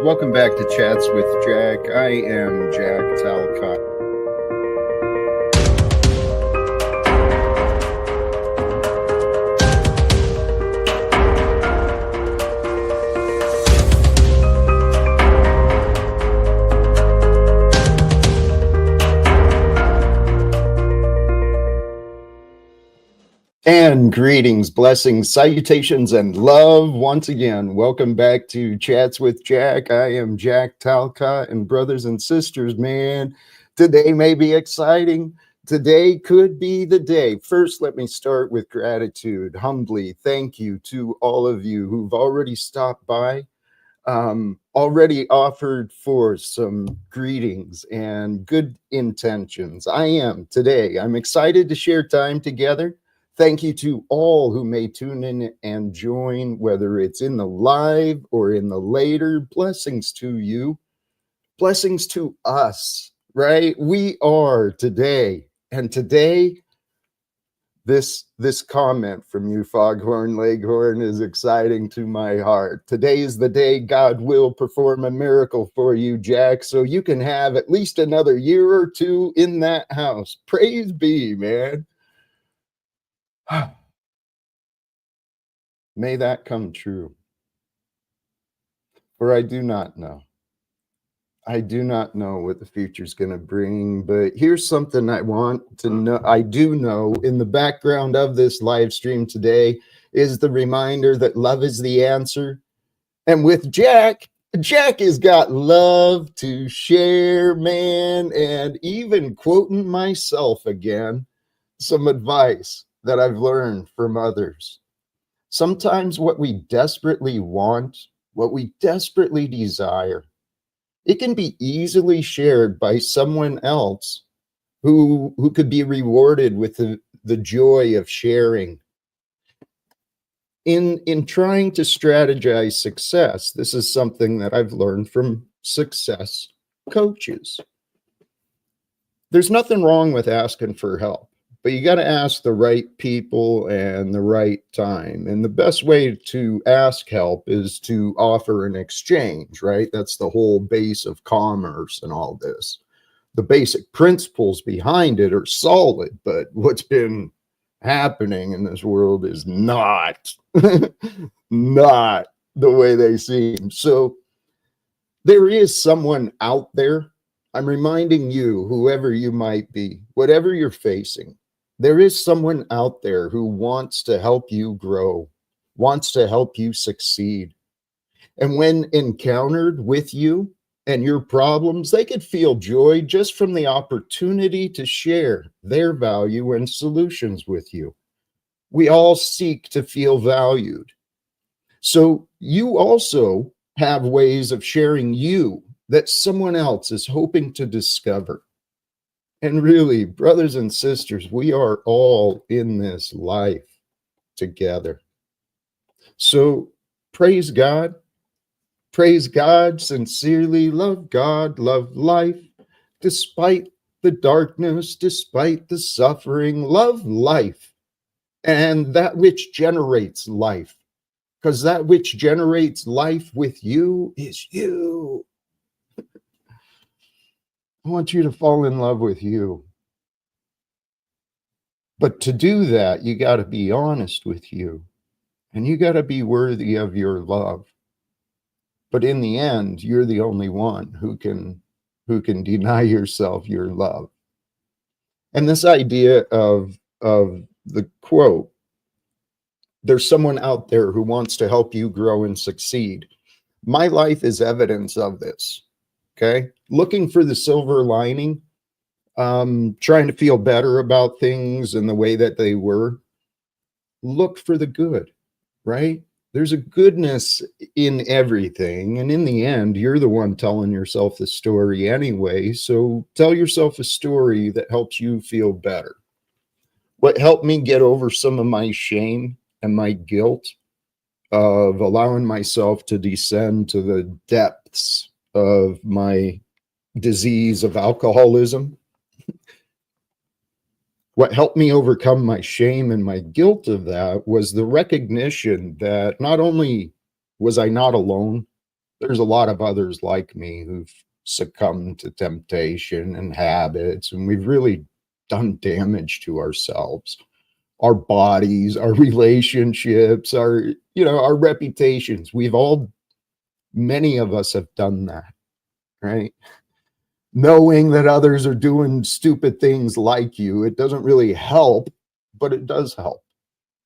Welcome back to Chats with Jack. I am Jack Talcott. And greetings, blessings, salutations, and love once again. Welcome back to Chats with Jack. I am Jack Talcott, and brothers and sisters, man, today may be exciting. Today could be the day. First, let me start with gratitude. Humbly, thank you to all of you who've already stopped by, already offered for some greetings and good intentions. I'm excited to share time together. Thank you to all who may tune in and join, whether it's in the live or in the later. Blessings to you. Blessings to us, right? We are today. And today, this comment from you, Foghorn Leghorn, is exciting to my heart. Today is the day God will perform a miracle for you, Jack, so you can have at least another year or two in that house. Praise be, man. May that come true. For I do not know. I do not know what the future's going to bring, but here's something I want to know. I do know in the background of this live stream today is the reminder that love is the answer. And with Jack has got love to share, man, and even quoting myself again, some advice that I've learned from others. Sometimes what we desperately want, what we desperately desire, it can be easily shared by someone else who could be rewarded with the joy of sharing. In trying to strategize success, this is something that I've learned from success coaches. There's nothing wrong with asking for help. But you got to ask the right people and the right time. And the best way to ask help is to offer an exchange, right? That's the whole base of commerce and all this. The basic principles behind it are solid, but what's been happening in this world is not, not the way they seem. So there is someone out there. I'm reminding you, whoever you might be, whatever you're facing, there is someone out there who wants to help you grow, wants to help you succeed. And when encountered with you and your problems, they could feel joy just from the opportunity to share their value and solutions with you. We all seek to feel valued. So you also have ways of sharing you that someone else is hoping to discover. And really, brothers and sisters, we are all in this life together. So praise God, sincerely love God, love life, despite the darkness, despite the suffering, love life and that which generates life, because that which generates life with you is you. I want you to fall in love with you. But to do that, you got to be honest with you. And you got to be worthy of your love. But in the end, you're the only one who can deny yourself your love. And this idea of the quote, there's someone out there who wants to help you grow and succeed. My life is evidence of this. Okay, looking for the silver lining, trying to feel better about things and the way that they were. Look for the good, right? There's a goodness in everything. And in the end, you're the one telling yourself the story anyway. So tell yourself a story that helps you feel better. What helped me get over some of my shame and my guilt of allowing myself to descend to the depths of my disease of alcoholism. What helped me overcome my shame and my guilt of that was the recognition that not only was I not alone, There's a lot of others like me who've succumbed to temptation and habits, and we've really done damage to ourselves, our bodies, our relationships, our reputations. Many of us have done that, right? Knowing that others are doing stupid things like you, it doesn't really help, but it does help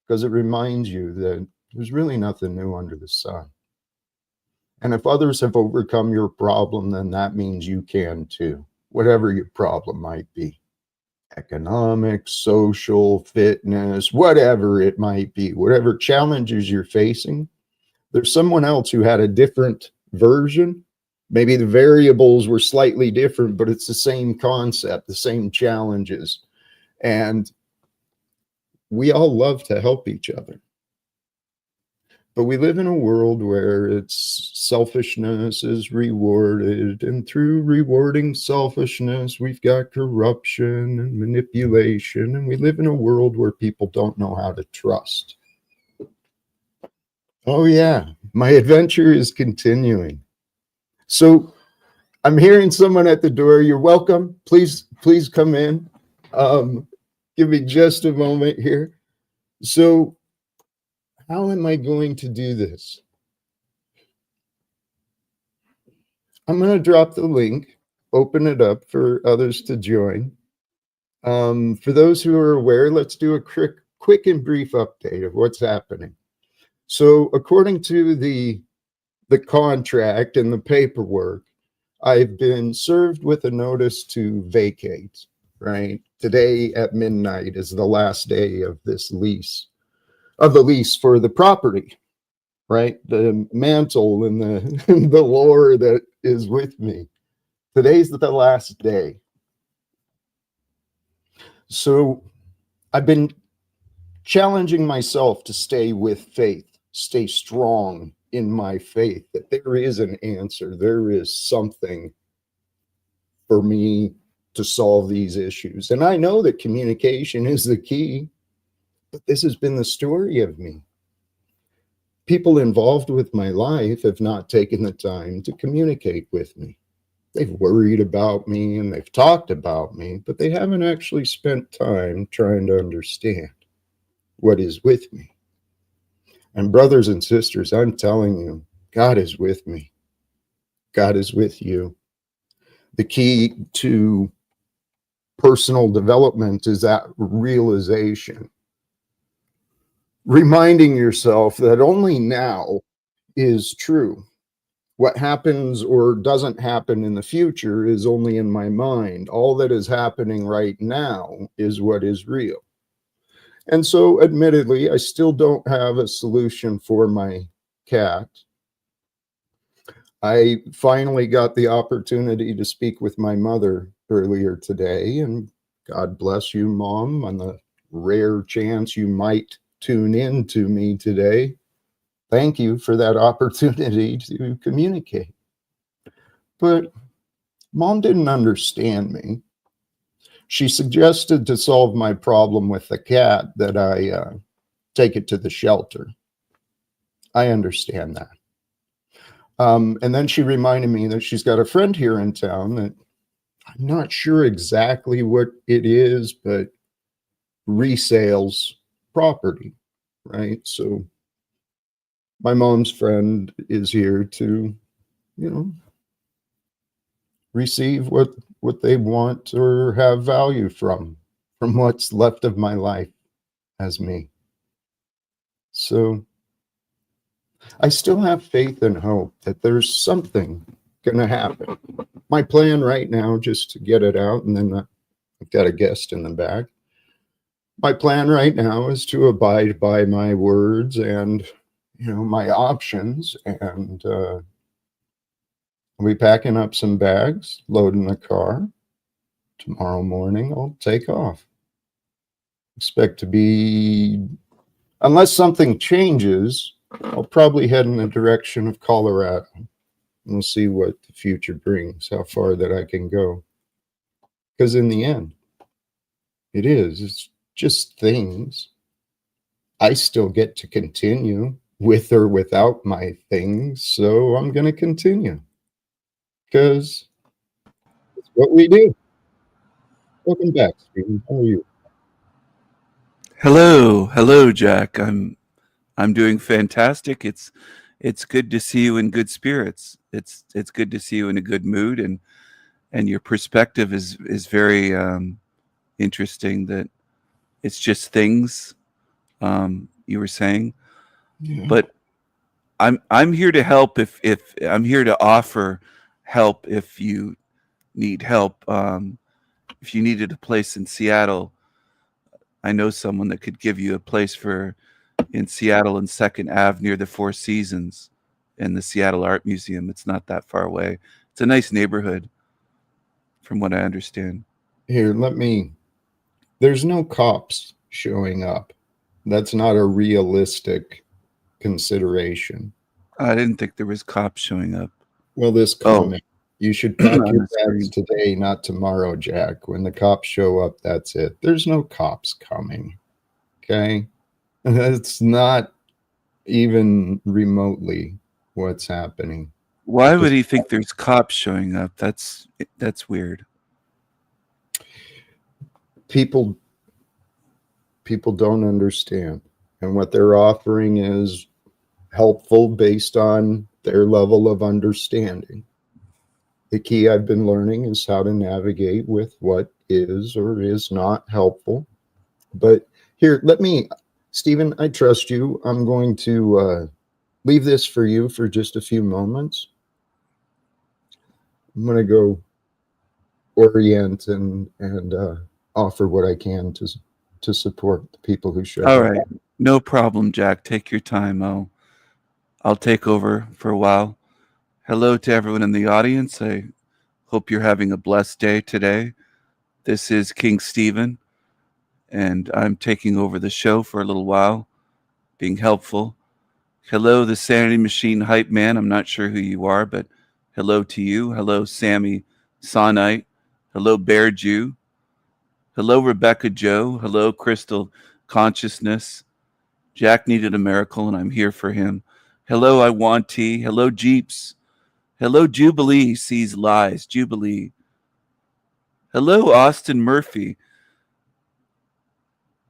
because it reminds you that there's really nothing new under the sun. And if others have overcome your problem, then that means you can too, whatever your problem might be. Economic, social, fitness, whatever it might be, whatever challenges you're facing, there's someone else who had a different version. Maybe the variables were slightly different, but it's the same concept, the same challenges. And we all love to help each other. But we live in a world where it's selfishness is rewarded, and through rewarding selfishness, we've got corruption and manipulation, and we live in a world where people don't know how to trust. Oh yeah, my adventure is continuing. So I'm hearing someone at the door. You're welcome. Please come in. Give me just a moment here. So how am I going to do this? I'm going to drop the link, open it up for others to join. For those who are aware, let's do a quick and brief update of what's happening. So according to the contract and the paperwork, I've been served with a notice to vacate, right? Today at midnight is the last day of the lease for the property, right? The mantle and the lore that is with me. Today's the last day. So I've been challenging myself to stay with faith, stay strong in my faith, that there is an answer. There is something for me to solve these issues. And I know that communication is the key, but this has been the story of me. People involved with my life have not taken the time to communicate with me. They've worried about me and they've talked about me, but they haven't actually spent time trying to understand what is with me. And brothers and sisters, I'm telling you, God is with me. God is with you. The key to personal development is that realization. Reminding yourself that only now is true. What happens or doesn't happen in the future is only in my mind. All that is happening right now is what is real. And so, admittedly, I still don't have a solution for my cat. I finally got the opportunity to speak with my mother earlier today, and God bless you, Mom, on the rare chance you might tune in to me today. Thank you for that opportunity to communicate. But Mom didn't understand me. She suggested to solve my problem with the cat that I take it to the shelter. I understand that. And then she reminded me that she's got a friend here in town that I'm not sure exactly what it is, but resales property, right? So my mom's friend is here to, receive what they want or have value from what's left of my life as me. So I still have faith and hope that there's something going to happen. My plan right now, just to get it out, and then I've got a guest in the back. My plan right now is to abide by my words and, my options, and I'll be packing up some bags, loading the car. Tomorrow morning, I'll take off. Expect to be, unless something changes, I'll probably head in the direction of Colorado. We'll see what the future brings, how far that I can go. Because in the end, it's just things. I still get to continue with or without my things. So I'm going to continue because it's what we do. Welcome back, Stephen. How are you? Hello, Jack. I'm doing fantastic. It's good to see you in good spirits. It's good to see you in a good mood, and your perspective is very interesting. That it's just things you were saying, Yeah. but I'm here to help. If I'm here to offer help if you need help. If you needed a place in Seattle, I know someone that could give you a place for in Seattle and Second Ave near the Four Seasons and the Seattle Art Museum. It's not that far away. It's a nice neighborhood, from what I understand. Here, there's no cops showing up. That's not a realistic consideration. I didn't think there was cops showing up. Well, this Oh, comment, you should pack on your the bags screen. today, not tomorrow, Jack. When the cops show up, that's it. There's no cops coming. Okay. That's not even remotely what's happening. Why would Just he think there's cops showing up? That's weird. people people don't understand. And what they're offering is helpful based on their level of understanding. The key I've been learning is how to navigate with what is or is not helpful. But here, Stephen, I trust you. I'm going to leave this for you for just a few moments. I'm going to go orient and offer what I can to support the people who showed All up. right, no problem, Jack. Take your time. I'll take over for a while. Hello to everyone in the audience. I hope you're having a blessed day today. This is King Stephen, and I'm taking over the show for a little while, being helpful. Hello, the Sanity Machine hype man. I'm not sure who you are, but hello to you. Hello, Sammy Sonite. Hello, Bear Jew. Hello, Rebecca Joe. Hello, Crystal Consciousness. Jack needed a miracle, and I'm here for him. Hello, I want tea. Hello, Jeeps. Hello, Jubilee sees lies. Jubilee. Hello, Austin Murphy.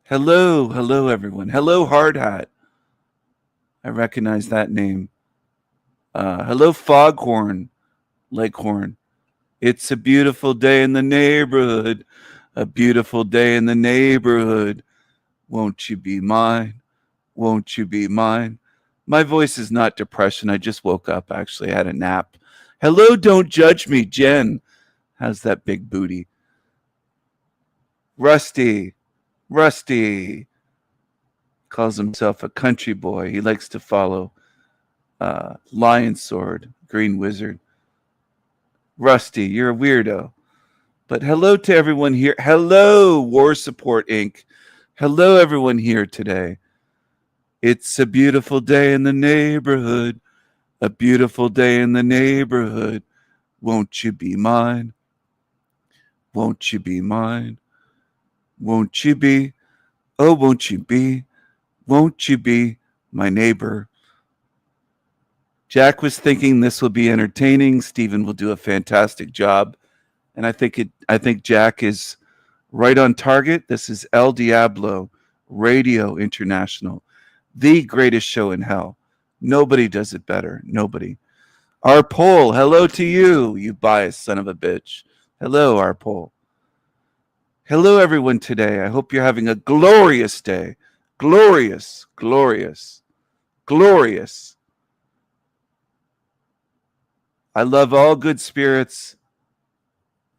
Hello, everyone. Hello, Hard Hat. I recognize that name. Hello, Foghorn Leghorn. It's a beautiful day in the neighborhood. A beautiful day in the neighborhood. Won't you be mine? Won't you be mine? My voice is not depression. I just woke up, actually. I had a nap. Hello, don't judge me, Jen. How's that big booty? Rusty. Rusty calls himself a country boy. He likes to follow Lion Sword, Green Wizard. Rusty, you're a weirdo. But hello to everyone here. Hello, War Support Inc. Hello, everyone here today. It's a beautiful day in the neighborhood. A beautiful day in the neighborhood. Won't you be mine? Won't you be mine? Won't you be? Oh, won't you be? Won't you be my neighbor? Jack was thinking this will be entertaining. Stephen will do a fantastic job. And I think Jack is right on target. This is El Diablo Radio International, the greatest show in hell. Nobody does it better. Nobody. Our poll, hello to you, you biased son of a bitch. Hello, our poll. Hello, everyone, today. I hope you're having a glorious day. Glorious, glorious, glorious. I love all good spirits.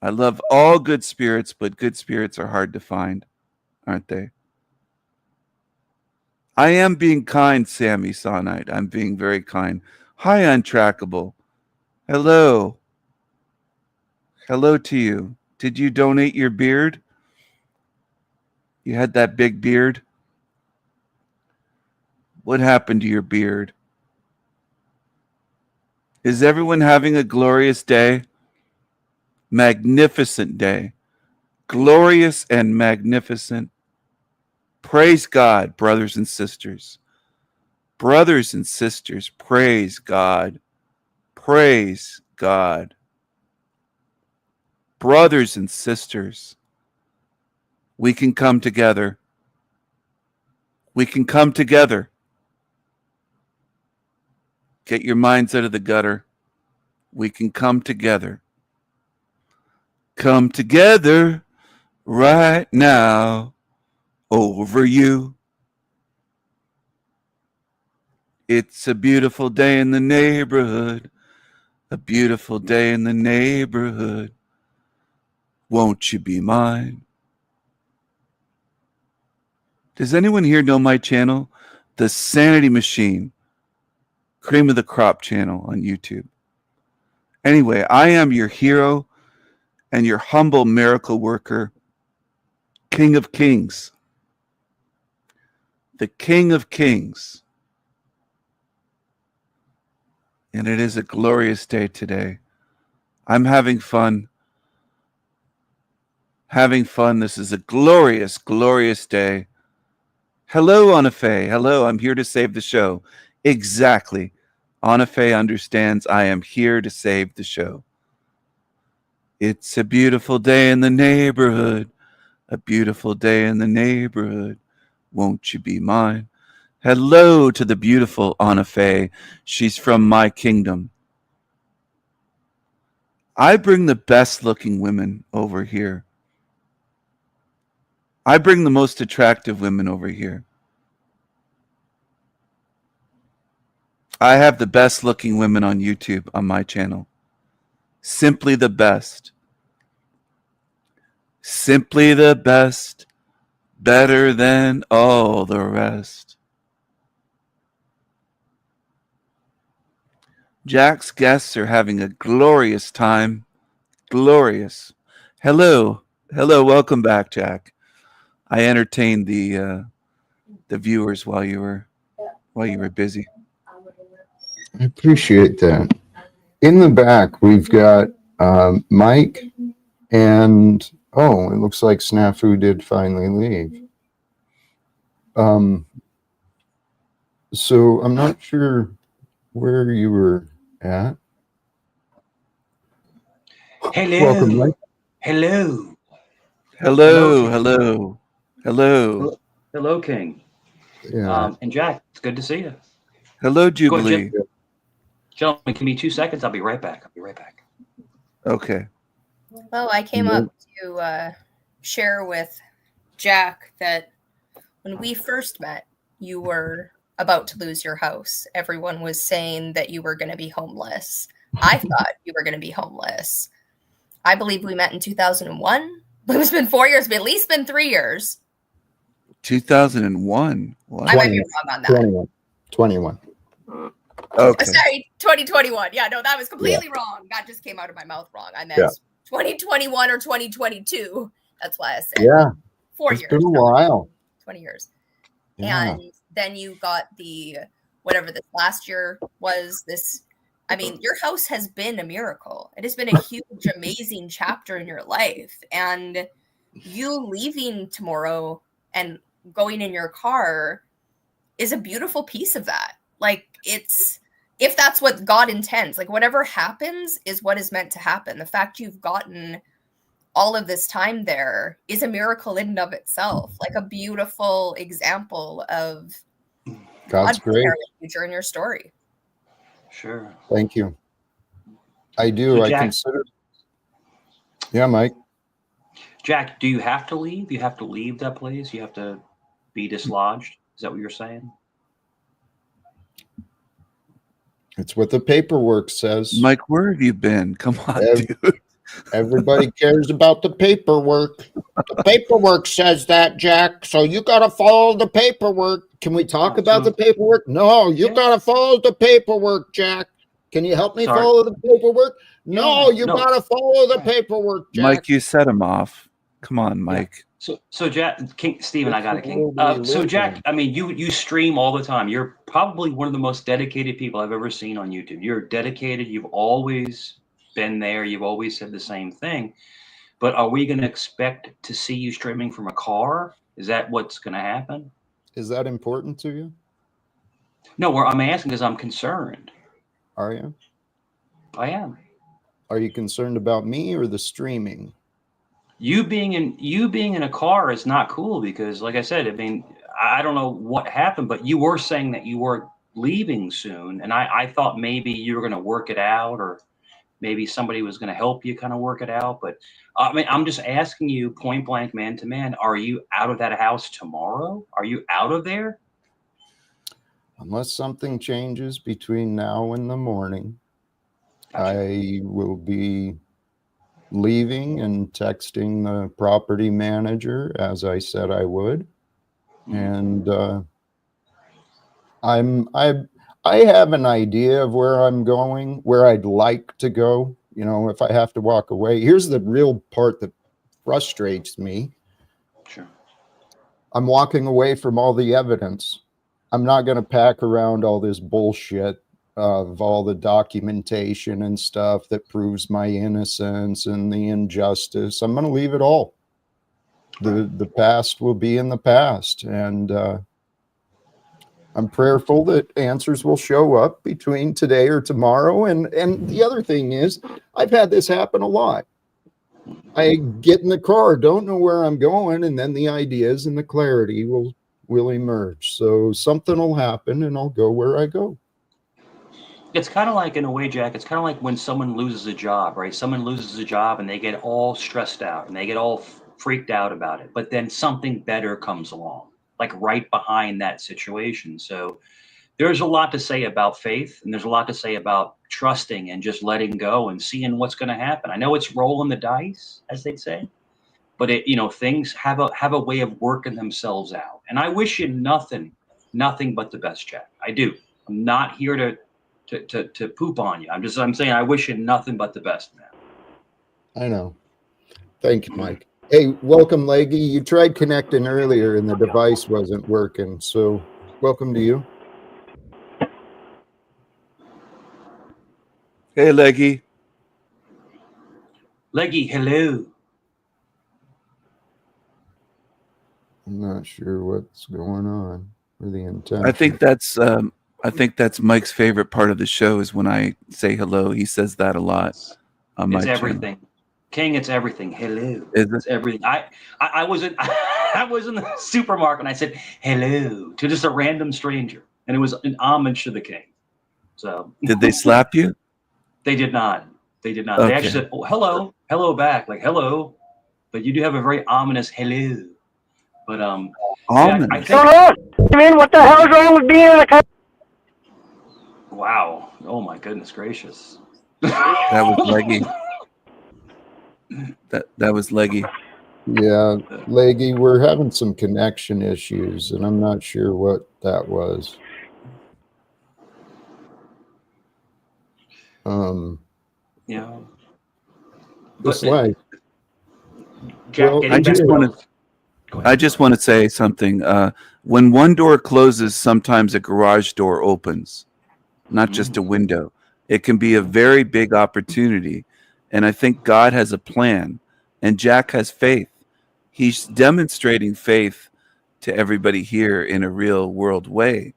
I love all good spirits, but good spirits are hard to find, aren't they? I am being kind, Sammy Sonite. I'm being very kind. Hi, Untrackable. Hello. Hello to you. Did you donate your beard? You had that big beard? What happened to your beard? Is everyone having a glorious day? Magnificent day. Glorious and magnificent. Praise God, brothers and sisters. Brothers and sisters, praise God. Praise God. Brothers and sisters, we can come together. We can come together. Get your minds out of the gutter. We can come together. Come together right now over you. It's a beautiful day in the neighborhood. A beautiful day in the neighborhood. Won't you be mine? Does anyone here know my channel? The Sanity Machine. Cream of the Crop channel on YouTube. Anyway, I am your hero and your humble miracle worker, King of Kings. The King of Kings. And it is a glorious day today. I'm having fun. Having fun. This is a glorious, glorious day. Hello, Anafe. Hello, I'm here to save the show. Exactly. Anafe understands I am here to save the show. It's a beautiful day in the neighborhood. A beautiful day in the neighborhood. Won't you be mine? Hello to the beautiful Anafe. She's from my kingdom. I bring the best looking women over here. I bring the most attractive women over here. I have the best looking women on YouTube on my channel. Simply the best. Simply the best. Better than all the rest. Jack's guests are having a glorious time. Glorious. Hello. Hello. Welcome back, Jack. I entertained the viewers while you were busy. I appreciate that. In the back, we've got Mike, and it looks like Snafu did finally leave. So I'm not sure where you were at. Hello. Welcome, Mike. Hello. Hello. Hello. Hello. Hello, King. Yeah. And Jack, it's good to see you. Hello, Go Jubilee. ahead, gentlemen, give me 2 seconds. I'll be right back. Okay. Well, I came up to share with Jack that when we first met, you were about to lose your house. Everyone was saying that you were going to be homeless. I thought you were going to be homeless. I believe we met in 2001. It's been 4 years, but at least been 3 years. 2001. What? I might be wrong on that. 21. Okay. Sorry, 2021. Yeah, no, that was completely wrong. That just came out of my mouth wrong. I meant 2021 or 2022. That's why I said 4 years. It's been a while. 20 years. Yeah. And then you got the, whatever this last year was, this, I mean, your house has been a miracle. It has been a huge, amazing chapter in your life. And you leaving tomorrow and going in your car is a beautiful piece of that. Like, it's, if that's what God intends, like whatever happens is what is meant to happen. The fact you've gotten all of this time there is a miracle in and of itself, like a beautiful example of God's great. Future in your story. Sure. Thank you. I do. So I Jack, consider. Yeah, Mike. Jack, do you have to leave? You have to leave that place? You have to be dislodged? Is that what you're saying? It's what the paperwork says. Mike, where have you been? Come on, dude. Everybody cares about the paperwork. The paperwork says that, Jack. So you got to follow the paperwork. Can we talk about the paperwork? No, you got to follow the paperwork, Jack. Can you help me follow the paperwork? No, you got to follow the paperwork, Jack. Mike, you set him off. Come on, Mike. So Jack, Stephen, I got it, King. So Jack, I mean, you stream all the time. You're probably one of the most dedicated people I've ever seen on YouTube. You're dedicated. You've always been there. You've always said the same thing. But are we going to expect to see you streaming from a car? Is that what's going to happen? Is that important to you? No, I'm asking because I'm concerned. Are you? I am. Are you concerned about me or the streaming? You being in a car is not cool because, like I said, I mean, I don't know what happened, but you were saying that you were leaving soon, and I thought maybe you were going to work it out, or maybe somebody was going to help you kind of work it out. But I mean, I'm just asking you point blank, man to man, are you out of that house tomorrow? Are you out of there? Unless something changes between now and the morning, Gotcha. I will be leaving and texting the property manager as I said I would. And I have an idea of where I'm going, where I'd like to go. You know, if I have to walk away. Here's the real part that frustrates me. Sure. I'm walking away from all the evidence. I'm not going to pack around all this bullshit of all the documentation and stuff that proves my innocence and the injustice. I'm going to leave it all. The past will be in the past, and I'm prayerful that answers will show up between today or tomorrow. And the other thing is, I've had this happen a lot. I get in the car, don't know where I'm going, and then the ideas and the clarity will emerge. So something will happen, and I'll go where I go. It's kind of like, in a way, Jack, it's kind of like when someone loses a job, right? Someone loses a job and they get all stressed out and they get all freaked out about it. But then something better comes along, like right behind that situation. So there's a lot to say about faith, and there's a lot to say about trusting and just letting go and seeing what's going to happen. I know it's rolling the dice, as they say, but things have a way of working themselves out. And I wish you nothing but the best, Jack. I do. I'm not here to poop on you. I'm saying I wish you nothing but the best, man. I know. Thank you, Mike. Hey, welcome, Leggy. You tried connecting earlier and the device wasn't working. So welcome to you. Hey, Leggy. Leggy, hello. I'm not sure what's going on or the intention. I think that's Mike's favorite part of the show is when I say hello. He says that a lot on my It's channel. everything. King, it's everything. Hello. Is it? It's everything. I was in I was in the supermarket and I said hello to just a random stranger, and it was an homage to the king. So Did they slap you? They did not. They did not. Okay. They actually said, "Oh, hello back," like hello. But you do have a very ominous hello. But Jack, I Ominous. think. I mean, what the hell is wrong with being in a country? Wow. Oh my goodness gracious. That was Leggy. That was Leggy. Yeah, Leggy, we're having some connection issues, and I'm not sure what that was. Yeah. This life. Jack, Well, getting back. I just want to say something. When one door closes, sometimes a garage door opens, not just a window. It can be a very big opportunity. And I think God has a plan, and Jack has faith. He's demonstrating faith to everybody here in a real world way.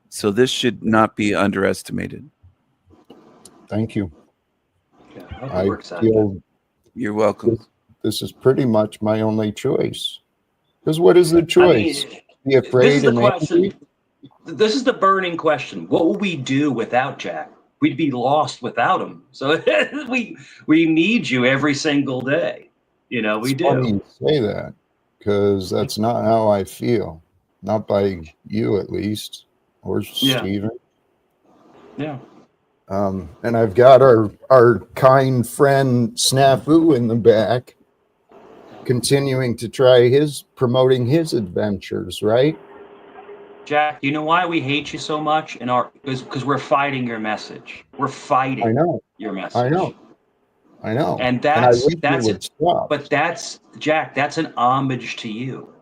So this should not be underestimated. Thank you. Yeah, I feel you're welcome. This is pretty much my only choice. Because what is the choice? Be afraid this is the and question. angry? This is the burning question. What will we do without Jack? We'd be lost without him. So we need you every single day. We It's do. funny you say that, because that's not how I feel. Not by you, at least, or Steven. Yeah. And I've got our kind friend Snafu in the back, continuing to try promoting his adventures, right? Jack, you know why we hate you so much? Because we're fighting your message. We're fighting your message. I know. And that's Jack, that's an homage to you.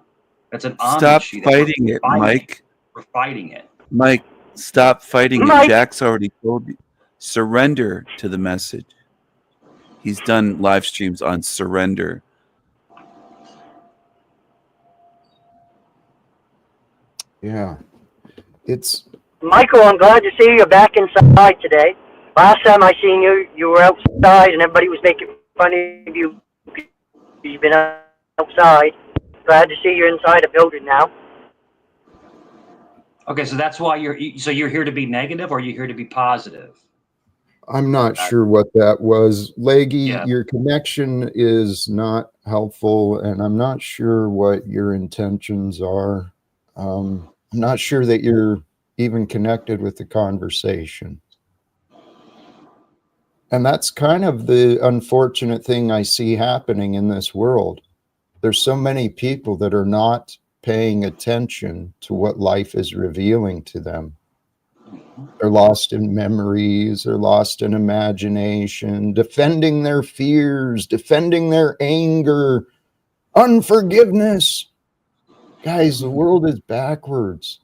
That's an homage Stop to you. fighting it, Mike. We're fighting it. Mike, stop fighting it. Jack's already told you. Surrender to the message. He's done live streams on surrender. Yeah. It's Michael, I'm glad to see you back inside today. Last time I seen you, you were outside and everybody was making fun of you. You've been outside. Glad to see you're inside a building now. Okay, so that's why you're here to be negative, or you're here to be positive? I'm not sure what that was. Leggy, Yeah. your connection is not helpful, and I'm not sure what your intentions are. I'm not sure that you're even connected with the conversation. And that's kind of the unfortunate thing I see happening in this world. There's so many people that are not paying attention to what life is revealing to them. They're lost in memories, they're lost in imagination, defending their fears, defending their anger, unforgiveness. Guys, the world is backwards.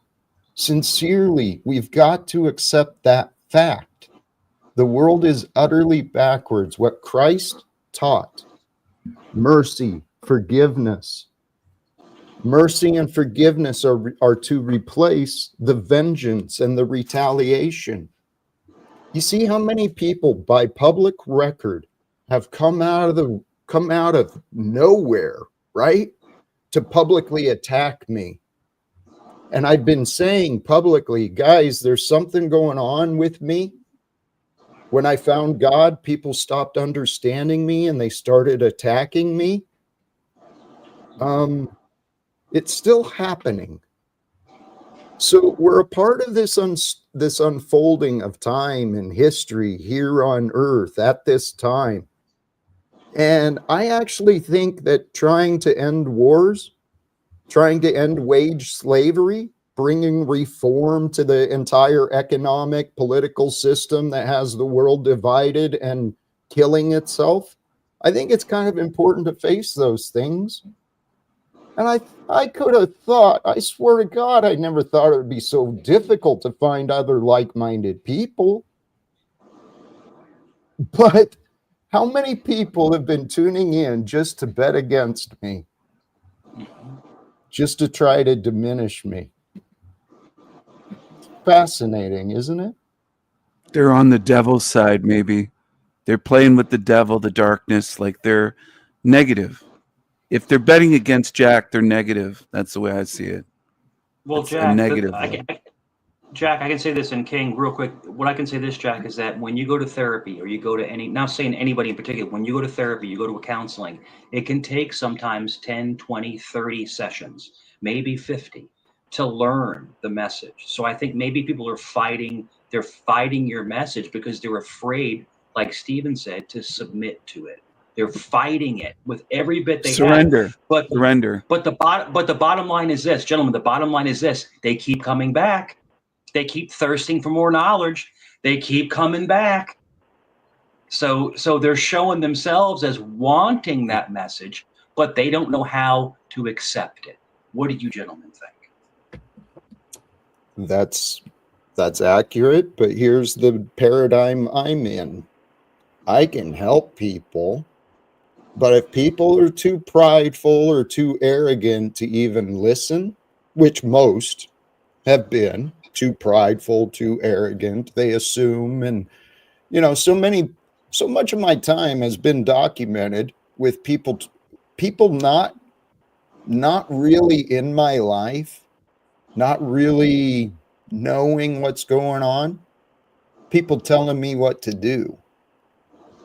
Sincerely, we've got to accept that fact. The world is utterly backwards. What Christ taught, mercy, forgiveness. Mercy and forgiveness are to replace the vengeance and the retaliation. You see how many people by public record have come out of nowhere, right, to publicly attack me. And I've been saying publicly, guys, there's something going on with me. When I found God, people stopped understanding me and they started attacking me. It's still happening. So we're a part of this unfolding of time and history here on Earth at this time. And I actually think that trying to end wars, trying to end wage slavery, bringing reform to the entire economic, political system that has the world divided and killing itself, I think it's kind of important to face those things. And I could have thought, I swear to God, I never thought it would be so difficult to find other like-minded people. But how many people have been tuning in just to bet against me? Just to try to diminish me? Fascinating, isn't it? They're on the devil's side, maybe. They're playing with the devil, the darkness, like they're negative. If they're betting against Jack, they're negative. That's the way I see it. Well, it's Jack, a negative. Jack, I can say this, and King, real quick. What I can say this, Jack, is that when you go to therapy, or you go to not saying anybody in particular, when you go to therapy, you go to a counseling, it can take sometimes 10, 20, 30 sessions, maybe 50, to learn the message. So I think maybe people are fighting your message because they're afraid, like Stephen said, to submit to it. They're fighting it with every bit they Surrender. have. Surrender. But the bottom line is this, gentlemen, the bottom line is this: they keep coming back. They keep thirsting for more knowledge. They keep coming back. So they're showing themselves as wanting that message, but they don't know how to accept it. What do you gentlemen think? That's accurate, but here's the paradigm I'm in. I can help people, but if people are too prideful or too arrogant to even listen, which most have been too prideful, too arrogant, they assume, and so much of my time has been documented with people not really in my life, not really knowing what's going on, people telling me what to do.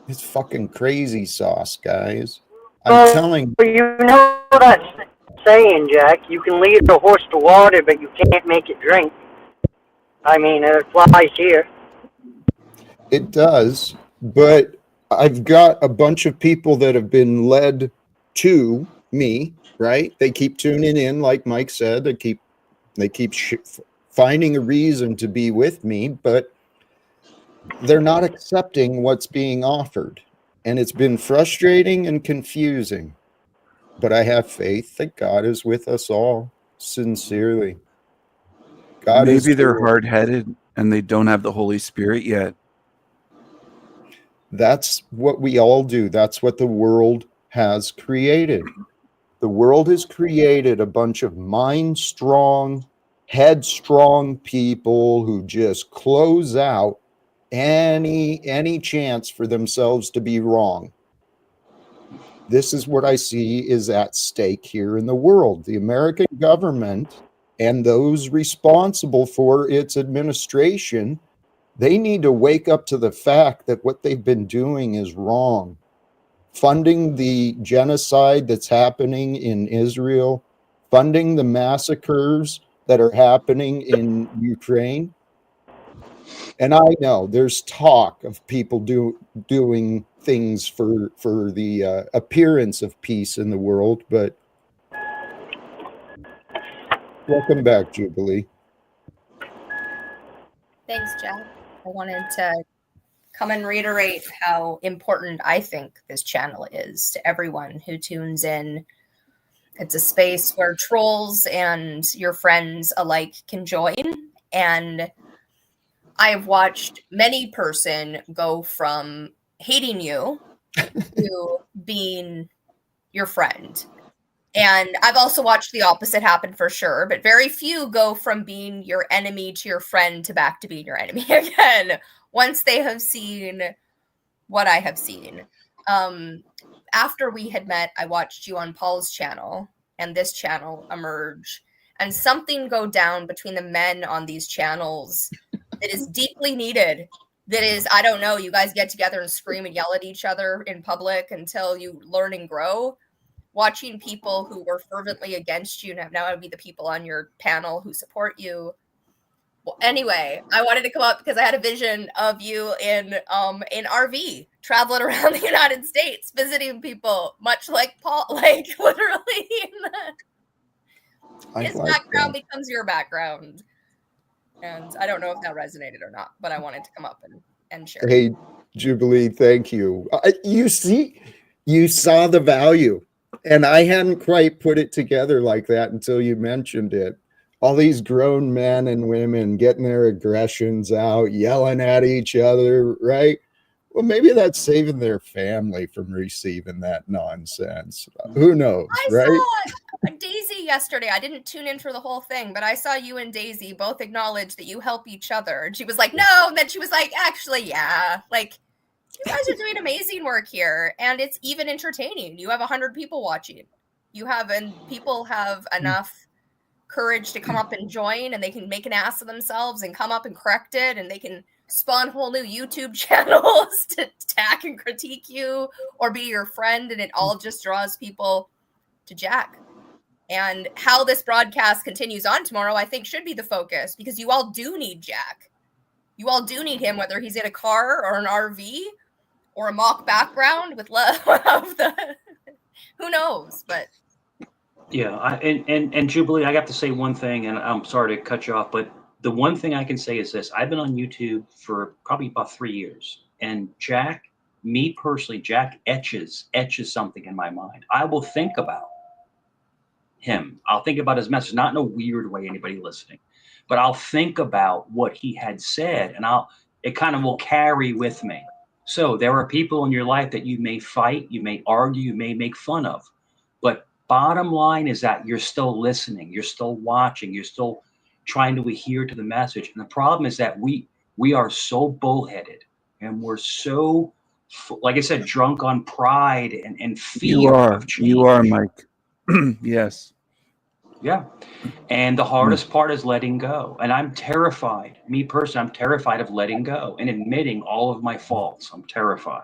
It's fucking crazy sauce, guys. I'm telling you. You know that saying, Jack, you can lead a horse to water, but you can't make it drink. I mean, it applies here. It does, but I've got a bunch of people that have been led to me, right? They keep tuning in, like Mike said. They keep finding a reason to be with me, but they're not accepting what's being offered. And it's been frustrating and confusing. But I have faith that God is with us all, sincerely. God Maybe is they're true. hard-headed and they don't have the Holy Spirit yet. That's what we all do. That's what the world has created. The world has created a bunch of mind-strong, headstrong people who just close out any chance for themselves to be wrong. This is what I see is at stake here in the world. The American government and those responsible for its administration, they need to wake up to the fact that what they've been doing is wrong. Funding the genocide that's happening in Israel, funding the massacres that are happening in Ukraine. And I know there's talk of people doing things for the appearance of peace in the world, but welcome back, Jubilee. Thanks, Jack. I wanted to come and reiterate how important I think this channel is to everyone who tunes in. It's a space where trolls and your friends alike can join. And I have watched many person go from hating you to being your friend. And I've also watched the opposite happen for sure, but very few go from being your enemy to your friend to back to being your enemy again once they have seen what I have seen. After we had met, I watched you on Paul's channel and this channel emerge, and something go down between the men on these channels that is deeply needed. That is, I don't know, you guys get together and scream and yell at each other in public until you learn and grow. Watching people who were fervently against you now would be the people on your panel who support you. Well, anyway, I wanted to come up because I had a vision of you in RV traveling around the United States, visiting people, much like Paul, like literally. His background becomes your background. And I don't know if that resonated or not, but I wanted to come up and share. Hey, Jubilee, thank you. You saw the value, and I hadn't quite put it together like that until you mentioned it. All these grown men and women getting their aggressions out, yelling at each other, right? Well, maybe that's saving their family from receiving that nonsense. Who knows, right? I saw Daisy yesterday. I didn't tune in for the whole thing, but I saw you and Daisy both acknowledge that you help each other. And she was like, no. And then she was like, actually, yeah. Like, you guys are doing amazing work here. And it's even entertaining. You have 100 people watching. And people have enough courage to come up and join, and they can make an ass of themselves and come up and correct it, and they can spawn whole new YouTube channels to attack and critique you or be your friend, and it all just draws people to Jack. And how this broadcast continues on tomorrow, I think, should be the focus, because you all do need Jack. You all do need him, whether he's in a car or an RV or a mock background with love of the who knows, but yeah. And Jubilee, I have to say one thing, and I'm sorry to cut you off, but the one thing I can say is this: I've been on YouTube for probably about 3 years, and Jack, me personally, Jack etches something in my mind. I will think about him. I'll think about his message, not in a weird way, anybody listening, but I'll think about what he had said, and it kind of will carry with me. So there are people in your life that you may fight, you may argue, you may make fun of, but bottom line is that you're still listening, you're still watching, you're still trying to adhere to the message. And the problem is that we are so bullheaded, and we're so, like I said, drunk on pride and fear of change. You are, Mike. Yes. Yeah. And the hardest part is letting go. And I'm terrified. Me personally, I'm terrified of letting go and admitting all of my faults. I'm terrified.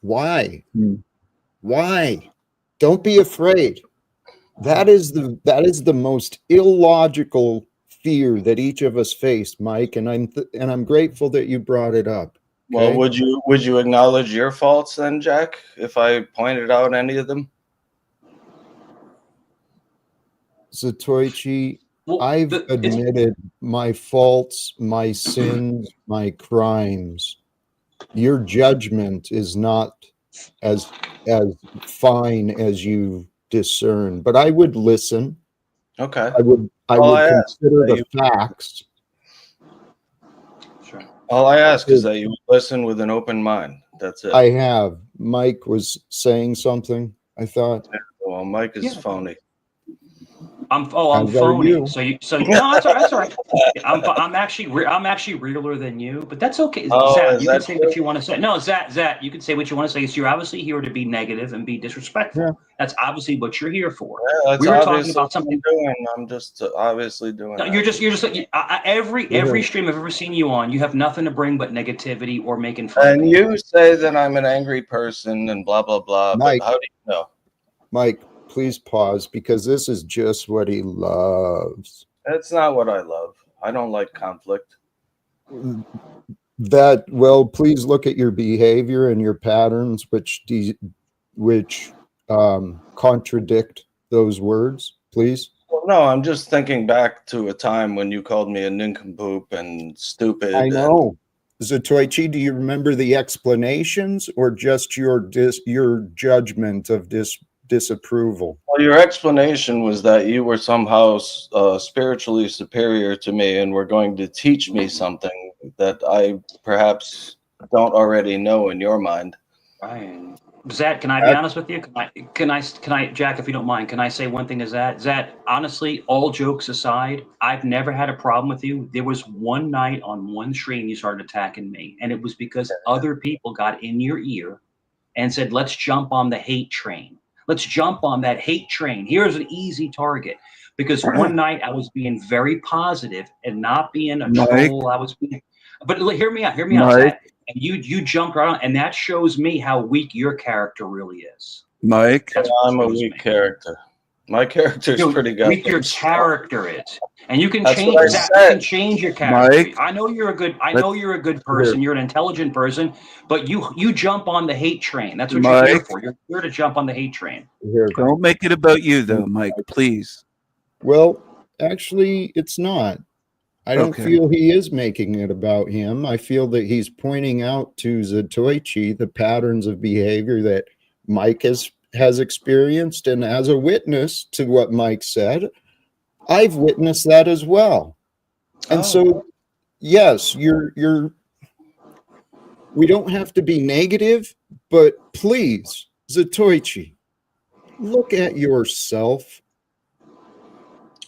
Why? Why? Don't be afraid. That is the most illogical fear that each of us face, Mike. And I'm grateful that you brought it up. Okay? Well, would you acknowledge your faults then, Jack, if I pointed out any of them? Satoichi, I've admitted my faults, my sins, my crimes. Your judgment is not as fine as you discern, but I would listen. Okay. I would consider the facts. Sure. All I ask is that you would listen with an open mind. That's it. I have. Mike was saying something, I thought. Well, Mike is phony. I'm As are phony. you. So no, that's all right. I'm actually realer than you, but that's okay. Oh, Zach, is you can that say true? what you want to say. No, Zach, you can say what you want to say. So you're obviously here to be negative and be disrespectful. Yeah. That's obviously what you're here for. Yeah, that's We were talking obviously about what something. I'm doing. I'm just obviously doing No, that. you're just every stream I've ever seen you on, you have nothing to bring but negativity or making fun. And you say that I'm an angry person and blah blah blah. Mike. But how do you know? Mike, please pause because this is just what he loves. That's not what I love. I don't like conflict. Well, please look at your behavior and your patterns, which contradict those words, please. Well, no, I'm just thinking back to a time when you called me a nincompoop and stupid. I know. Zatoichi, do you remember the explanations or just your judgment of disapproval? Well, your explanation was that you were somehow spiritually superior to me and were going to teach me something that I perhaps don't already know in your mind. Ryan. Zach, can I be honest with you? Can I, Jack, if you don't mind, can I say one thing to Zach? Zach, honestly, all jokes aside, I've never had a problem with you. There was one night on one stream you started attacking me, and it was because other people got in your ear and said, let's jump on the hate train. Let's jump on that hate train. Here's an easy target. Because one night I was being very positive and not being a troll. I was being, but hear me out, Zach. And you jumped right on, and that shows me how weak your character really is. Mike, That's what I'm a shows weak me. character. My character's Dude, pretty good. weak your character is, and you can That's change. what I Zach, said. you can change your character. Mike, I know you're a good person. You're an intelligent person, but you jump on the hate train. That's what you're here Mike. for. You're here to jump on the hate train. Don't make it about you, though, Mike, please. Well, actually, it's not. I don't Okay. feel he is making it about him. I feel that he's pointing out to Zatoichi the patterns of behavior that Mike has experienced. And as a witness to what Mike said, I've witnessed that as well. And so, yes, we don't have to be negative, but please, Zatoichi, look at yourself.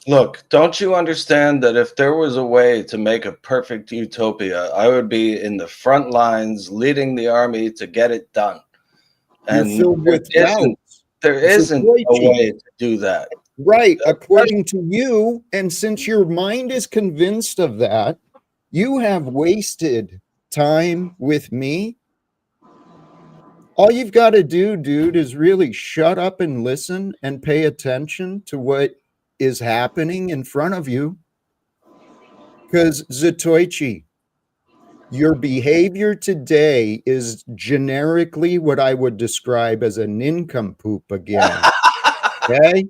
Look, don't you understand that if there was a way to make a perfect utopia, I would be in the front lines leading the army to get it done. And You're filled with doubt. There isn't a way to do that. Right, according to you, and since your mind is convinced of that, you have wasted time with me. All you've got to do, dude, is really shut up and listen and pay attention to what is happening in front of you. Because Zatoichi, your behavior today is generically what I would describe as a nincompoop again. Okay?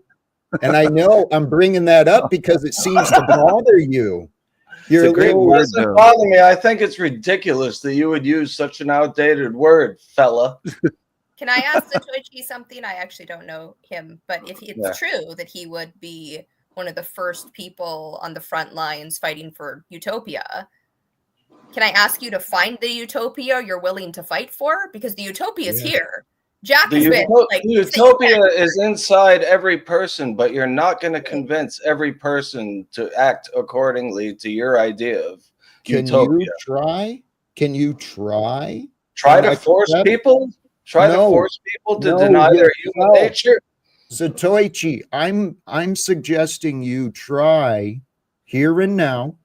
And I know I'm bringing that up because it seems to bother you. You're It's a great little, word. It doesn't bother me. I think it's ridiculous that you would use such an outdated word, fella. Can I ask Zatoichi something? I actually don't know him, but if it's true that he would be one of the first people on the front lines fighting for utopia, can I ask you to find the utopia you're willing to fight for? Because the utopia is here. Jack has been like, the utopia is inside every person, but you're not going to convince every person to act accordingly to your idea of utopia. You try? Can you try? Try to force people? Try to force people to deny their human nature? Zatoichi, I'm suggesting you try here and now.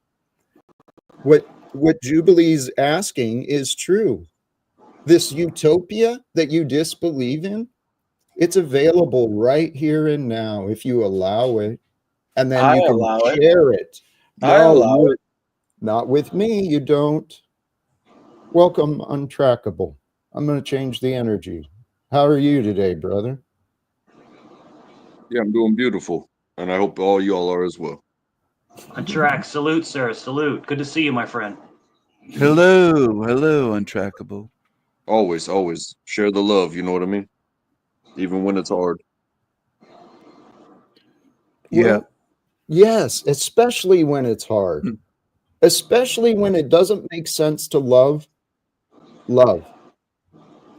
What Jubilee's asking is true. This utopia that you disbelieve in, it's available right here and now if you allow it. And then you can share it. I allow it. Not with me, you don't. Welcome, Untrackable. I'm going to change the energy. How are you today, brother? Yeah, I'm doing beautiful. And I hope all y'all are as well. Untrack, salute, sir. Salute. Good to see you, my friend. Hello, Untrackable. Always, always share the love. You know what I mean? Even when it's hard. Well, yes, especially when it's hard. Especially when it doesn't make sense to love.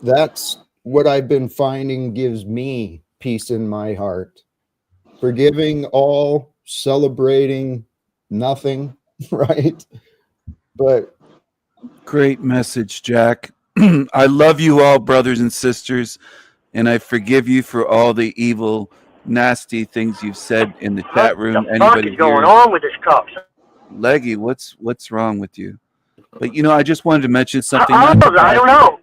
That's what I've been finding gives me peace in my heart. forgiving all, celebrating nothing, right? But Great message, Jack. I love you all, brothers and sisters, and I forgive you for all the evil, nasty things you've said in the chat room. What the fuck Anybody is going here, on with this cup? Leggy, what's wrong with you? But I just wanted to mention something. I don't know.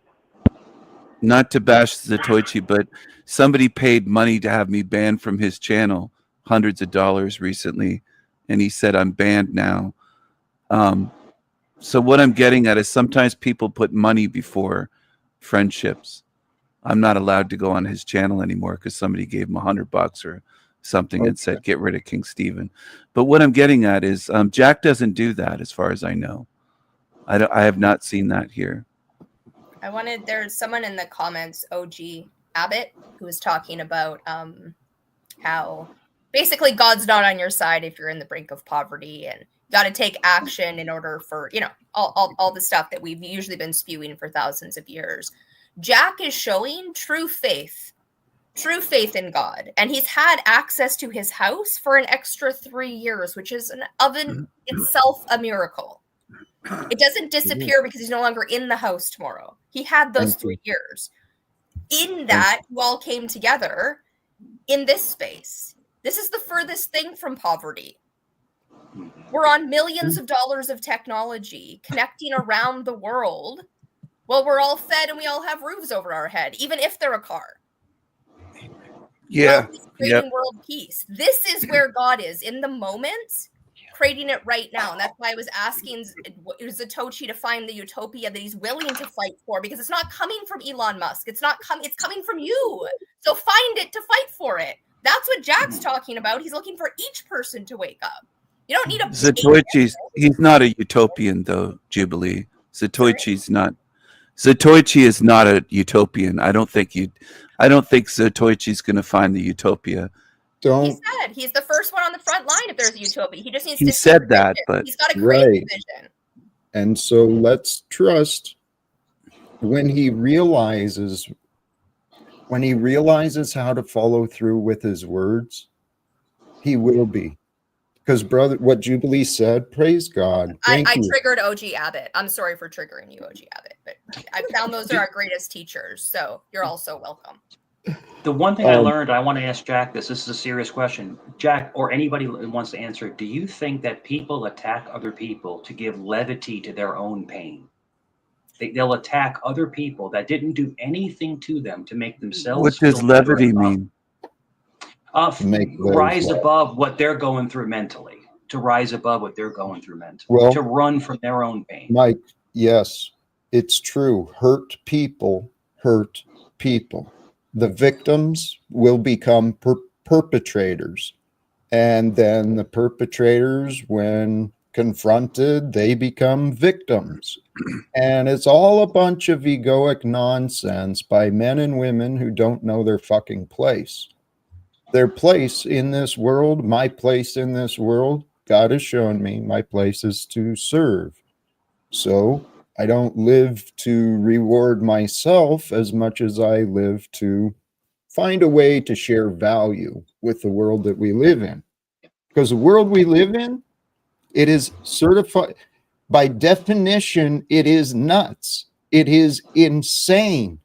Not to bash Zatoichi, but somebody paid money to have me banned from his channel, hundreds of dollars recently, and he said I'm banned now. So what I'm getting at is sometimes people put money before friendships. I'm not allowed to go on his channel anymore because somebody gave him $100 or something and said, get rid of King Stephen. But what I'm getting at is Jack doesn't do that as far as I know. I have not seen that here. There's someone in the comments, OG Abbott, who was talking about how basically God's not on your side if you're in the brink of poverty, and got to take action in order for, all the stuff that we've usually been spewing for thousands of years. Jack is showing true faith in God. And he's had access to his house for an extra 3 years, which is itself a miracle. It doesn't disappear because he's no longer in the house tomorrow. He had those 3 years. In that, you all came together in this space. This is the furthest thing from poverty. We're on millions of dollars of technology connecting around the world. Well, we're all fed and we all have roofs over our head, even if they're a car. Yeah. Creating world peace. This is where God is in the moment, creating it right now. And that's why I was asking Zatoichi to find the utopia that he's willing to fight for, because it's not coming from Elon Musk. It's coming from you. So find it to fight for it. That's what Jack's talking about. He's looking for each person to wake up. You don't need a Zatoichi's. He's not a utopian, though, Jubilee. Zatoichi is not a utopian. I don't think Zatoichi's going to find the utopia. He said he's the first one on the front line if there's a utopia. He just needs to. He said that, but he's got to create a vision. And so let's trust when he realizes how to follow through with his words, he will be. Because, brother, what Jubilee said, praise God. I triggered OG Abbott. I'm sorry for triggering you, OG Abbott, but I found those are our greatest teachers. So you're also welcome. The one thing I learned, I want to ask Jack this. This is a serious question. Jack, or anybody who wants to answer it, do you think that people attack other people to give levity to their own pain? They'll attack other people that didn't do anything to them to make themselves What does levity mean? Rise above what they're going through mentally. To rise above what they're going through mentally. Well, to run from their own pain. Mike, yes, it's true. Hurt people hurt people. The victims will become perpetrators. And then the perpetrators, when confronted, they become victims. And it's all a bunch of egoic nonsense by men and women who don't know their fucking place. Their place in this world, my place in this world, God has shown me my place is to serve. So I don't live to reward myself as much as I live to find a way to share value with the world that we live in. Because the world we live in, it is certified, by definition, it is nuts. It is insane.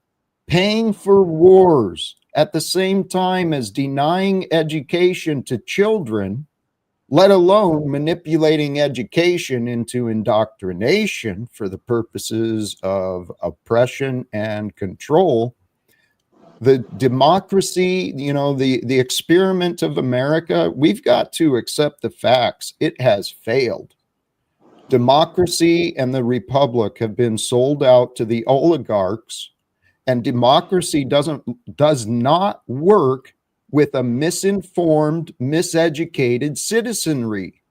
Paying for wars at the same time as denying education to children, let alone manipulating education into indoctrination for the purposes of oppression and control. The democracy, the experiment of America, we've got to accept the facts. It has failed. Democracy and the republic have been sold out to the oligarchs, and democracy does not work with a misinformed, miseducated citizenry.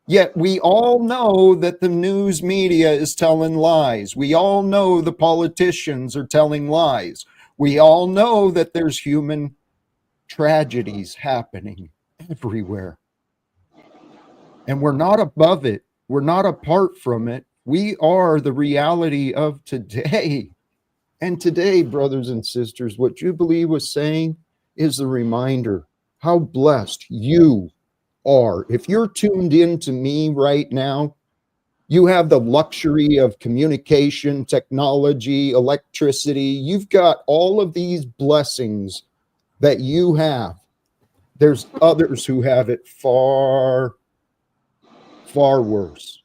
Yet we all know that the news media is telling lies. We all know the politicians are telling lies. We all know that there's human tragedies happening everywhere. And we're not above it. We're not apart from it. We are the reality of today. And today, brothers and sisters, what Jubilee was saying is the reminder. how blessed you are. If you're tuned in to me right now, you have the luxury of communication, technology, electricity. You've got all of these blessings that you have. There's others who have it far, far worse.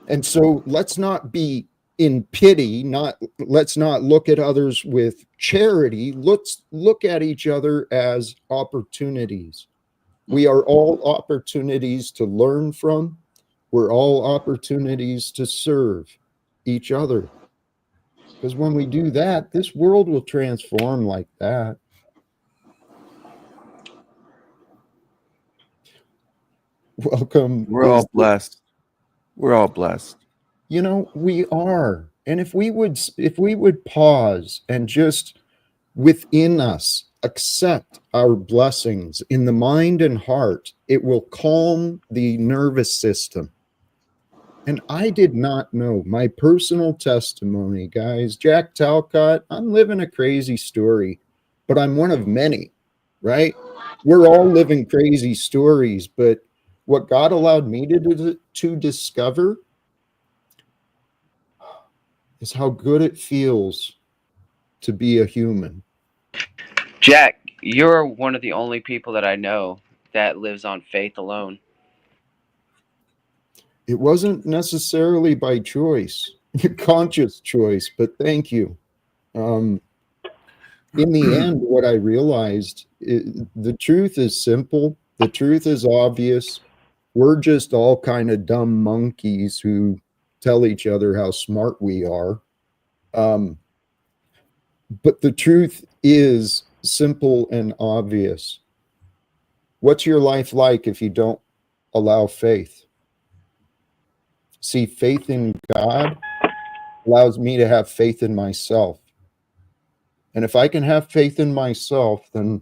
And so let's not be in pity, let's not look at others with charity. Let's look at each other as opportunities. We are all opportunities to learn from. We're all opportunities to serve each other. Because when we do that, this world will transform like that. Welcome. We're all blessed. We're all blessed. You know, we are. And if we would pause and just within us accept our blessings in the mind and heart, it will calm the nervous system. And I did not know my personal testimony, guys. Jack Talcott, I'm living a crazy story, but I'm one of many, right? We're all living crazy stories, but what God allowed me to discover is how good it feels to be a human. Jack, you're one of the only people that I know that lives on faith alone. It wasn't necessarily by choice, conscious choice, but thank you. In the end, what I realized, the truth is simple. The truth is obvious. We're just all kind of dumb monkeys who tell each other how smart we are. But the truth is simple and obvious. What's your life like if you don't allow faith? See, faith in God allows me to have faith in myself. And if I can have faith in myself, then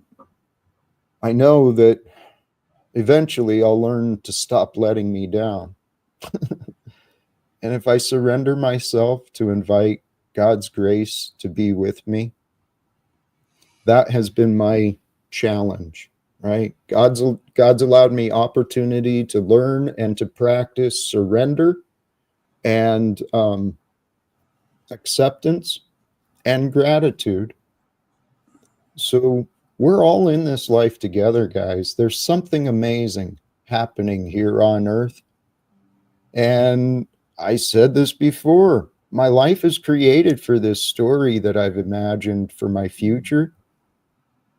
I know that eventually I'll learn to stop letting me down. And if I surrender myself to invite God's grace to be with me, that has been my challenge, right? God's allowed me opportunity to learn and to practice surrender and acceptance and gratitude. So we're all in this life together, guys. There's something amazing happening here on earth. And I said this before, my life is created for this story that I've imagined for my future,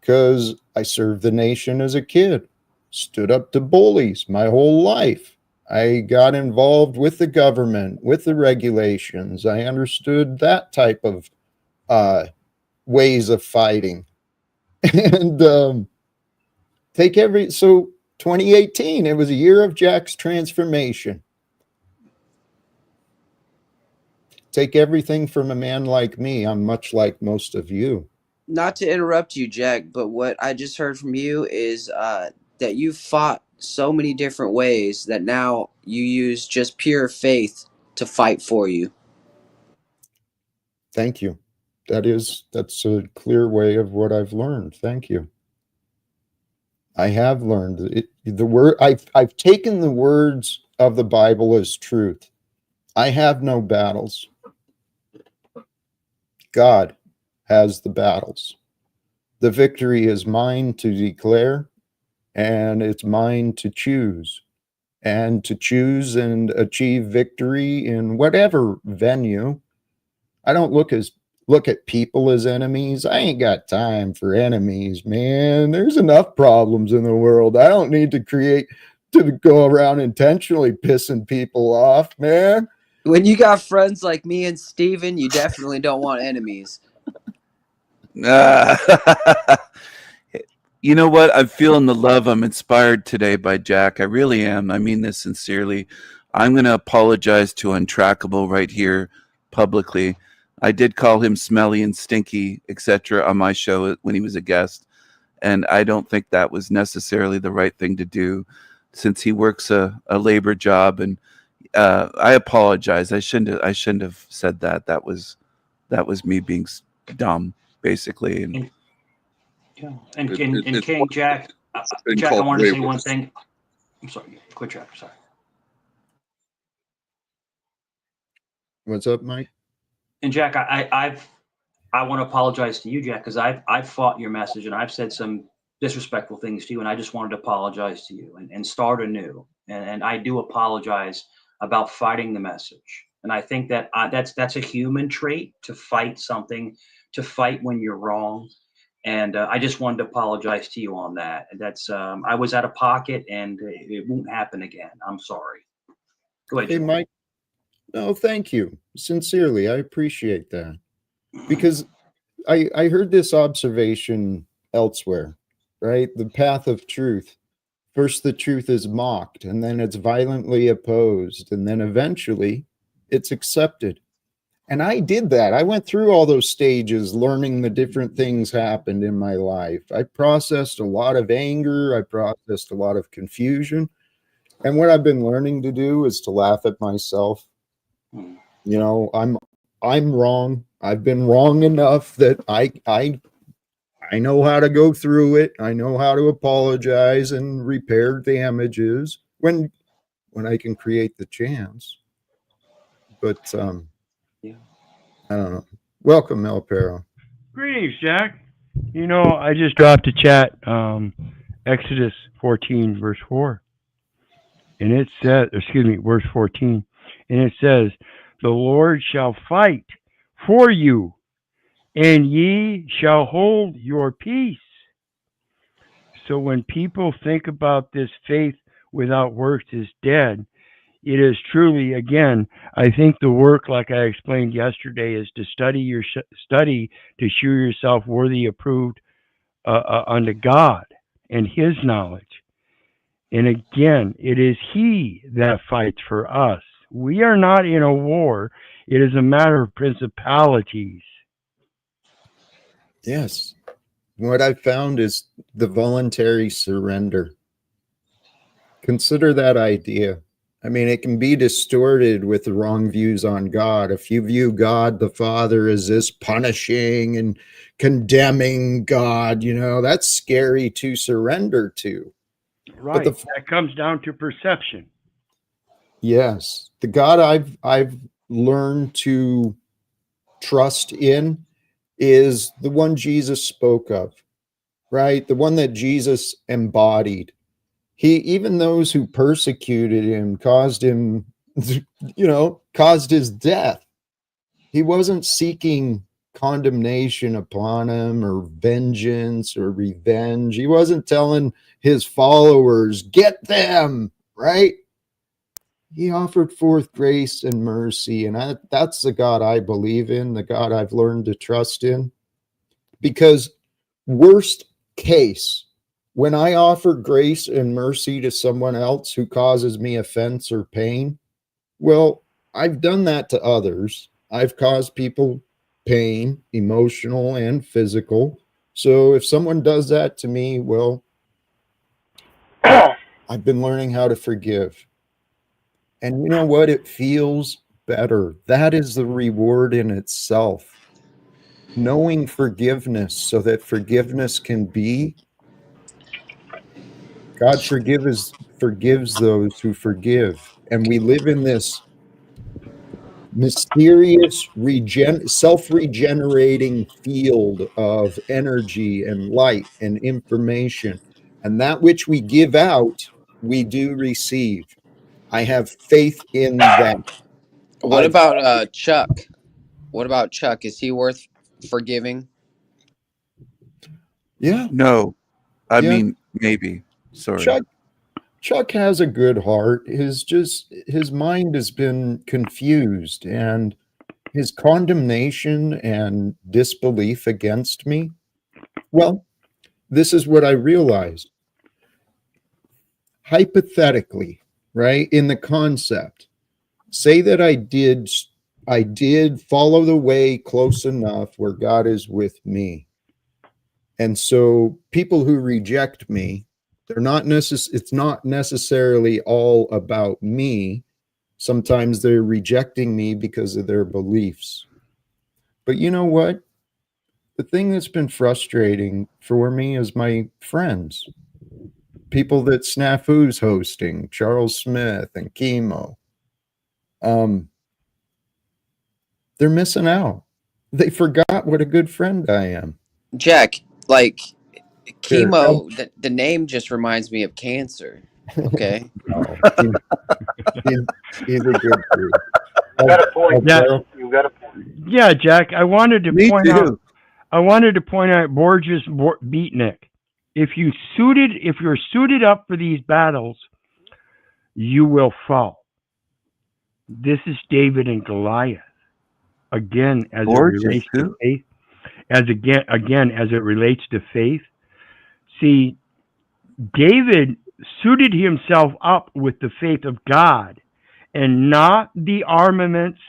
because I served the nation as a kid, stood up to bullies my whole life. I got involved with the government, with the regulations. I understood that type of ways of fighting. And so 2018, it was a year of Jack's transformation. Take everything from a man like me. I'm much like most of you. Not to interrupt you, Jack, but what I just heard from you is that you fought so many different ways that now you use just pure faith to fight for you. Thank you. That's a clear way of what I've learned. Thank you. I have learned it. I've taken the words of the Bible as truth. I have no battles. God has the battles. The victory is mine to declare, and it's mine to choose. And to choose and achieve victory in whatever venue. I don't look at people as enemies. I ain't got time for enemies, man. There's enough problems in the world. I don't need to go around intentionally pissing people off, man. When you got friends like me and Steven, you definitely don't want enemies. You know what? I'm feeling the love. I'm inspired today by Jack. I really am. I mean this sincerely. I'm going to apologize to Untrackable right here publicly. I did call him smelly and stinky, etc. on my show when he was a guest. And I don't think that was necessarily the right thing to do, since he works a labor job. And I apologize. I shouldn't have said that. That was me being dumb, basically. And Yeah. And It- King, it- and it's King Jack, been Jack, I called wanted to say one waywardness. thing. I'm sorry. Quit, Jack. Sorry. What's up, Mike? And Jack, I want to apologize to you, Jack, because I've fought your message and I've said some disrespectful things to you, and I just wanted to apologize to you and start anew. And I do apologize about fighting the message. And I think that that's a human trait, to fight something, to fight when you're wrong. And I just wanted to apologize to you on that. And that's I was out of pocket, and it won't happen again. I'm sorry. Go ahead, Hey, Jack. Mike. No, thank you. Sincerely, I appreciate that. Because I heard this observation elsewhere, right? The path of truth. First, the truth is mocked, and then it's violently opposed, and then eventually it's accepted. And I did that. I went through all those stages, learning the different things happened in my life. I processed a lot of anger. I processed a lot of confusion. And what I've been learning to do is to laugh at myself. You know, I'm wrong. I've been wrong enough that I know how to go through it. I know how to apologize and repair damages when I can create the chance. But Yeah. I don't know. Welcome, El Perro. Greetings, Jack. You know, I just dropped a chat, Exodus 14, verse 4. And it says, excuse me, verse 14. And it says, the Lord shall fight for you, and ye shall hold your peace. So when people think about this faith without works is dead, it is truly, again, I think the work, like I explained yesterday, is to study to show yourself worthy, approved unto God and His knowledge. And again, it is He that fights for us. We are not in a war. It is a matter of principalities. Yes. What I've found is the voluntary surrender. Consider that idea. I mean, it can be distorted with the wrong views on God. If you view God the Father as this punishing and condemning God, you know, that's scary to surrender to. Right. That comes down to perception. Yes. The God I've learned to trust in is the one Jesus spoke of, right? The one that Jesus embodied. He, even those who persecuted him, caused him, caused his death. He wasn't seeking condemnation upon him or vengeance or revenge. He wasn't telling his followers, get them, right? He offered forth grace and mercy. And that's the God I believe in, the God I've learned to trust in. Because worst case, when I offer grace and mercy to someone else who causes me offense or pain, well, I've done that to others. I've caused people pain, emotional and physical. So if someone does that to me, well, I've been learning how to forgive. And you know what? It feels better. That is the reward in itself. Knowing forgiveness so that forgiveness can be. God forgives those who forgive. And we live in this mysterious self-regenerating field of energy and light and information. And that which we give out, we do receive. I have faith in that. What about Chuck? What about Chuck? Is he worth forgiving? Yeah. No, I Yeah. mean, maybe. Sorry. Chuck has a good heart. His mind has been confused, and his condemnation and disbelief against me. Well, this is what I realized. Hypothetically, right, in the concept, say that I did follow the way close enough where God is with me. And so people who reject me, it's not necessarily all about me. Sometimes they're rejecting me because of their beliefs. But you know what? the thing that's been frustrating for me is my friends, people that Snafu's hosting, Charles Smith and Chemo. They're missing out. They forgot what a good friend I am. Jack, like Here, chemo, the name just reminds me of cancer. Okay. oh, he's a good dude. You got a point. Yeah. You got a point. Yeah, Jack. I wanted to Me point too. out. I wanted to point out Borges Beatnik. If you're suited up for these battles, you will fall. This is David and Goliath. Again, as Borges, it relates who? to faith. As it relates to faith. See, David suited himself up with the faith of God and not the armaments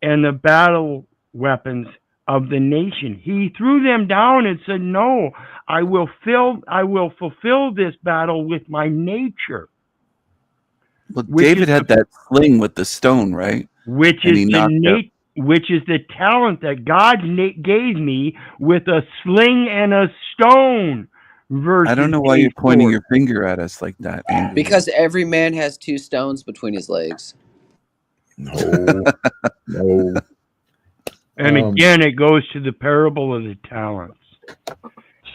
and the battle weapons of the nation. He threw them down and said, no, I will fulfill this battle with my nature. Well, David had that sling with the stone, right? Which is the talent that God gave me with a sling and a stone. I don't know why you're pointing your finger at us like that, Andy. Because every man has 2 stones between his legs. No. And again, it goes to the parable of the talents.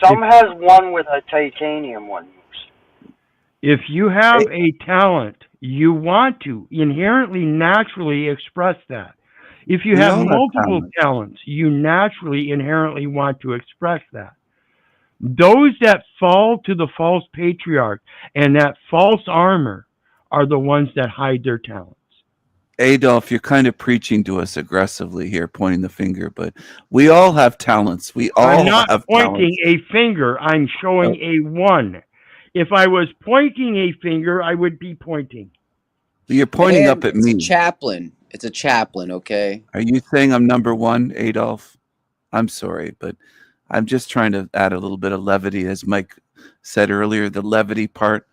Some has one with a titanium one. If you have a talent, you want to inherently, naturally express that. If you have multiple talents, you naturally, inherently want to express that. Those that fall to the false patriarch and that false armor are the ones that hide their talents. Adolf, you're kind of preaching to us aggressively here, pointing the finger, but we all have talents. I'm not pointing a finger. I'm showing a one. If I was pointing a finger, I would be pointing. You're pointing up at me. It's a chaplain, okay? Are you saying I'm number one, Adolf? I'm sorry, but I'm just trying to add a little bit of levity, as Mike said earlier, the levity part.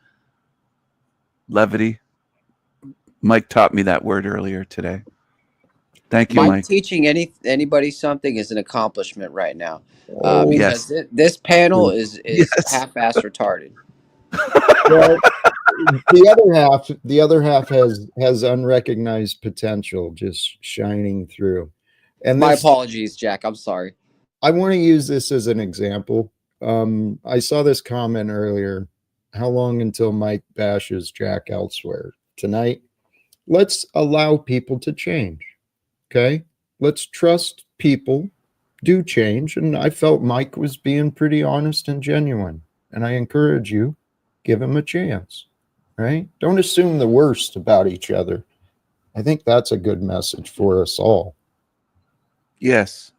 Levity. Mike taught me that word earlier today. Thank you, Mike. Teaching anybody something is an accomplishment right now, because this panel is half-ass retarded. Well, the other half has unrecognized potential just shining through. And my apologies, Jack. I'm sorry. I want to use this as an example. I saw this comment earlier. How long until Mike bashes Jack elsewhere? Tonight? Let's allow people to change. Okay? Let's trust people do change. And I felt Mike was being pretty honest and genuine. And I encourage you, give him a chance. Right? Don't assume the worst about each other. I think that's a good message for us all. Yes.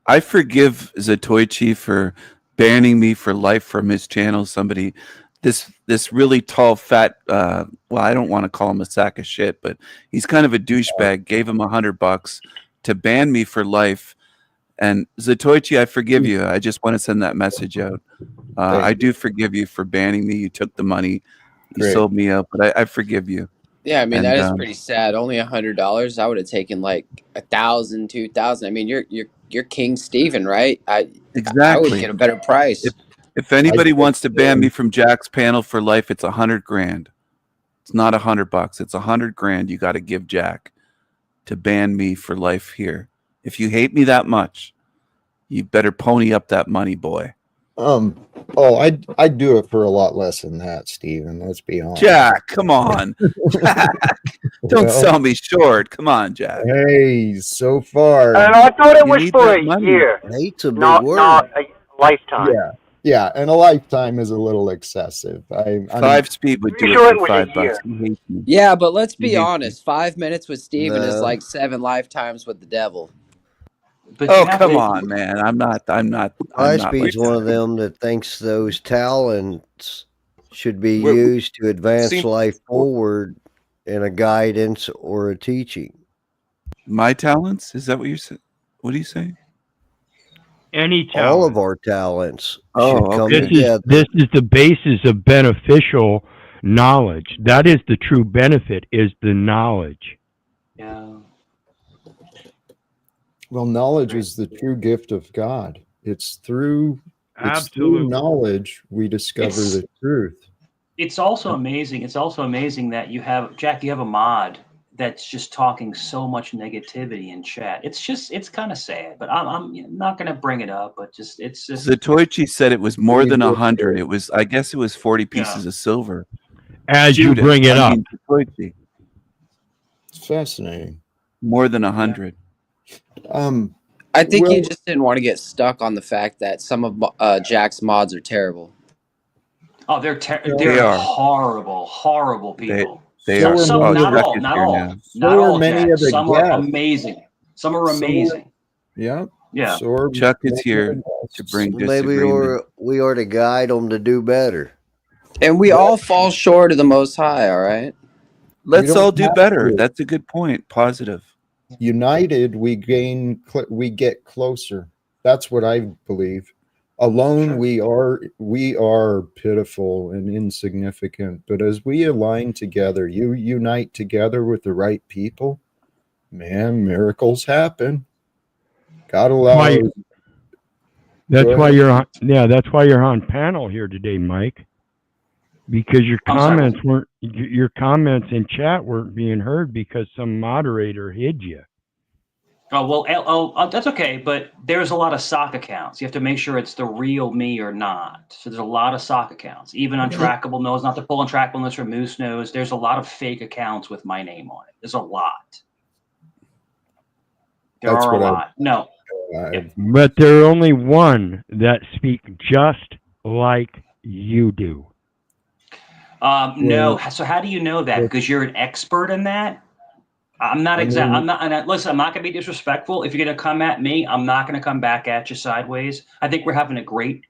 I forgive Zatoichi for banning me for life from his channel. Somebody, this really tall, fat, well, I don't want to call him a sack of shit, but he's kind of a douchebag, gave him $100 to ban me for life. And Zatoichi, I forgive you. I just want to send that message out. I do forgive you for banning me. You took the money. You sold me out, but I forgive you. Yeah, I mean, that is pretty sad. Only $100. I would have taken like 1,000, 2,000. I mean, you're King Stephen, right? Exactly. I would get a better price. If anybody wants to ban me from Jack's panel for life, it's $100,000. It's not $100. It's $100,000 you got to give Jack to ban me for life here. If you hate me that much, you better pony up that money, boy. I'd do it for a lot less than that, Stephen. Let's be honest. Jack, come on. Jack, don't sell me short. Come on, Jack. Hey, so far. And I thought it was for a year. Hate's a big not a lifetime. Yeah, and a lifetime is a little excessive. 5 speed would do it for $5. Yeah, but let's be honest. 5 minutes with Steven is like 7 lifetimes with the devil. But come on, man. I'm not. High Speed's one of them that thinks those talents should be used to advance life forward in a guidance or a teaching. My talents? Is that what you're saying? What are you saying? Any talent. All of our talents should come together. This is the basis of beneficial knowledge. That is the true benefit, is the knowledge. Yeah. Well, knowledge is the true gift of God. It's through Absolutely. knowledge we discover the truth. It's also amazing. It's also amazing that you have, Jack, you have a mod that's just talking so much negativity in chat. It's kind of sad, but I'm not going to bring it up, but it's just. Zatoichi said it was more than 100. It was, I guess it was 40 pieces of silver. As you bring it up. Zatoichi. It's fascinating. More than 100. I think you just didn't want to get stuck on the fact that some of Jack's mods are terrible. Oh, they're horrible people. They are. Some, not all. Not all, Jack. Some are amazing. Some are amazing. Yeah. Chuck is here to bring disagreement. We are to guide them to do better. And we all fall short of the Most High, all right? Let's all do better. That's a good point. Positive. United, we get closer. That's what I believe. Alone, we are pitiful and insignificant. But as we align together, you unite together with the right people, man, miracles happen. God allows. That's why you're on. Yeah, that's why you're on panel here today, Mike. Because your comments in chat weren't being heard because some moderator hid you. Oh, well, that's okay, but there's a lot of sock accounts. You have to make sure it's the real me or not. So there's a lot of sock accounts. Even Untrackable knows not to pull Untrackableness from Moose knows. There's a lot of fake accounts with my name on it. There's a lot. There are a lot. No. But there are only one that speak just like you do. No. So how do you know that? Because you're an expert in that? I'm not exact. Listen, I'm not going to be disrespectful. If you're going to come at me, I'm not going to come back at you sideways. I think we're having a great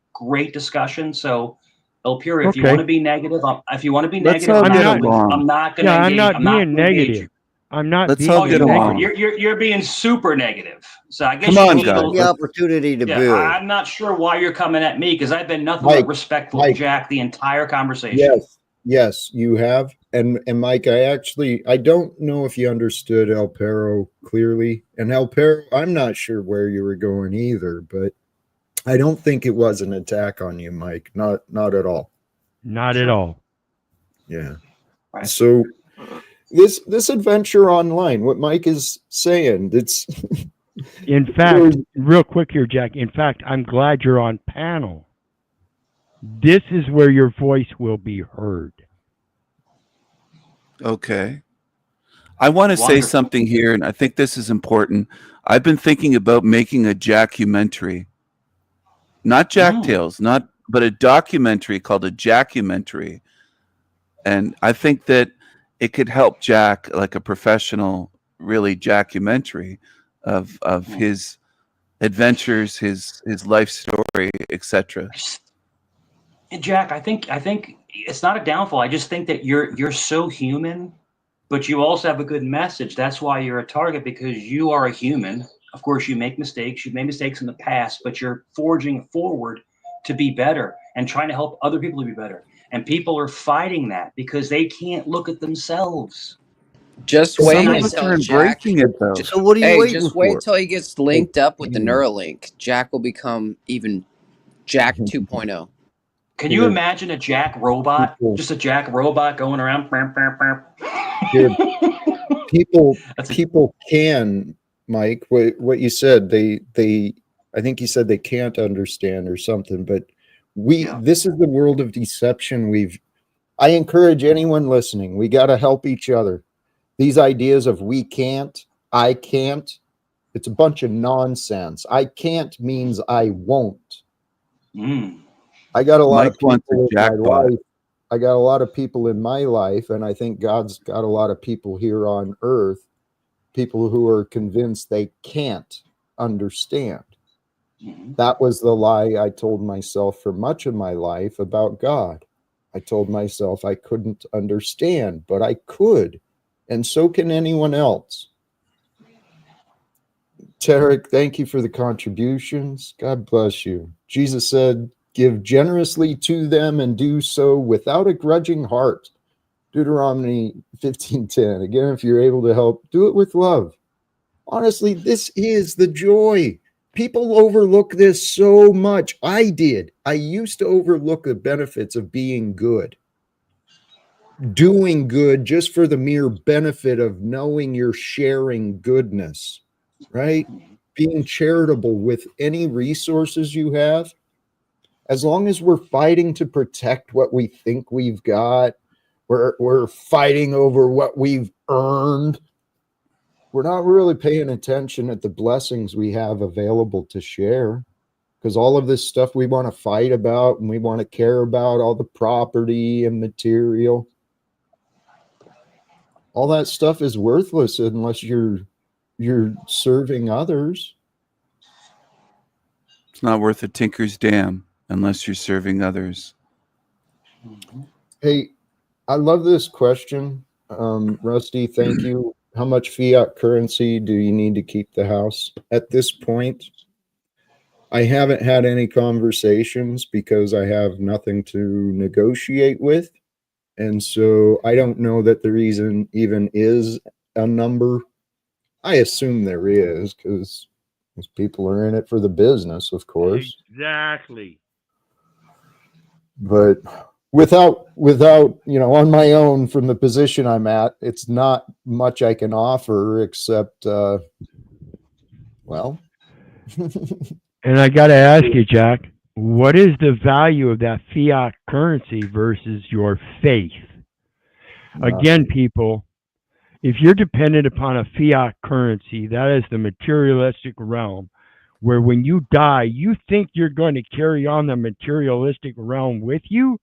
discussion. So, El Pure, if you want to be negative, I'm not going to. I'm not being negative. I'm not being negative. You're being super negative. So I guess come on, guys. The opportunity to build. I'm not sure why you're coming at me because I've been nothing but respectful to Jack the entire conversation. Yes, you have. And Mike, I don't know if you understood El Perro clearly. And El Perro, I'm not sure where you were going either, but I don't think it was an attack on you, Mike. Not at all. Not at all. Yeah. Right. So this adventure online, what Mike is saying, it's in fact, real quick here, Jack. In fact, I'm glad you're on panel. This is where your voice will be heard. Okay. I want to say something here, and I think this is important. I've been thinking about making a Jackumentary. Not Jack Tales, but a documentary called a Jackumentary. And I think that it could help Jack, like a professional, really Jackumentary of his adventures, his life story, etc. Jack, I think it's not a downfall. I just think that you're so human, but you also have a good message. That's why you're a target, because you are a human. Of course, you make mistakes. You've made mistakes in the past, but you're forging forward to be better and trying to help other people to be better. And people are fighting that because they can't look at themselves. Just wait until Jack. So what are you waiting just for? wait till he gets linked up with the Neuralink. Jack will become even Jack 2.0. Can you imagine a Jack robot? Just a Jack robot going around. People can, Mike. What you said, I think you said they can't understand or something. But this is the world of deception. I encourage anyone listening. We got to help each other. These ideas of we can't, I can't. It's a bunch of nonsense. I can't means I won't. I got a lot of people in my life. I got a lot of people in my life, and I think God's got a lot of people here on earth, people who are convinced they can't understand. That was the lie I told myself for much of my life about God. I told myself I couldn't understand, but I could, and so can anyone else. Tarek, thank you for the contributions. God bless you. Jesus said, give generously to them and do so without a grudging heart. Deuteronomy 15:10. Again, if you're able to help, do it with love. Honestly, this is the joy. people overlook this so much. I did. I used to overlook the benefits of being good, doing good just for the mere benefit of knowing you're sharing goodness, right? Being charitable with any resources you have. As long as we're fighting to protect what we think we've got, we're fighting over what we've earned. We're not really paying attention at the blessings we have available to share, because all of this stuff we want to fight about and we want to care about, all the property and material, all that stuff is worthless unless you're serving others. It's not worth a tinker's dam unless you're serving others. Hey, I love this question. Rusty, thank you. How much fiat currency do you need to keep the house? At this point, I haven't had any conversations because I have nothing to negotiate with. And so I don't know that there even is a number. I assume there is because people are in it for the business, of course. Exactly. But without on my own, from the position I'm at, it's not much I can offer except well. And I got to ask you, Jack, what is the value of that fiat currency versus your faith? Again, people, if you're dependent upon a fiat currency, that is the materialistic realm, where when you die, you think you're going to carry on the materialistic realm with you.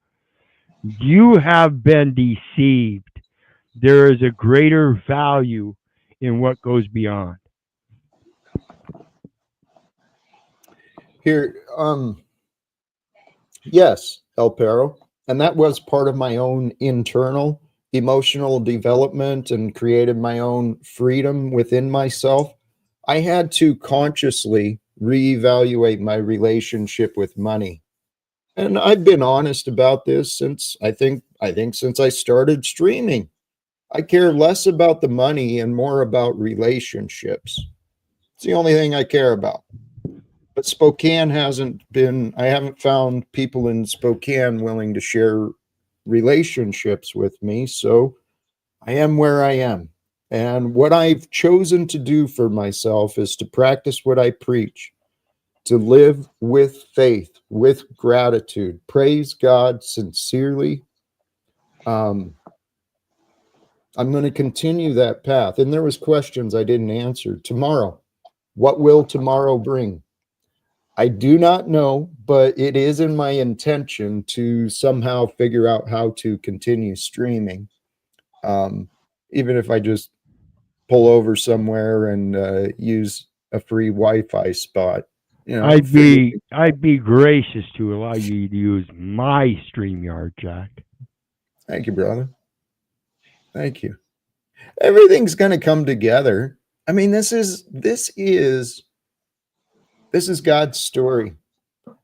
You have been deceived. There is a greater value in what goes beyond. Here, yes, El Perro, and that was part of my own internal emotional development and created my own freedom within myself. I had to consciously reevaluate my relationship with money. And I've been honest about this since I think since I started streaming. I care less about the money and more about relationships. It's the only thing I care about. But Spokane I haven't found people in Spokane willing to share relationships with me. So I am where I am. And what I've chosen to do for myself is to practice what I preach, to live with faith, with gratitude, praise God sincerely. I'm going to continue that path. And there was questions I didn't answer. Tomorrow, what will tomorrow bring? I do not know, but it is in my intention to somehow figure out how to continue streaming. Even if I just pull over somewhere and use a free Wi-Fi spot. I'd be gracious to allow you to use my StreamYard, Jack. Thank you, brother. Thank you. Everything's going to come together. I mean, this is God's story.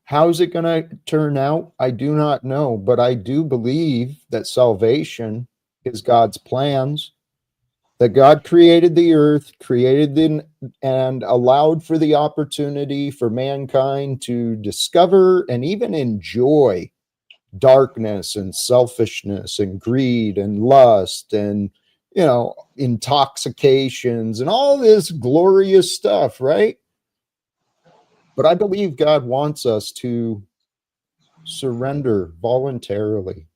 How's it going to turn out? I do not know, but I do believe that salvation is God's plans, that God created the earth, and allowed for the opportunity for mankind to discover and even enjoy darkness and selfishness and greed and lust and, intoxications and all this glorious stuff, right? But I believe God wants us to surrender voluntarily,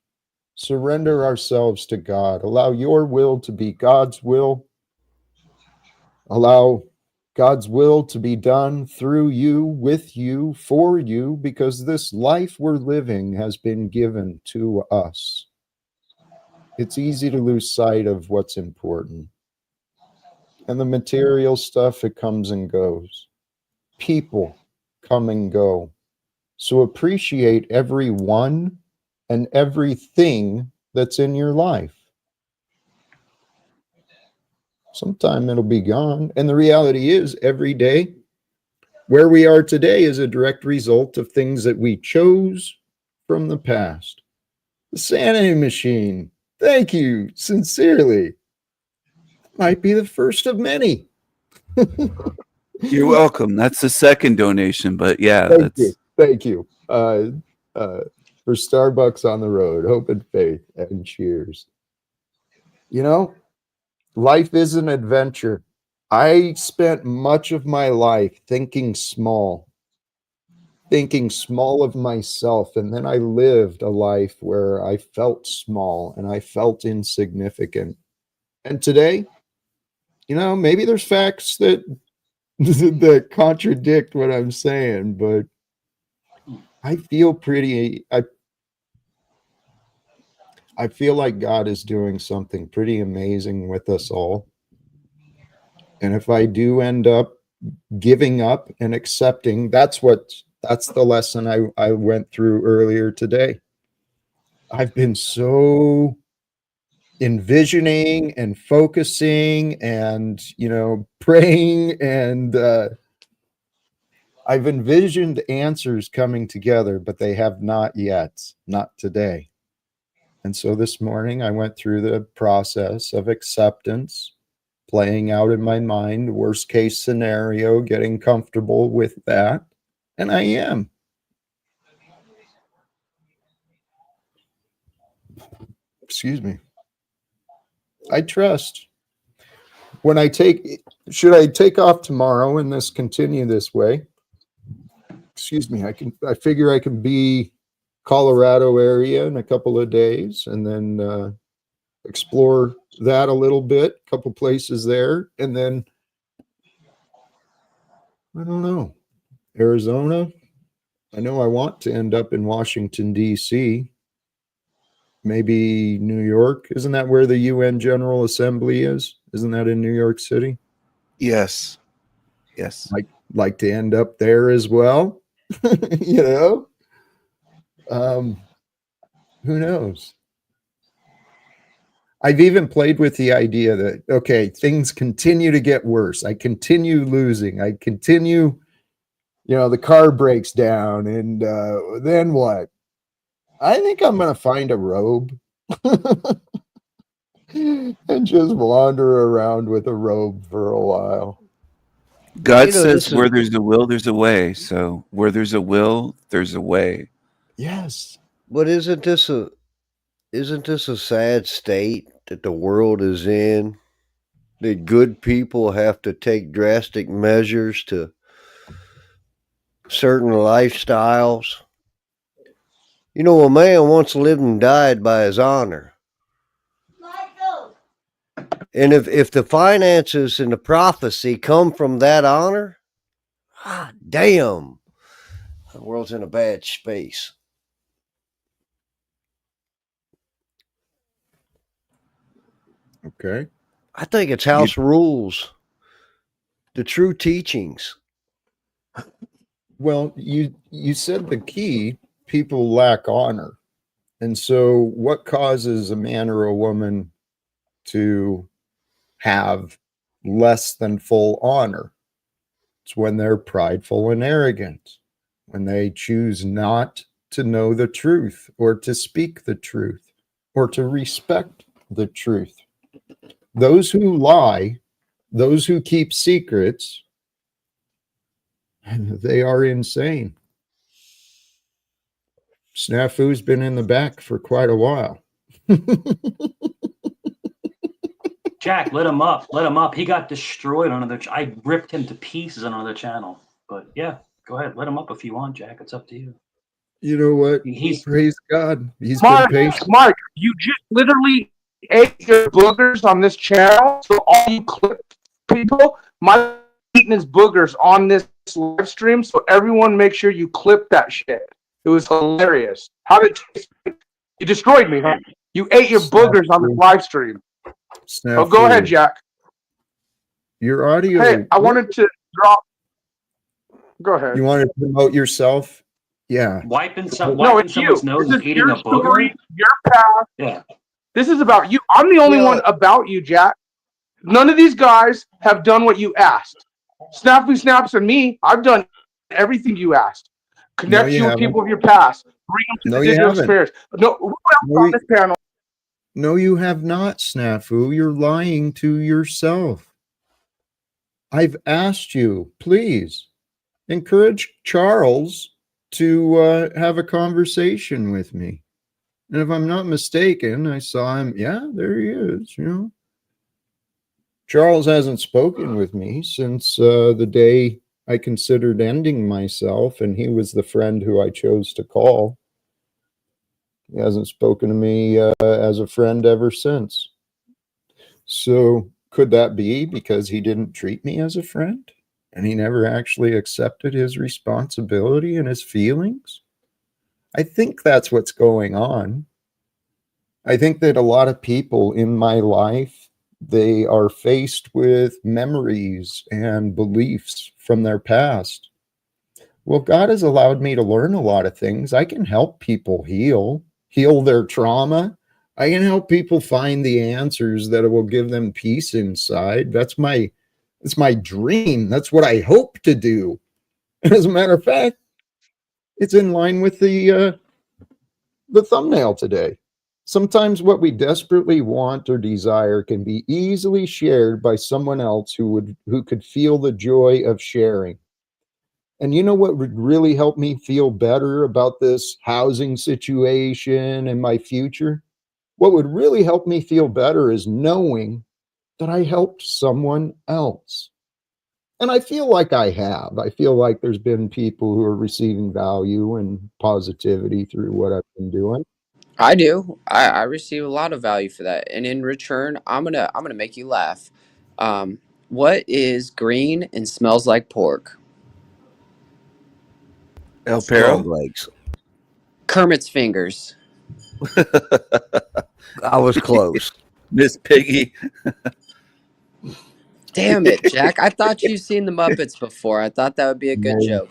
surrender ourselves to God, allow your will to be God's will, allow God's will to be done through you, with you, for you, because this life we're living has been given to us. It's easy to lose sight of what's important. And the material stuff, it comes and goes. People come and go. So appreciate everyone and everything that's in your life. Sometime it'll be gone. And the reality is, every day, where we are today is a direct result of things that we chose from the past. The sanity machine. Thank you, sincerely. Might be the first of many. You're welcome. That's the second donation, but yeah, Thank you. For Starbucks on the road, hope and faith, and cheers. You know, life is an adventure. I spent much of my life thinking small of myself. And then I lived a life where I felt small and I felt insignificant. And today, you know, maybe there's facts that that contradict what I'm saying, but I feel I feel like God is doing something pretty amazing with us all. And if I do end up giving up and accepting, that's the lesson I went through earlier today. I've been so envisioning and focusing and, you know, praying, and I've envisioned answers coming together, but they have not yet, not today. And so this morning I went through the process of acceptance, playing out in my mind, worst case scenario, getting comfortable with that. And I am. Excuse me. I trust. Should I take off tomorrow and this continue this way? Excuse me. I figure I can be Colorado area in a couple of days and then explore that a little bit, a couple places there. And then, I don't know, Arizona. I know I want to end up in Washington, D.C., maybe New York. Isn't that where the UN General Assembly is? Isn't that in New York City? yes. Like to end up there as well. You know, who knows? I've even played with the idea that, okay, things continue to get worse. I continue losing. I continue, you know, the car breaks down, and then what? I think I'm going to find a robe and just wander around with a robe for a while. God says where there's a will, there's a way. So where there's a will, there's a way. Yes. But isn't this a sad state that the world is in? That good people have to take drastic measures to certain lifestyles. You know, a man once lived and died by his honor. And if the finances and the prophecy come from that honor, damn, the world's in a bad space. Okay. I think it's house rules, the true teachings. Well, you said the key, people lack honor. And so what causes a man or a woman to have less than full honor? It's when they're prideful and arrogant, when they choose not to know the truth or to speak the truth or to respect the truth. Those who lie, those who keep secrets, they are insane. Snafu's been in the back for quite a while. Jack, let him up. Let him up. He got destroyed on another. I ripped him to pieces on another channel. But yeah, go ahead. Let him up if you want, Jack. It's up to you. You know what? Praise God. He's been patient. Mark, you just literally ate your boogers on this channel. So all you clip people, Mike eating his boogers on this live stream. So everyone make sure you clip that shit. It was hilarious. How did you destroyed me, huh? You ate your boogers on the live stream. Snafu. Oh, go ahead, Jack. Your audio. Hey, I wanted to drop. Go ahead. You want to promote yourself? Yeah. Wiping it's someone's you. nose This and is eating your a booger. story, your path. Yeah. This is about you. I'm the only one about you, Jack. None of these guys have done what you asked. Snappy Snaps and me, I've done everything you asked. Connect you with people of your past. Bring them to the digital spheres. No, who else on this panel? No, you have not, Snafu. You're lying to yourself. I've asked you, please encourage Charles to have a conversation with me. And if I'm not mistaken, I saw him. Yeah, there he is. Charles hasn't spoken with me since the day I considered ending myself, and he was the friend who I chose to call. He hasn't spoken to me as a friend ever since. So could that be because he didn't treat me as a friend and he never actually accepted his responsibility and his feelings? I think that's what's going on. I think that a lot of people in my life, they are faced with memories and beliefs from their past. Well, God has allowed me to learn a lot of things. I can help people heal their trauma. I can help people find the answers that will give them peace inside. That's my dream. That's what I hope to do. As a matter of fact, it's in line with the thumbnail today. Sometimes what we desperately want or desire can be easily shared by someone else who could feel the joy of sharing. And you know what would really help me feel better about this housing situation and my future? What would really help me feel better is knowing that I helped someone else. And I feel like I have. I feel like there's been people who are receiving value and positivity through what I've been doing. I do. I receive a lot of value for that, and in return, I'm gonna make you laugh. What is green and smells like pork? El Frog Perro? legs. Kermit's fingers. I was close. Miss Piggy. Damn it, Jack! I thought you've seen the Muppets before. I thought that would be a good joke.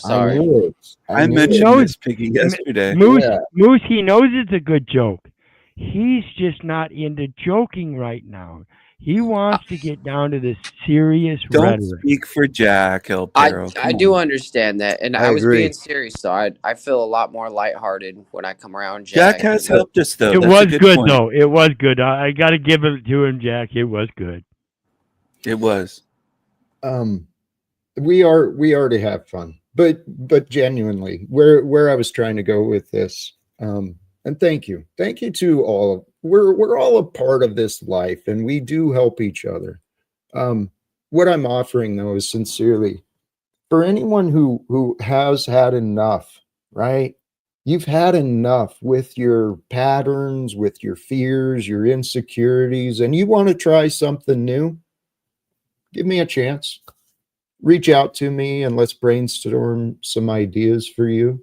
I Sorry. knew it. I He mentioned knows Miss Piggy yesterday. Moose. Yeah. Moose. He knows it's a good joke. He's just not into joking right now. He wants to get down to the serious Don't rhetoric. speak for Jack, El I Perro. I Come do on. understand that, and I I was agree. being serious, so I feel a lot more lighthearted when I come around Jack Jack. has helped us, though. It That's was a good good point. though. It was good. I got to give it to him, Jack. It was good. It was. We are to have fun, but genuinely, where I was trying to go with this, and thank you to all. We're all a part of this life, and we do help each other. What I'm offering though is sincerely for anyone who has had enough, right? You've had enough with your patterns, with your fears, your insecurities, and you want to try something new. Give me a chance. Reach out to me and let's brainstorm some ideas for you.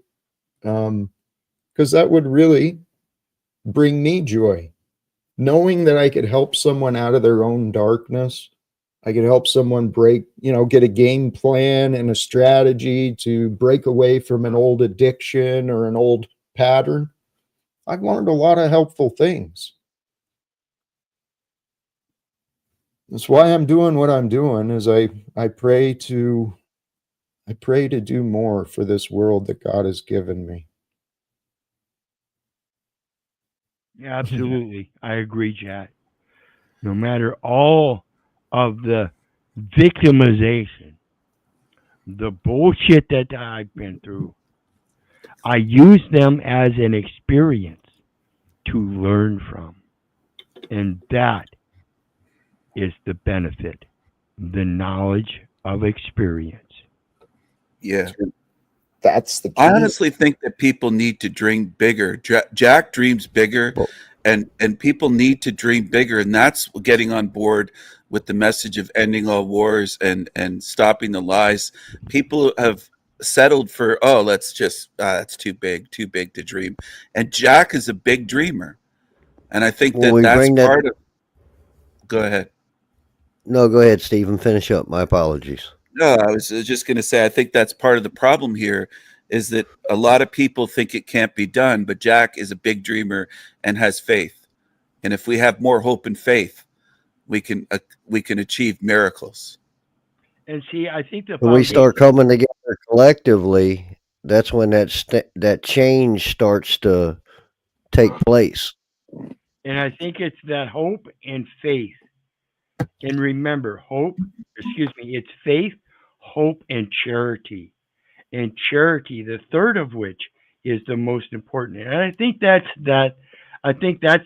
Because that would really bring me joy. Knowing that I could help someone out of their own darkness. I could help someone get a game plan and a strategy to break away from an old addiction or an old pattern. I've learned a lot of helpful things. That's why I'm doing what I'm doing is I pray to do more for this world that God has given me. Yeah, absolutely. I agree, Jack. No matter all of the victimization, the bullshit that I've been through, I use them as an experience to learn from. And that is the benefit, the knowledge of experience. Yeah. That's the key. I honestly think that people need to dream bigger. Jack dreams bigger, and people need to dream bigger, and that's getting on board with the message of ending all wars and stopping the lies. People have settled for, let's just that's too big to dream, and Jack is a big dreamer, and I think Well, that's part of. Go ahead. No, go ahead, Stephen. Finish up. My apologies. No, I was just going to say, I think that's part of the problem here is that a lot of people think it can't be done, but Jack is a big dreamer and has faith. And if we have more hope and faith, we can achieve miracles. And see, I think when we start coming together collectively, that's when that change starts to take place. And I think it's that hope and faith And remember, it's faith, hope, and charity. And charity, the third of which is the most important. And I think that's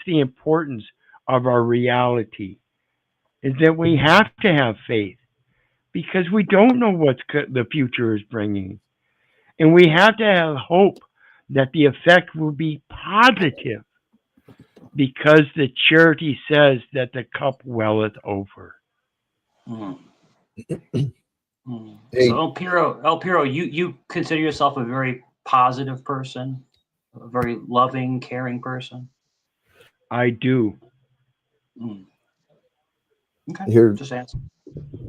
the importance of our reality, is that we have to have faith because we don't know what the future is bringing. And we have to have hope that the effect will be positive because the charity says that the cup welleth over. Mm. Hey. So El Piro, you consider yourself a very positive person, a very loving, caring person? I do. Okay, Here, just answer.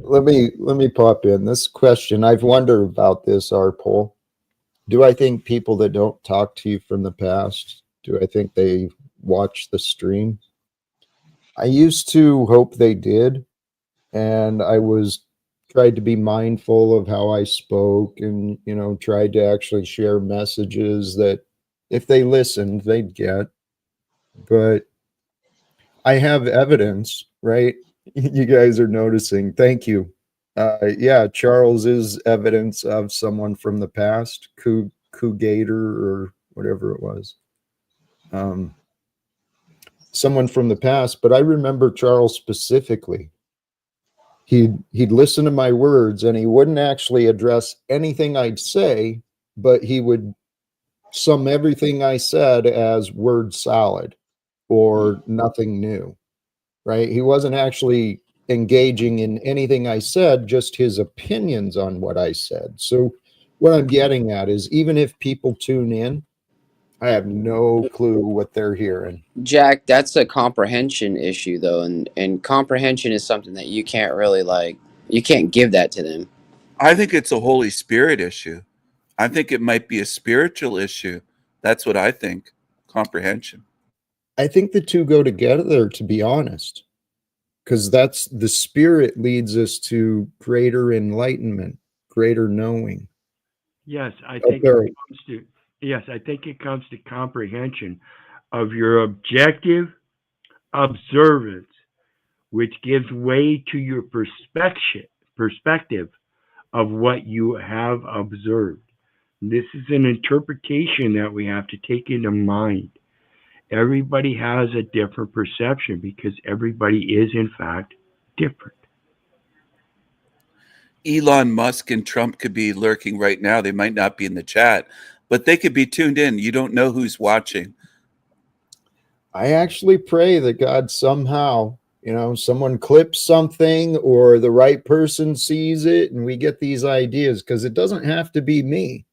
let me pop in this question. I've wondered about this, Arpol. Do I think people that don't talk to you from the past, do I think they watch the stream? I used to hope they did, and I was tried to be mindful of how I spoke, and tried to actually share messages that if they listened, they'd get. But I have evidence, right? You guys are noticing. Thank you. Yeah, Charles is evidence of someone from the past, Cougator or whatever it was. Someone from the past, but I remember Charles specifically. He'd listen to my words and he wouldn't actually address anything I'd say, but he would sum everything I said as word salad or nothing new, right? He wasn't actually engaging in anything I said, just his opinions on what I said. So what I'm getting at is even if people tune in, I have no clue what they're hearing. Jack, that's a comprehension issue though, and comprehension is something that you can't really you can't give that to them. I think it's a Holy Spirit issue. I think it might be a spiritual issue. That's what I think. Comprehension. I think the two go together, to be honest, because that's the spirit leads us to greater enlightenment, greater knowing. Yes, I think it comes to comprehension of your objective observance, which gives way to your perspective of what you have observed. This is an interpretation that we have to take into mind. Everybody has a different perception because everybody is, in fact, different. Elon Musk and Trump could be lurking right now. They might not be in the chat, but they could be tuned in. You don't know who's watching. I actually pray that God somehow, someone clips something or the right person sees it and we get these ideas, because it doesn't have to be me.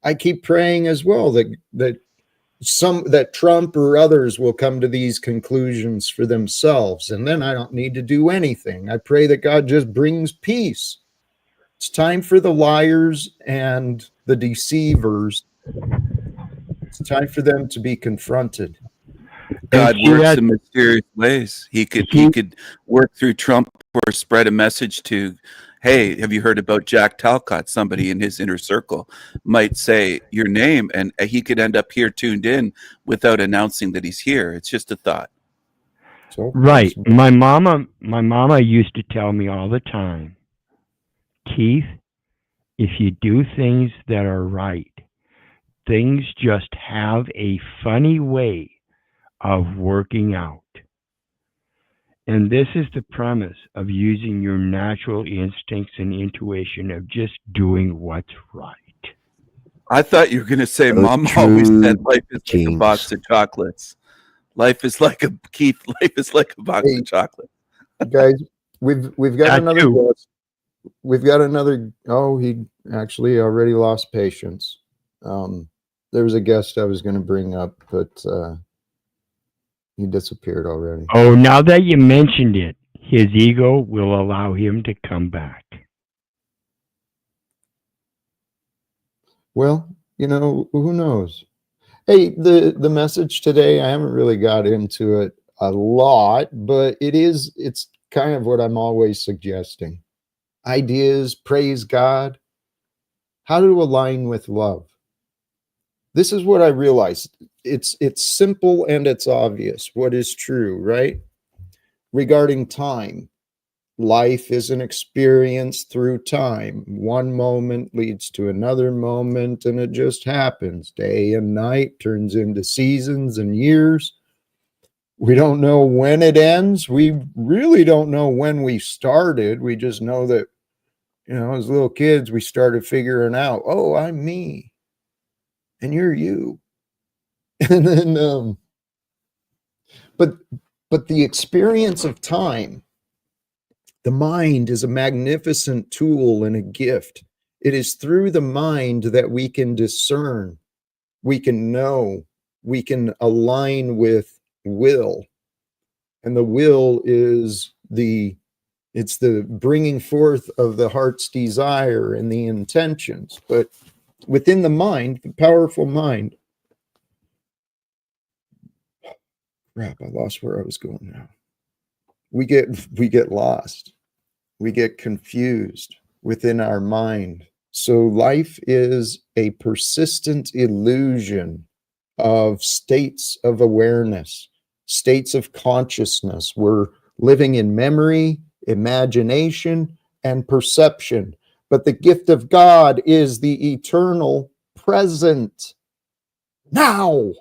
I keep praying as well that Trump or others will come to these conclusions for themselves, and then I don't need to do anything. I pray that God just brings peace. It's time for the liars and the deceivers. It's time for them to be confronted. God works in mysterious ways. He could work through Trump or spread a message to, hey, have you heard about Jack Talcott? Somebody in his inner circle might say your name, and he could end up here tuned in without announcing that he's here. It's just a thought. Right. My mama used to tell me all the time, Keith, if you do things that are right, things just have a funny way of working out. And this is the premise of using your natural instincts and intuition of just doing what's right. I thought you were going to say, Mom always said life is like a box of chocolates. Life is like a box of chocolates. Guys, we've got another guest. We've got another. Oh, he actually already lost patience. There was a guest I was going to bring up, but he disappeared already. Oh, now that you mentioned it, his ego will allow him to come back. Well, who knows? Hey, the message today, I haven't really got into it a lot, but it's kind of what I'm always suggesting. Ideas, praise God, how to align with love. This is what I realized. It's simple and it's obvious what is true, right? Regarding time, life is an experience through time. One moment leads to another moment, and it just happens. Day and night turns into seasons and years. We don't know when it ends. We really don't know when we started. We just know that, as little kids, we started figuring out, oh, I'm me and you're you. And then, but the experience of time, the mind is a magnificent tool and a gift. It is through the mind that we can discern, we can know, we can align with will. And the will is it's the bringing forth of the heart's desire and the intentions. But within the mind, the powerful mind, crap, I lost where I was going now. We get lost. We get confused within our mind. So life is a persistent illusion of states of awareness, states of consciousness. We're living in memory, imagination, and perception. But the gift of God is the eternal present. Now.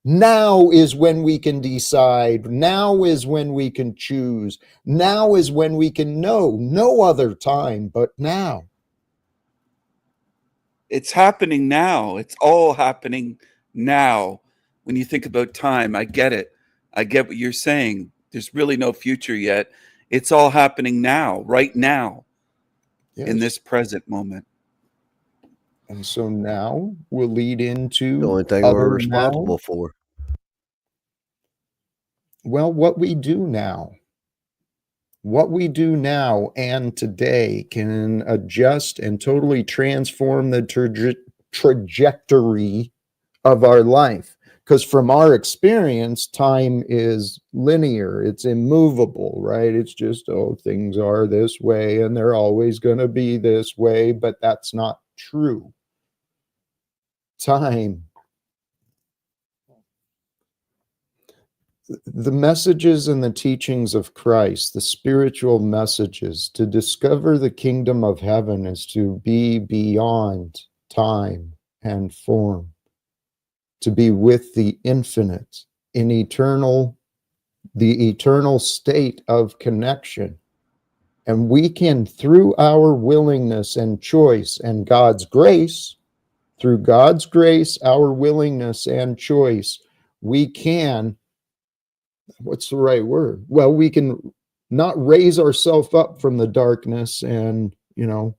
Now is when we can decide. Now is when we can choose. Now is when we can know. No other time but now. It's happening now. It's all happening now. When you think about time, I get it. I get what you're saying. There's really no future yet. It's all happening now, right now, Yes. in this present moment. And so now will lead into the only thing we're responsible for. Well, what we do now. What we do now and today can adjust and totally transform the trajectory of our life. Because from our experience, time is linear, it's immovable, right? It's just, things are this way and they're always going to be this way, but that's not true. Time. The messages and the teachings of Christ, the spiritual messages, to discover the kingdom of heaven is to be beyond time and form, to be with the infinite in the eternal state of connection. And we can, through our willingness and choice and God's grace, through God's grace, our willingness and choice, we can, what's the right word? Well, we can not raise ourselves up from the darkness and, the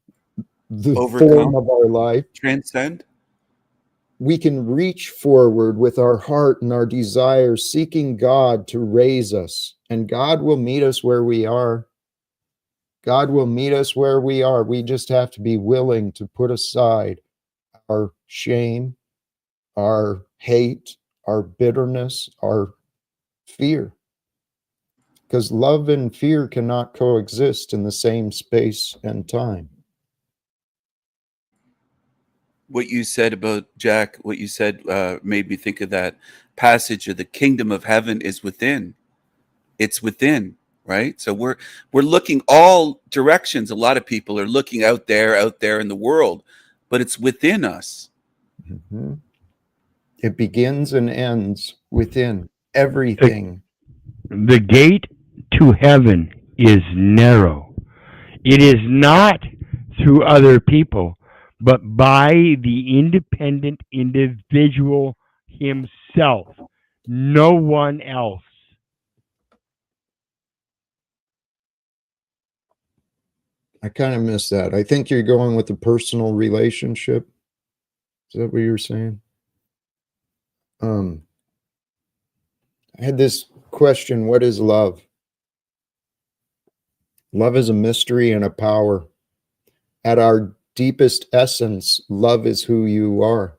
Overcome, form of our life. Transcend. We can reach forward with our heart and our desires, seeking God to raise us. And God will meet us where we are. God will meet us where we are. We just have to be willing to put aside our shame, our hate, our bitterness, our fear. Because love and fear cannot coexist in the same space and time. What you said about Jack, what you said made me think of that passage of the kingdom of heaven is within. It's within, right? So we're looking all directions. A lot of people are looking out there in the world, but it's within us. Mm-hmm. It begins and ends within everything. The gate to heaven is narrow. It is not through other people, but by the independent individual himself. No one else. I kind of missed that. I think you're going with the personal relationship. Is that what you were saying? I had this question, what is love? Love is a mystery and a power. At our deepest essence, love is who you are.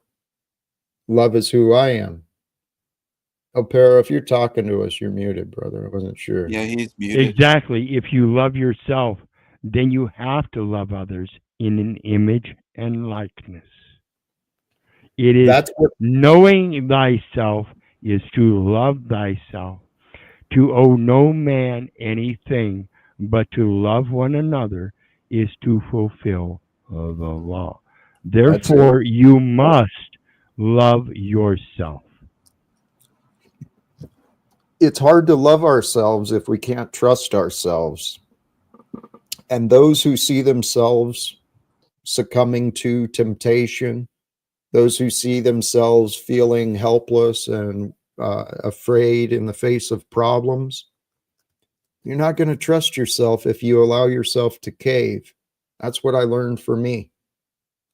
Love is who I am. Oh, Pero, if you're talking to us, you're muted, brother. I wasn't sure. Yeah, he's muted. Exactly. If you love yourself, then you have to love others in an image and likeness. It is knowing thyself is to love thyself, to owe no man anything but to love one another is to fulfill the law. That's it. Therefore, you must love yourself. It's hard to love ourselves if we can't trust ourselves. And those who see themselves succumbing to temptation, those who see themselves feeling helpless and afraid in the face of problems, you're not going to trust yourself if you allow yourself to cave. That's what I learned for me.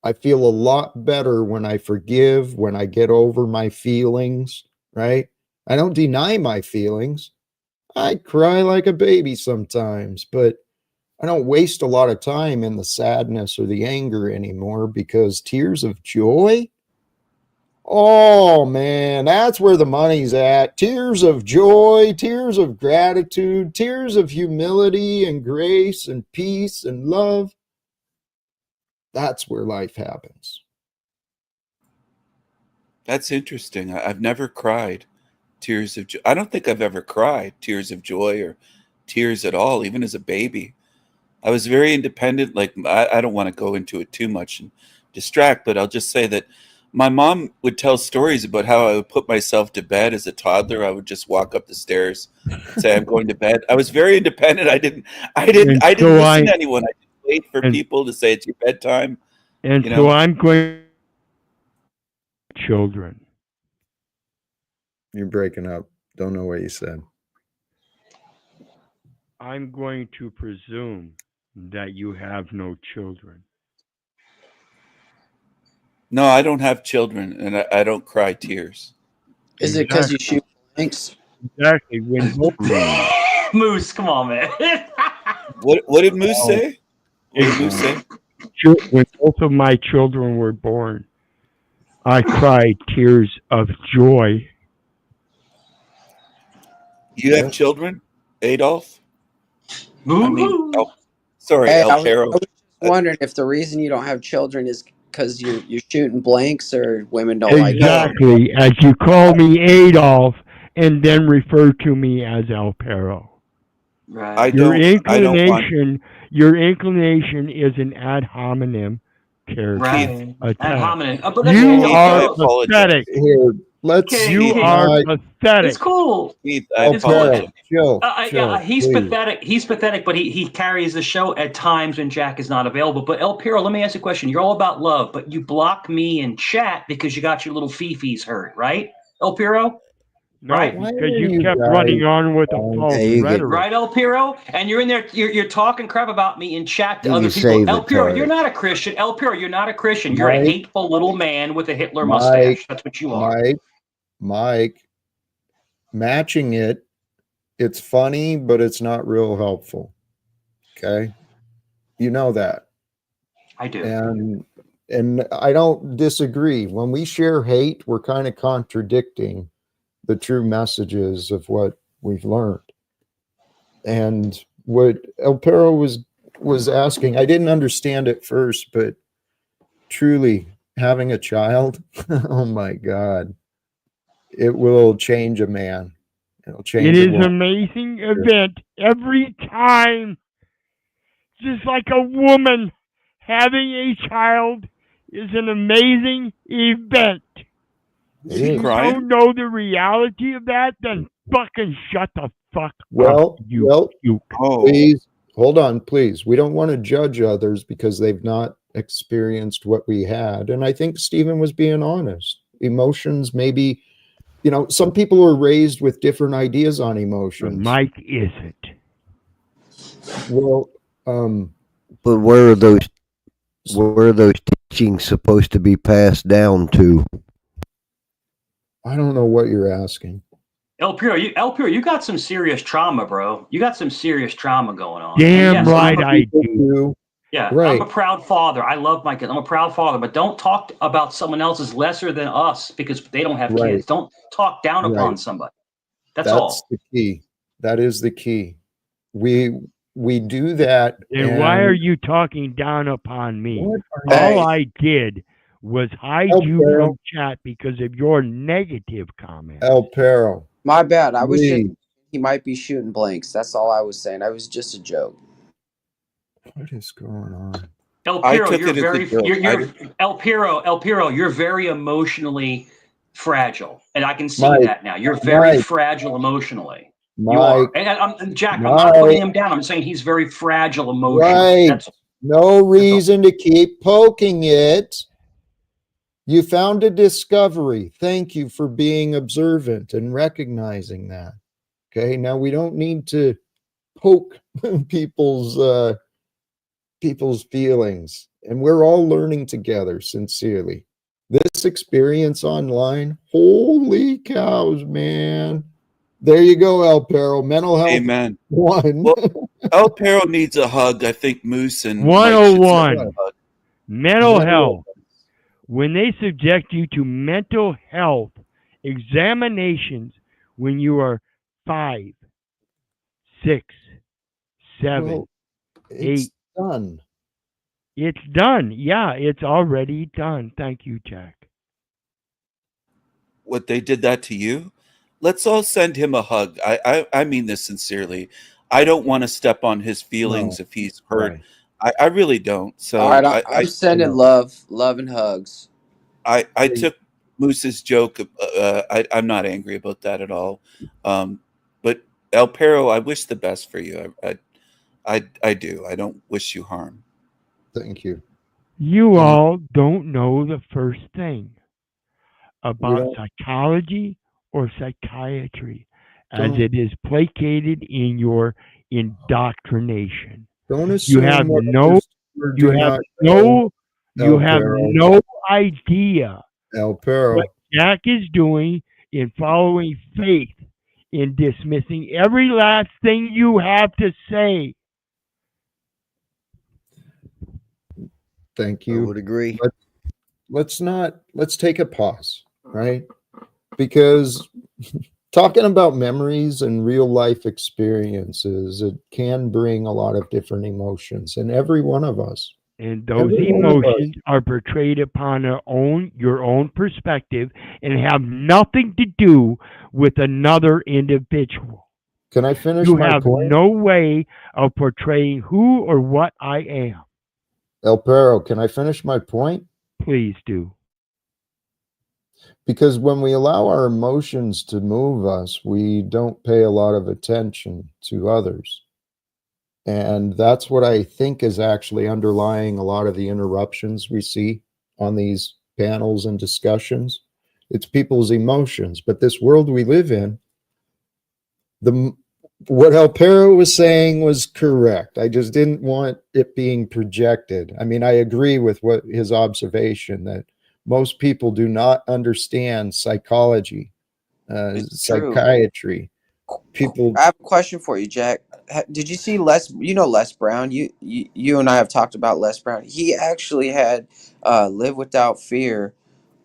I feel a lot better when I forgive, when I get over my feelings, right? I don't deny my feelings. I cry like a baby sometimes, but I don't waste a lot of time in the sadness or the anger anymore, because tears of joy, oh man, that's where the money's at. Tears of joy, tears of gratitude, tears of humility and grace and peace and love. That's where life happens. That's interesting. I've never cried tears of joy. I don't think I've ever cried tears of joy or tears at all, even as a baby. I was very independent. Like, I don't want to go into it too much and distract, but I'll just say that my mom would tell stories about how I would put myself to bed as a toddler. I would just walk up the stairs and say, I'm going to bed. I was very independent. I didn't listen to anyone. I didn't wait for people to say it's your bedtime. And so I'm going children. You're breaking up. Don't know what you said. I'm going to presume that you have no children. No, I don't have children, and I don't cry tears. Is it because you shoot blanks? Exactly. When Moose, come on, man. What did Moose say? What did Moose say? When both of my children were born, I cried tears of joy. You have children, Adolf? Sorry, Hey, El I was Caro. just wondering if the reason you don't have children is because you're shooting blanks, or women don't like that. Exactly, as you call me Adolf and then refer to me as El Perro. Right. Your inclination is an ad hominem character. Right. Ad hominem. But You that's are cool. pathetic. Here, let's. You are pathetic. It's cool. It's cool. Chill. He's please. pathetic. He's pathetic, but he carries the show at times when Jack is not available. But El Piro, let me ask you a question. You're all about love, but you block me in chat because you got your little fifis hurt, right, El Piro? No, right? because you kept running on with a false rhetoric. Right, El Piro? And you're in there, you're talking crap about me in chat to You other can people. save El it, Piro, Tarek. you're not a Christian. El Piro, you're not a Christian. You're a Mike, hateful little man with a Hitler mustache. That's what you are. Mike, matching it's funny, but it's not real helpful. Okay? You know that. I do. And I don't disagree. When we share hate, we're kind of contradicting the true messages of what we've learned. And what El Perro was asking, I didn't understand at first, but truly having a child, oh my God, it will change a man. It'll change. It is an amazing event every time. Just like a woman having a child is an amazing event. If you don't know the reality of that, then fucking shut the fuck up. Please hold on, please. We don't want to judge others because they've not experienced what we had. And I think Stephen was being honest. Emotions, maybe, some people are raised with different ideas on emotions. Mike isn't. Well, but where are those teachings supposed to be passed down to? I don't know what you're asking. El Puro, you got some serious trauma, bro. You got some serious trauma going on. Damn right I do. Yeah, right. I'm a proud father. I love my kids. I'm a proud father, but don't talk about someone else as lesser than us because they don't have kids. Don't talk down upon somebody. That's all. That's the key. That is the key. We do that. And why are you talking down upon me? All I did was hide you from chat because of your negative comment. El Perro. My bad. I was just he might be shooting blanks. That's all I was saying. I was just a joke. What is going on? El I Piro, took you're it as a very joke. you're El Piro, you're very emotionally fragile, and I can see Mike, that now. You're very Mike, fragile emotionally. You Mike, are, and Jack, I'm not putting Mike, him down. I'm saying he's very fragile emotionally. right. No all. reason to keep poking it. You found a discovery. Thank you for being observant and recognizing that. Okay, now we don't need to poke people's feelings, and we're all learning together sincerely. This experience online, holy cows, man. There you go, El Perro. Mental health Amen. 1. Well, El Perro needs a hug. I think Moose and Mike should send him a 101. hug. Mental health. When they subject you to mental health examinations when you are 5, 6, 7, Well, 8. it's done. It's done. Yeah, it's already done. Thank you, Jack. What, they did that to you? Let's all send him a hug. I mean this sincerely. I don't want to step on his feelings if he's hurt. Right. I really don't. So All right, I'm sending love and hugs. I took Moose's joke. I'm not angry about that at all. But El Perro, I wish the best for you. I do. I don't wish you harm. Thank you. You all don't know the first thing about psychology or psychiatry as it is placated in your indoctrination. Don't You assume have what no others you do have not no know, you have El Perro. no idea El Perro. what Jack is doing in following faith, in dismissing every last thing you have to say. Thank you. I would agree. But let's take a pause, right? Because talking about memories and real life experiences, it can bring a lot of different emotions in every one of us. And those emotions are portrayed upon your own perspective and have nothing to do with another individual. Can I finish You my have point? no way of portraying who or what I am. El Perro, can I finish my point? Please do. Because when we allow our emotions to move us, we don't pay a lot of attention to others. And that's what I think is actually underlying a lot of the interruptions we see on these panels and discussions. It's people's emotions. But this world we live in, what El Perro was saying was correct. I just didn't want it being projected. I mean, I agree with what his observation that most people do not understand psychology, psychiatry. People. I have a question for you, Jack. Did you see Les? You know Les Brown. You and I have talked about Les Brown. He actually had "Live Without Fear"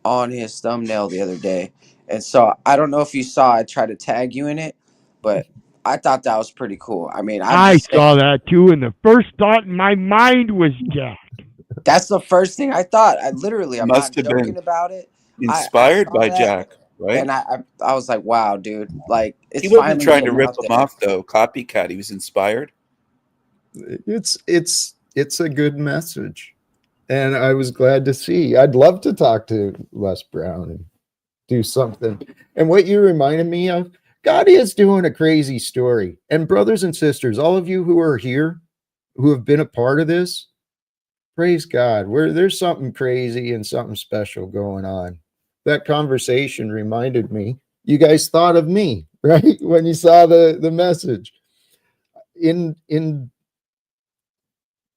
on his thumbnail the other day, and so I don't know if you saw. I tried to tag you in it, but I thought that was pretty cool. I mean, I saw that too, and the first thought in my mind was Jack. That's the first thing I thought. I'm Must not have joking been about it. inspired I saw by that, Jack, right? and I was like, wow, dude, like it's He wasn't finally trying to getting rip out him there. off, though. Copycat. He was inspired. It's a good message, and I was glad to see. I'd love to talk to Les Brown and do something. And what you reminded me of, God is doing a crazy story. And brothers and sisters, all of you who are here, who have been a part of this, praise God. There's something crazy and something special going on. That conversation reminded me, you guys thought of me, right? When you saw the message. In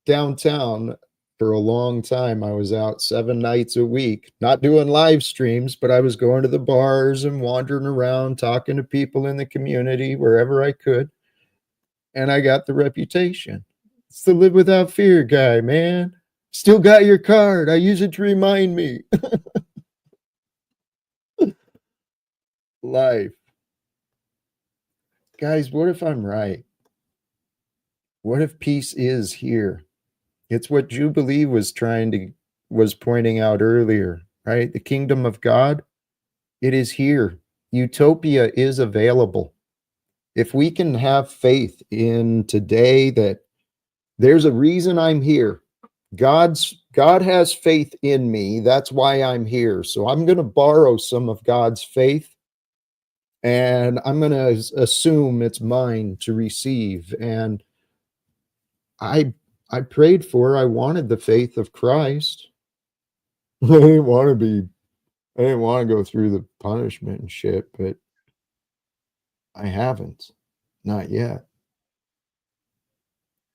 downtown, for a long time, I was out 7 nights a week, not doing live streams, but I was going to the bars and wandering around, talking to people in the community wherever I could. And I got the reputation. It's the Live Without Fear guy, man. Still got your card. I use it to remind me. Life. Guys, what if I'm right? What if peace is here? It's what Jubilee was pointing out earlier, right? The kingdom of God, it is here. Utopia is available. If we can have faith in today that there's a reason I'm here. God has faith in me. That's why I'm here. So I'm going to borrow some of God's faith, and I'm going to assume it's mine to receive. And I prayed for, I wanted the faith of Christ. I didn't want to go through the punishment and shit, but I haven't. Not yet.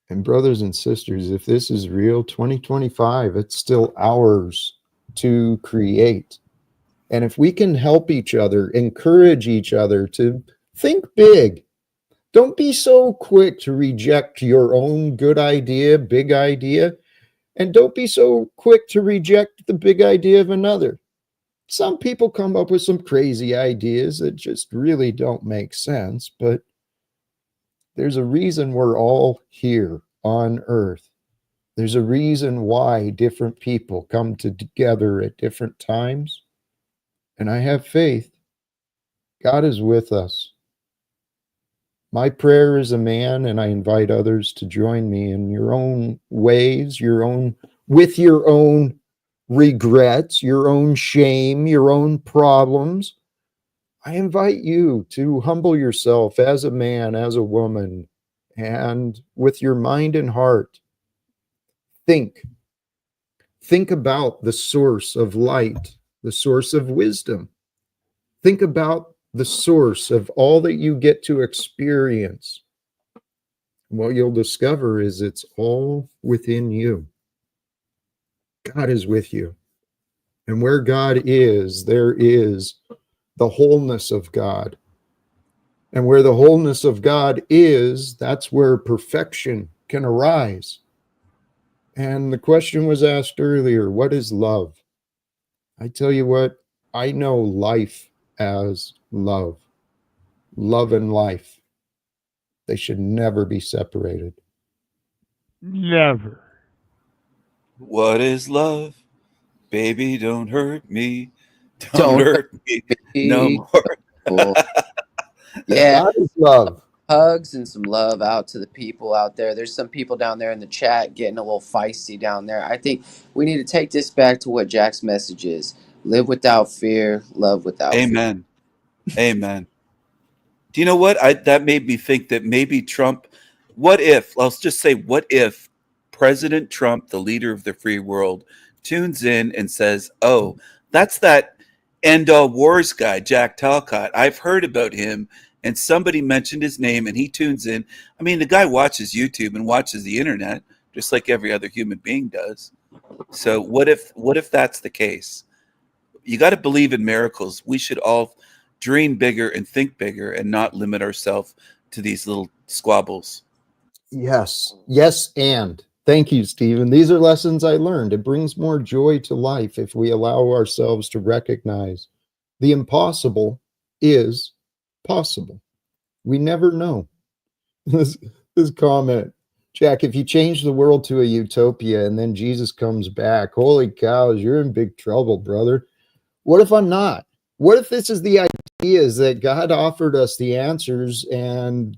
And brothers and sisters, if this is real, 2025, it's still ours to create. And if we can help each other, encourage each other to think big. Don't be so quick to reject your own good idea, big idea, and don't be so quick to reject the big idea of another. Some people come up with some crazy ideas that just really don't make sense, but there's a reason we're all here on earth. There's a reason why different people come together at different times. And I have faith. God is with us. My prayer is a man, and I invite others to join me in your own ways, with your own regrets, your own shame, your own problems. I invite you to humble yourself as a man, as a woman, and with your mind and heart, think about the source of light, the source of wisdom. Think about the source of all that you get to experience. What you'll discover is it's all within you. God is with you. And where God is, there is the wholeness of God. And where the wholeness of God is, that's where perfection can arise. And the question was asked earlier, what is love? I tell you what, I know life as love. Love and life. They should never be separated. Never. What is love? Baby, don't hurt me. Don't Don't hurt me no be more. cool. Yeah, God is love. hugs and some love out to the people out there. There's some people down there in the chat getting a little feisty down there. I think we need to take this back to what Jack's message is. Live without fear, love without fear. Amen. Amen. Do you know what? That made me think that maybe Trump, what if President Trump, the leader of the free world, tunes in and says, oh, that's that end all wars guy, Jack Talcott. I've heard about him, and somebody mentioned his name, and he tunes in. I mean, the guy watches YouTube and watches the internet, just like every other human being does. So what if that's the case? You got to believe in miracles. We should all dream bigger and think bigger and not limit ourselves to these little squabbles. Yes. Yes, and thank you, Stephen. These are lessons I learned. It brings more joy to life if we allow ourselves to recognize the impossible is possible. We never know. This comment, Jack, if you change the world to a utopia and then Jesus comes back, holy cows, you're in big trouble, brother. What if I'm not? What if this is the idea is that God offered us the answers and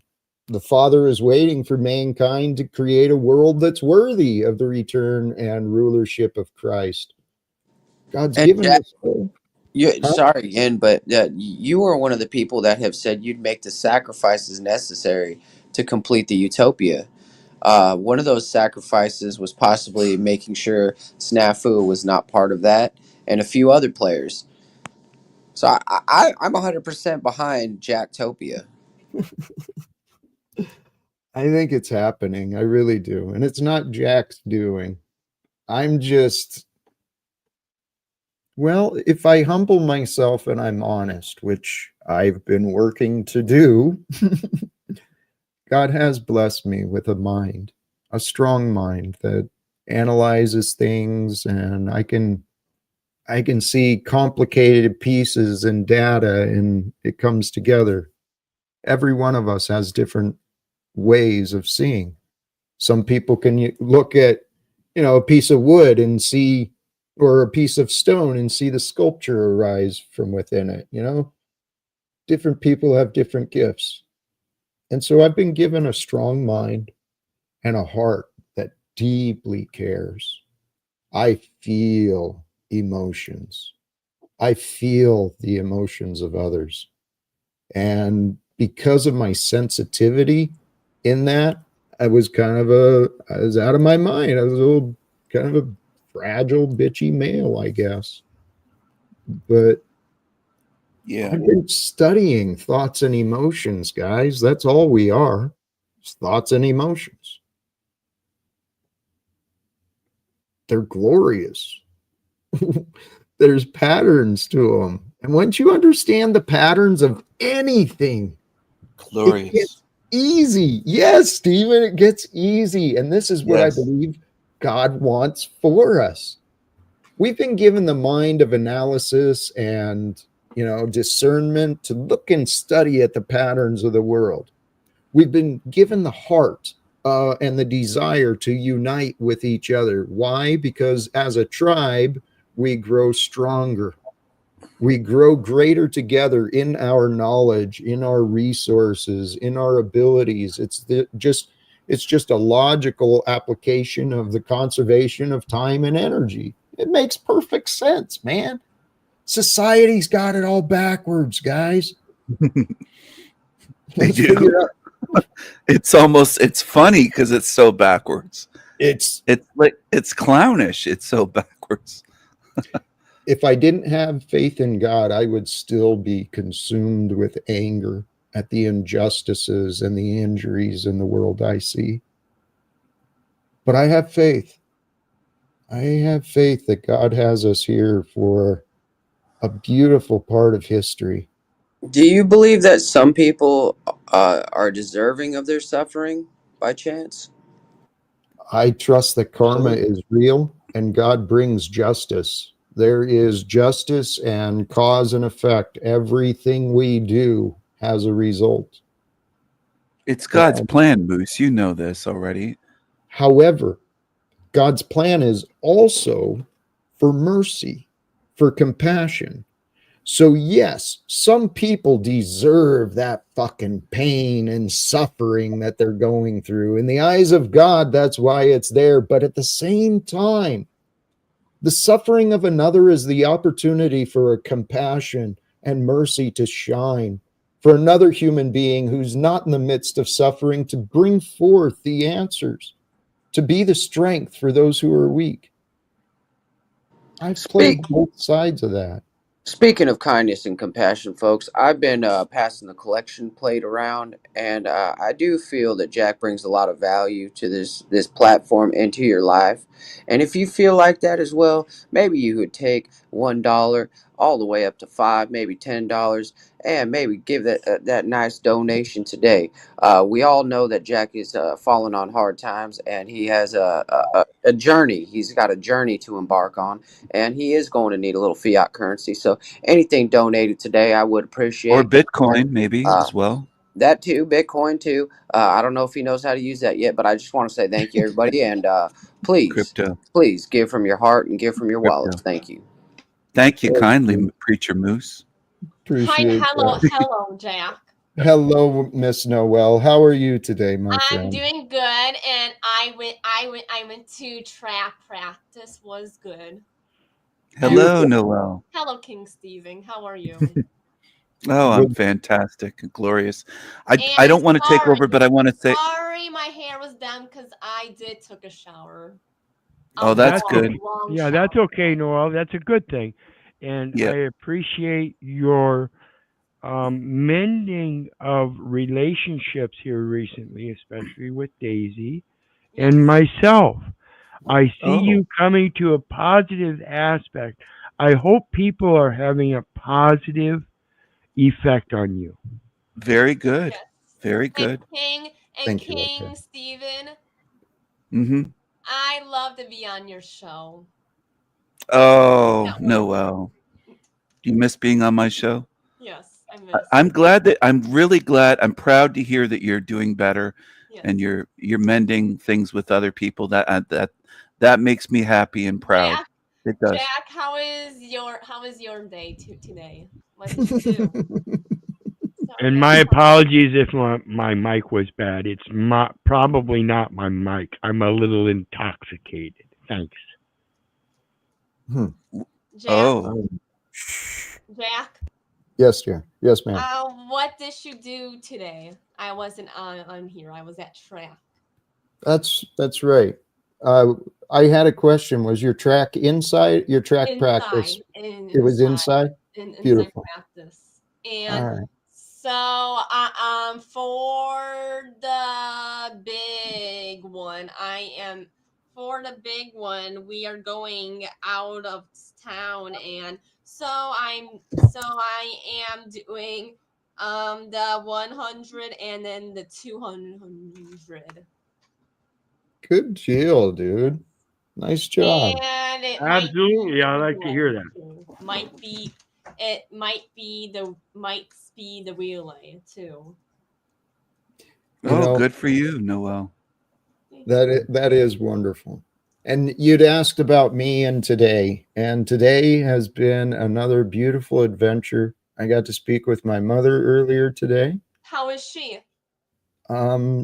the Father is waiting for mankind to create a world that's worthy of the return and rulership of Christ? God's And given Jack, us hope. sorry again, but you are one of the people that have said you'd make the sacrifices necessary to complete the utopia. One of those sacrifices was possibly making sure Snafu was not part of that, and a few other players. So I'm 100% behind Jacktopia. I think it's happening. I really do. And it's not Jack's doing. I'm just, well, if I humble myself and I'm honest, which I've been working to do, God has blessed me with a mind, a strong mind that analyzes things, and I can see complicated pieces and data and it comes together. Every one of us has different ways of seeing. Some people can look at, a piece of wood and see, or a piece of stone and see the sculpture arise from within it. Different people have different gifts. And so I've been given a strong mind and a heart that deeply cares. I feel emotions. I feel the emotions of others. And because of my sensitivity in that, I was out of my mind. I was a little kind of a fragile, bitchy male, I guess. But Yeah. I've been studying thoughts and emotions, guys. That's all we are. It's thoughts and emotions. They're glorious. There's patterns to them. And once you understand the patterns of anything, it Glorious. gets easy. Yes, Stephen, it gets easy. And this is what I Yes. believe God wants for us. We've been given the mind of analysis and, discernment to look and study at the patterns of the world. We've been given the heart and the desire to unite with each other. Why? Because as a tribe, we grow stronger. We grow greater together in our knowledge, in our resources, in our abilities. It's just a logical application of the conservation of time and energy. It makes perfect sense, man. Society's got it all backwards, guys. They Let's do. figure out. It's funny because it's so backwards. It's clownish. It's so backwards. If I didn't have faith in God, I would still be consumed with anger at the injustices and the injuries in the world I see. But I have faith. I have faith that God has us here for a beautiful part of history. Do you believe that some people are deserving of their suffering by chance? I trust that karma is real and God brings justice. There is justice and cause and effect. Everything we do has a result. It's God's plan, Moose. You know this already. However, God's plan is also for mercy, for compassion. So, yes, some people deserve that fucking pain and suffering that they're going through. In the eyes of God, that's why it's there. But at the same time, the suffering of another is the opportunity for a compassion and mercy to shine, for another human being who's not in the midst of suffering to bring forth the answers, to be the strength for those who are weak. I've played both sides of that. Speaking of kindness and compassion, folks, I've been passing the collection plate around, and I do feel that Jack brings a lot of value to this platform and to your life. And if you feel like that as well, maybe you would take $1 all the way up to $5, maybe $10, and maybe give that nice donation today. We all know that Jack is falling on hard times, and he has a journey. He's got a journey to embark on, and he is going to need a little fiat currency. So anything donated today, I would appreciate. Or Bitcoin, maybe as well. That too, Bitcoin too. I don't know if he knows how to use that yet, but I just want to say thank you, everybody, and please give from your heart and give from your wallets. Thank you. Thank you kindly, Preacher Moose. Hello, Jack. Hello, Miss Noel. How are you today, my friend? I'm doing good, and I went to track practice. Was good. Hello, Noel. Hello, King Stephen. How are you? Oh, I'm fantastic and glorious. I don't want to take over, but I want to say. Sorry, my hair was done because I did took a shower. Oh, that's good. Yeah, that's okay, Noel. That's a good thing. And I appreciate your mending of relationships here recently, especially with Daisy and myself. I see you coming to a positive aspect. I hope people are having a positive effect on you. Very good. Very good. King Stephen. Mm-hmm. I love to be on your show. Oh, Noel. Do you miss being on my show? Yes, I miss. I'm really glad. I'm proud to hear that you're doing better and you're mending things with other people. That makes me happy and proud. It does. Jack, how is your day today? What did you do? And my apologies if my mic was bad. It's probably not my mic. I'm a little intoxicated. Thanks. Jack, Oh, Jack, Yes, dear. Yes, ma'am. what did you do today? I wasn't on here. I was at track. That's right. I had a question. Was your track inside? Your track practice? It was inside. Inside Beautiful. practice. All And right. so for the big one, we are going out of town, and so I am doing the 100 and then the 200. Good deal, dude. Nice job. And it Absolutely, I like to hear that. might be the relay too. good for you, Noel. That is wonderful. And you'd asked about me and today has been another beautiful adventure. I got to speak with my mother earlier today. How is she?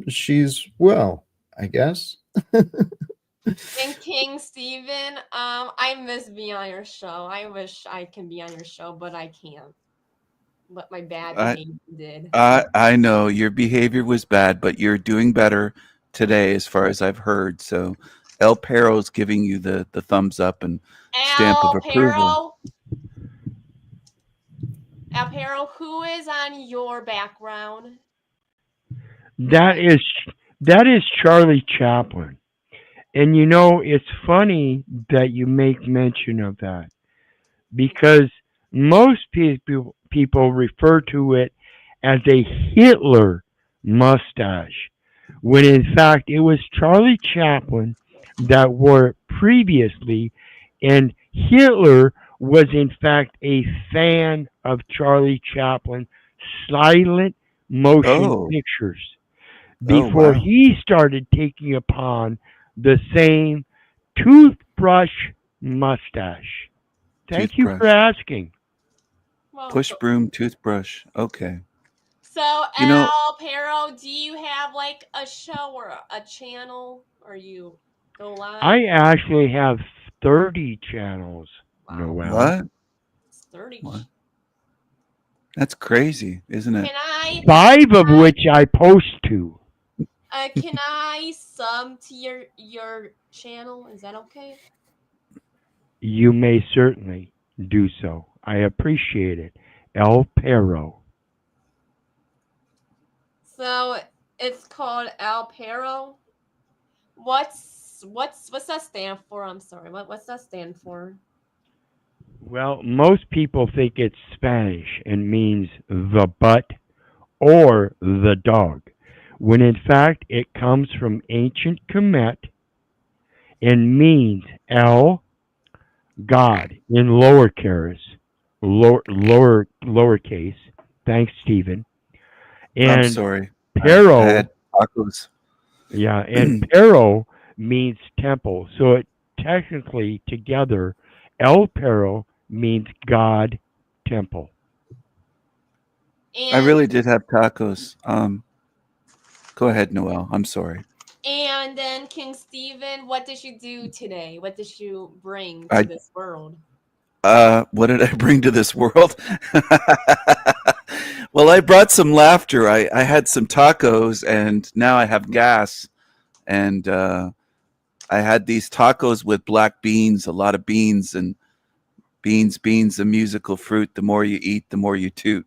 She's well, I guess. And King Steven, I miss being on your show. I wish I can be on your show, but I can't. But my bad behavior did. I know your behavior was bad, but you're doing better today, as far as I've heard. So, El Perro's giving you the thumbs up and stamp of approval. El Perro, who is on your background? That is Charlie Chaplin. And you know, it's funny that you make mention of that, because most people refer to it as a Hitler mustache, when in fact it was Charlie Chaplin that wore it previously, and Hitler was in fact a fan of Charlie Chaplin silent motion pictures before he started taking upon the same toothbrush mustache. Thank you for asking. Push broom toothbrush. Okay. So, You know- El Perro, do you have like a show or a channel, or you go live? I actually have 30 channels, Noel. What? 30. What? That's crazy, isn't it? 5 of which I post to. Can I sub to your channel? Is that okay? You may certainly do so. I appreciate it. El Perro. So it's called El Perro. What's that stand for? I'm sorry. What's that stand for? Well, most people think it's Spanish and means the butt or the dog, when in fact it comes from ancient Kemet and means El, God, in lowercase. Thanks, Stephen. And I'm sorry. Perro, I had tacos. yeah, and Perro means temple. So it technically together, El Perro means God temple. And, I really did have tacos. Go ahead, Noel. I'm sorry. And then King Stephen, what did you do today? What did you bring to this world? What did I bring to this world? Well, I brought some laughter. I had some tacos, and now I have gas. And I had these tacos with black beans, a lot of beans, and beans, a musical fruit. The more you eat, the more you toot.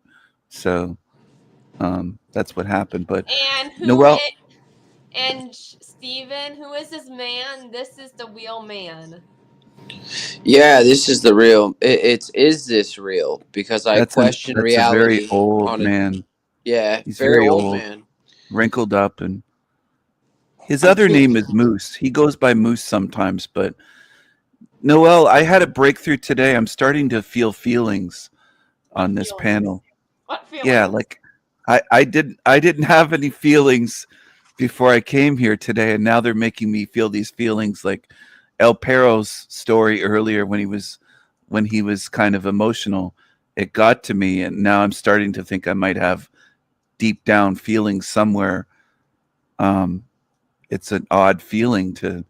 So that's what happened. But Noel. And Steven, who is this man? This is the real man. Yeah, this is the real. Is this real? Because I question reality. That's a very old man. Yeah, he's very old man. Wrinkled up, and his other name is Moose. He goes by Moose sometimes. But Noel, I had a breakthrough today. I'm starting to feel feelings on this panel. What feelings? Yeah, like I didn't have any feelings before I came here today, and now they're making me feel these feelings, like El Perro's story earlier when he was kind of emotional. It got to me, and now I'm starting to think I might have deep down feeling somewhere. It's an odd feeling to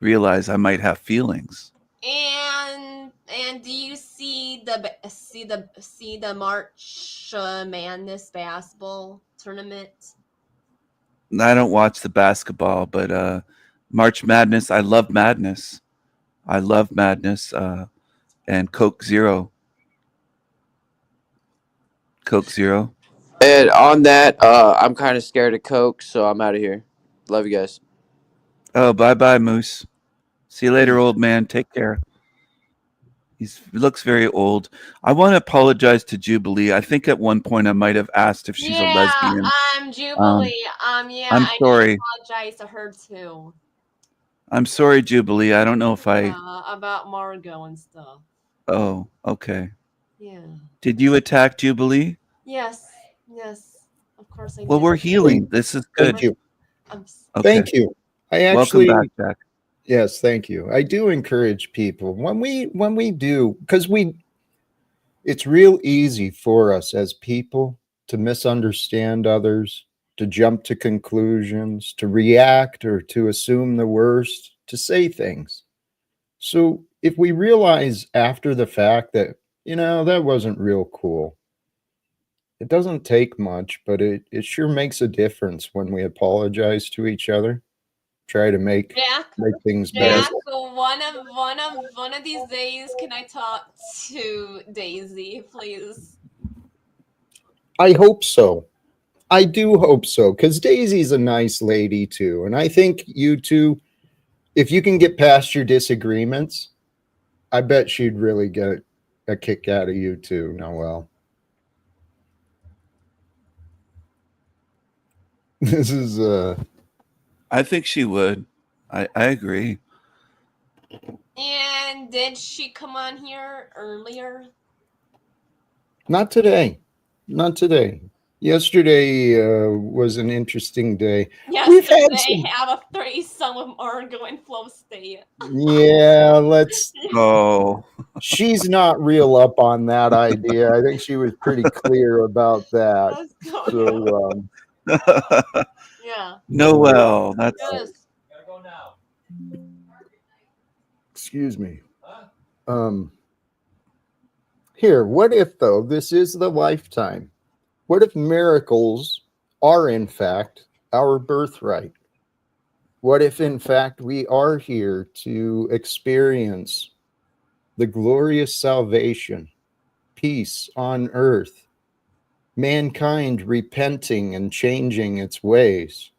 realize I might have feelings. And do you see the March Madness basketball tournament? I don't watch the basketball, but March Madness, I love Madness. I love Madness and Coke Zero. Coke Zero. And on that, I'm kind of scared of Coke, so I'm out of here. Love you guys. Oh, bye-bye, Moose. See you later, old man. Take care. He looks very old. I want to apologize to Jubilee. I think at one point I might have asked if she's a lesbian. Jubilee. Yeah, I'm I sorry. apologize to her too. I'm sorry, Jubilee. I don't know if I... about Margot and stuff. Oh, okay. Yeah. Did you attack Jubilee? Yes. Of course I did. Well, we're healing. This is good. Thank you. Okay. Thank you. I actually... Welcome back, Jack. Yes, thank you. I do encourage people when we do, because it's real easy for us as people to misunderstand others, to jump to conclusions, to react or to assume the worst, to say things. So if we realize after the fact that, that wasn't real cool, it doesn't take much, but it sure makes a difference when we apologize to each other. Try to make things better. Jack, one of these days, can I talk to Daisy, please? I hope so. I do hope so, because Daisy's a nice lady too, and I think you two, if you can get past your disagreements, I bet she'd really get a kick out of you too, Noel. This is I think she would. I agree. And did she come on here earlier? not today. Yesterday was an interesting day. Yesterday, have a threesome with Margot and Flo State. Yeah, let's. Oh, she's not real up on that idea. I think she was pretty clear about that. So, yeah. Noel, that's. Yes. Excuse me. Here, what if though this is the lifetime? What if miracles are in fact our birthright? What if in fact we are here to experience the glorious salvation, peace on earth, mankind repenting and changing its ways?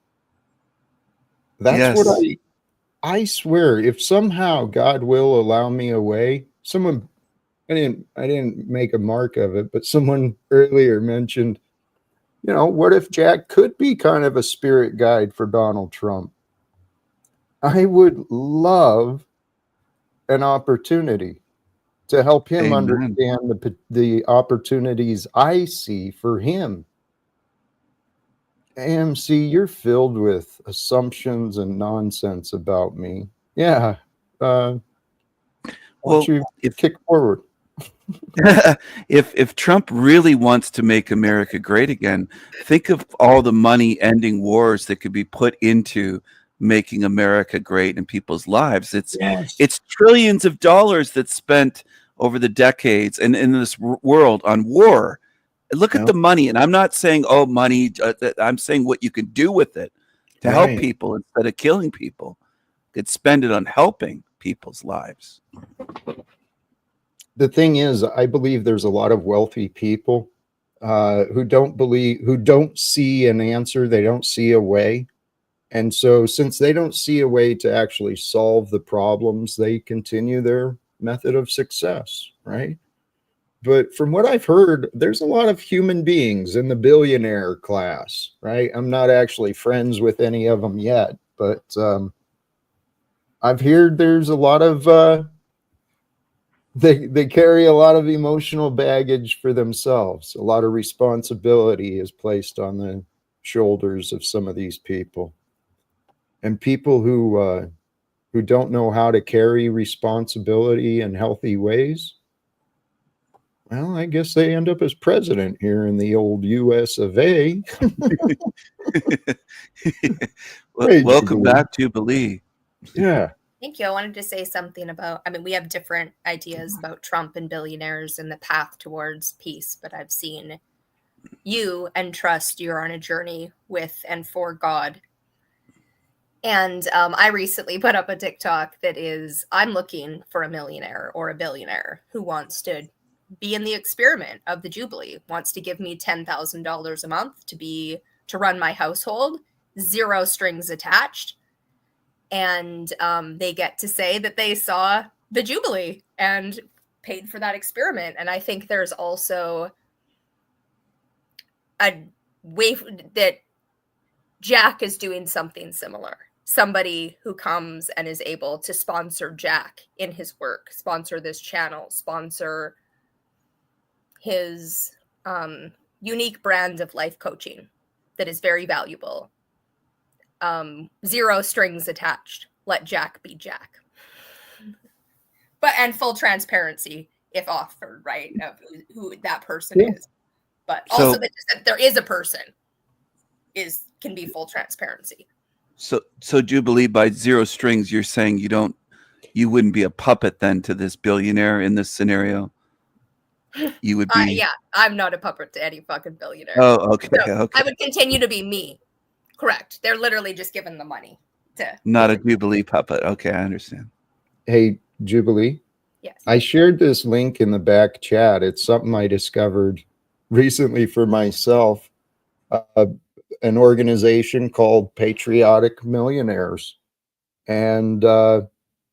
That's what I swear, if somehow God will allow me a way, someone, I didn't make a mark of it, but someone earlier mentioned, what if Jack could be kind of a spirit guide for Donald Trump? I would love an opportunity to help him understand the opportunities I see for him. AMC, you're filled with assumptions and nonsense about me. Yeah. Why don't you kick forward? If Trump really wants to make America great again, think of all the money ending wars that could be put into making America great in people's lives. It's trillions of dollars that's spent over the decades and in this world on war. Look at the money, and I'm not saying money. I'm saying what you can do with it to help people instead of killing people. You could spend it on helping people's lives. The thing is, I believe there's a lot of wealthy people who don't see an answer. They don't see a way. And so since they don't see a way to actually solve the problems, they continue their method of success, right? But from what I've heard, there's a lot of human beings in the billionaire class, right? I'm not actually friends with any of them yet, but I've heard there's a lot of they carry a lot of emotional baggage for themselves. A lot of responsibility is placed on the shoulders of some of these people. And people who don't know how to carry responsibility in healthy ways, Well, I guess they end up as president here in the old US of A. Hey, Welcome Jubilee. back, Jubilee. Yeah. Thank you. I wanted to say something about, I mean, we have different ideas about Trump and billionaires and the path towards peace, but I've seen you and trust you're on a journey with and for God. And I recently put up a TikTok that is, I'm looking for a millionaire or a billionaire who wants to be in the experiment of the Jubilee, wants to give me $10,000 a month to run my household, 0 strings attached. And they get to say that they saw the Jubilee and paid for that experiment. And I think there's also a way that Jack is doing something similar. Somebody who comes and is able to sponsor Jack in his work, sponsor this channel, sponsor his unique brand of life coaching that is very valuable. 0 strings attached. Let Jack be Jack. And full transparency if offered, right, of who that person is. But also that there is a person can be full transparency. So Jubilee, by 0 strings, you're saying you wouldn't be a puppet then to this billionaire in this scenario? You would be. Yeah, I'm not a puppet to any fucking billionaire. Oh, okay, So okay. I would continue to be me. Correct. They're literally just given the money to. Not a Jubilee puppet. Okay, I understand. Hey, Jubilee. Yes. I shared this link in the back chat. It's something I discovered recently for myself. An organization called Patriotic Millionaires. And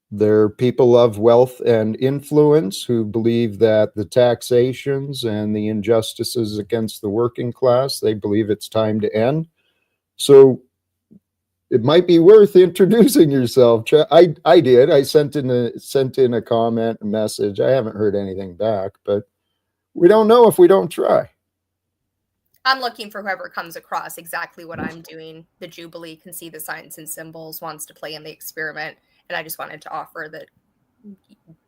they're people of wealth and influence who believe that the taxations and the injustices against the working class, they believe it's time to end. So it might be worth introducing yourself. I did. I sent in a comment, a message. I haven't heard anything back, but we don't know if we don't try. I'm looking for whoever comes across exactly what I'm doing. The Jubilee can see the signs and symbols, wants to play in the experiment. And I just wanted to offer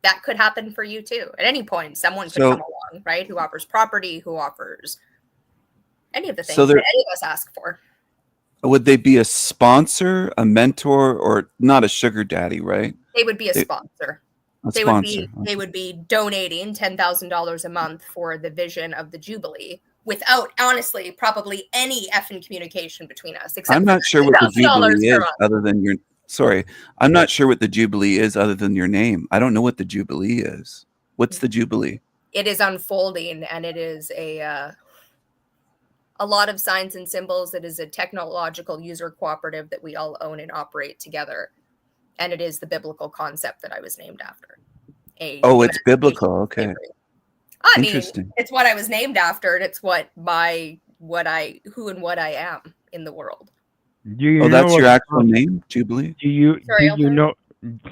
that could happen for you too. At any point, someone could come along, right? Who offers property, who offers any of the things that any of us ask for. Would they be a sponsor, a mentor, or not a sugar daddy, right? They would be a sponsor. They would be donating $10,000 a month for the vision of the Jubilee without, honestly, probably any effing communication between us. Except I'm not sure what the Jubilee is other than your. Sorry, I'm not sure what the Jubilee is other than your name. I don't know what the Jubilee is. What's the Jubilee? It is unfolding, and it is a lot of signs and symbols. It is a technological user cooperative that we all own and operate together. And it is the biblical concept that I was named after. It's biblical. Okay. I mean, it's what I was named after, and it's who and what I am in the world. That's your actual name, Jubilee? Do you know?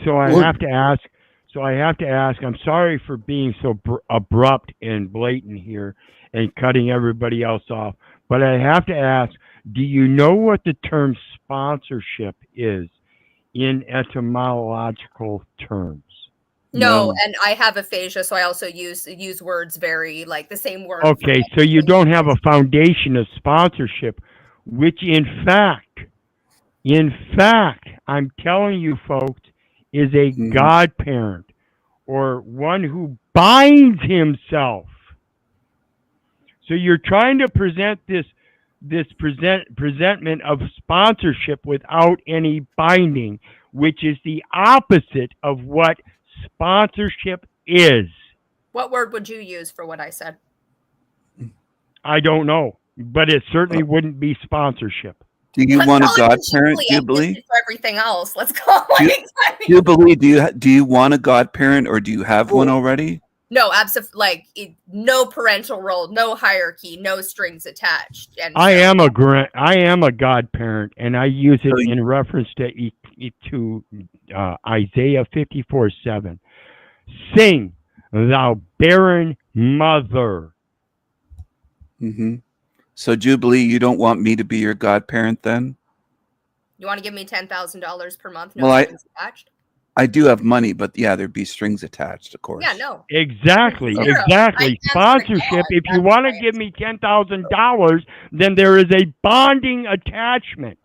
So I have to ask. I'm sorry for being so abrupt and blatant here and cutting everybody else off, but I have to ask: do you know what the term sponsorship is in etymological terms? No, and I have aphasia, so I also use words very like the same word. Okay, so you don't have a foundation of sponsorship, which in fact, I'm telling you folks, is a godparent or one who binds himself. So you're trying to present this presentment of sponsorship without any binding, which is the opposite of what sponsorship is. What word would you use for what I said? I don't know, but it certainly wouldn't be sponsorship. Do you want a godparent, Jubilee? For everything else, let's go. Jubilee, do you want a godparent, or do you have one already? No, absolutely. No parental role, no hierarchy, no strings attached. And I am a godparent, and I use it in reference to Isaiah 54:7. Sing, thou barren mother. Mm-hmm. So Jubilee, you don't want me to be your godparent then? You want to give me $10,000 per month? No strings attached? I do have money, but yeah, there'd be strings attached, of course. Yeah, no. Exactly, Zero. exactly. I answer to Sponsorship. God, If you that's want to right. give me $10,000, then there is a bonding attachment.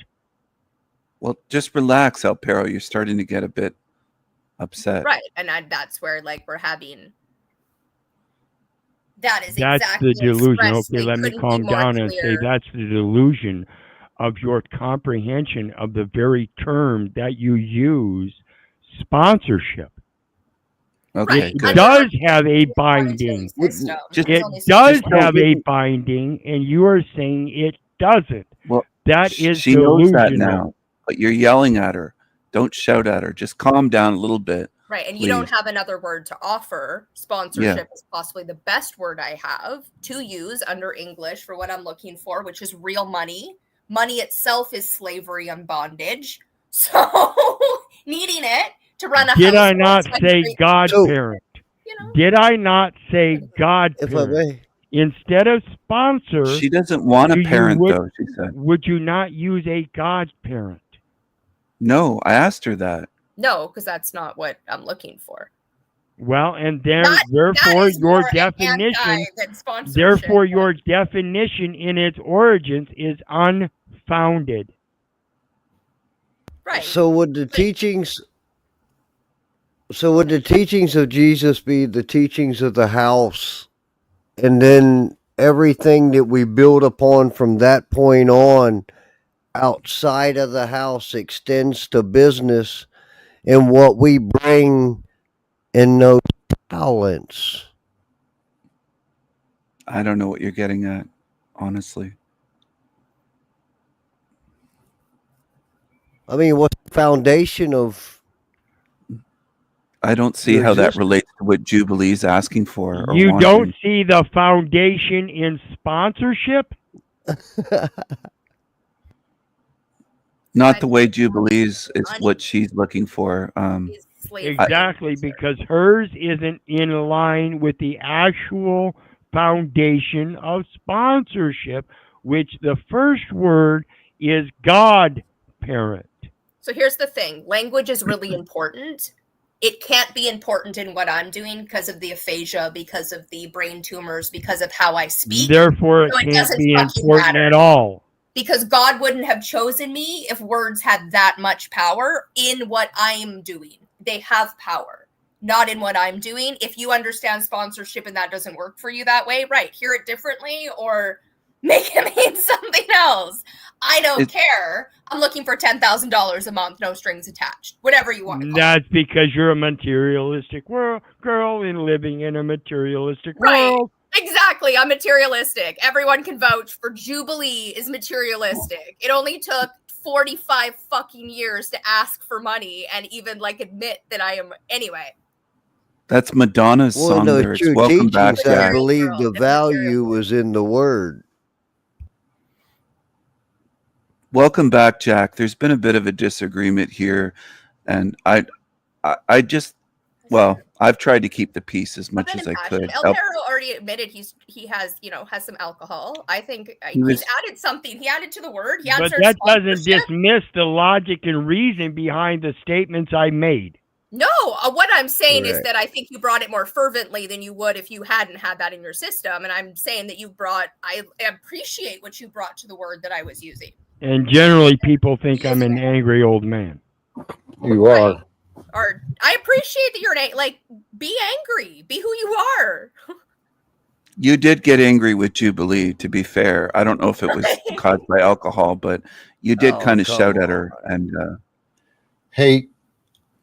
Well, just relax, Alpero. You're starting to get a bit upset. Right, and that's where like we're having. That is That's exactly the delusion. expressed. Okay, They let me couldn't be calm more down and say clear. that's the delusion of your comprehension of the very term that you use, sponsorship. Okay, It good. does have a binding. System. It Only does just don't have give a me- binding, and you are saying it doesn't. Well, That is she knows that delusional. now, but you're yelling at her. Don't shout at her. Just calm down a little bit. Right, and you don't please. have another word to offer. Sponsorship is possibly the best word I have to use under English for what I'm looking for, which is real money. Money itself is slavery and bondage. So needing it to run a Did I household, not say especially- godparent? you know, Did I not say If I godparent? may, Instead of sponsor, She doesn't want a you parent, would- though, she said. would you not use a godparent? No, I asked her that. no, because that's not what I'm looking for. Well, and then That therefore is your more definition, anti than sponsorship. therefore your definition in its origins is unfounded. right. so would the teachings of Jesus be the teachings of the house, and then everything that we build upon from that point on outside of the house extends to business and what we bring in those talents? I don't know what you're getting at, honestly. I mean, what's the foundation of I don't see your how that existence? relates to what Jubilee's asking for or You wanting. don't see the foundation in sponsorship? Not the way Jubilee's is what she's looking for. Is slavery. Exactly, because hers isn't in line with the actual foundation of sponsorship, which the first word is godparent. So here's the thing. Language is really important. It can't be important in what I'm doing because of the aphasia, because of the brain tumors, because of how I speak. Therefore, it So it can't doesn't be fucking important matter. at all. Because God wouldn't have chosen me if words had that much power in what I'm doing. They have power, not in what I'm doing. If you understand sponsorship and that doesn't work for you that way, right, hear it differently or make it mean something else. I don't care. I'm looking for $10,000 a month, no strings attached. Whatever you want to call it. That's because you're a materialistic girl in living in a materialistic Right. world. Exactly. I'm materialistic. Everyone can vouch for Jubilee is materialistic. It only took 45 fucking years to ask for money and even like admit that I am anyway. That's Madonna's Well, song no, lyrics. true Welcome back, teachings, I Jack. believe the value was in the word. Welcome back, Jack. There's been a bit of a disagreement here, and I just, well, I've tried to keep the peace as much as I could. El Perro already admitted he has some alcohol. I think he's added something. He added to the word. He But answered that doesn't sponsorship. dismiss the logic and reason behind the statements I made. No, what I'm saying is Correct. that I think you brought it more fervently than you would if you hadn't had that in your system. And I'm saying that I appreciate what you brought to the word that I was using. And generally, people think I'm an angry old man. You are. Or I appreciate that you're be angry, be who you are. You did get angry with Jubilee, to be fair. I don't know if it was caused by alcohol, but you did kind of shout at her. And Hey,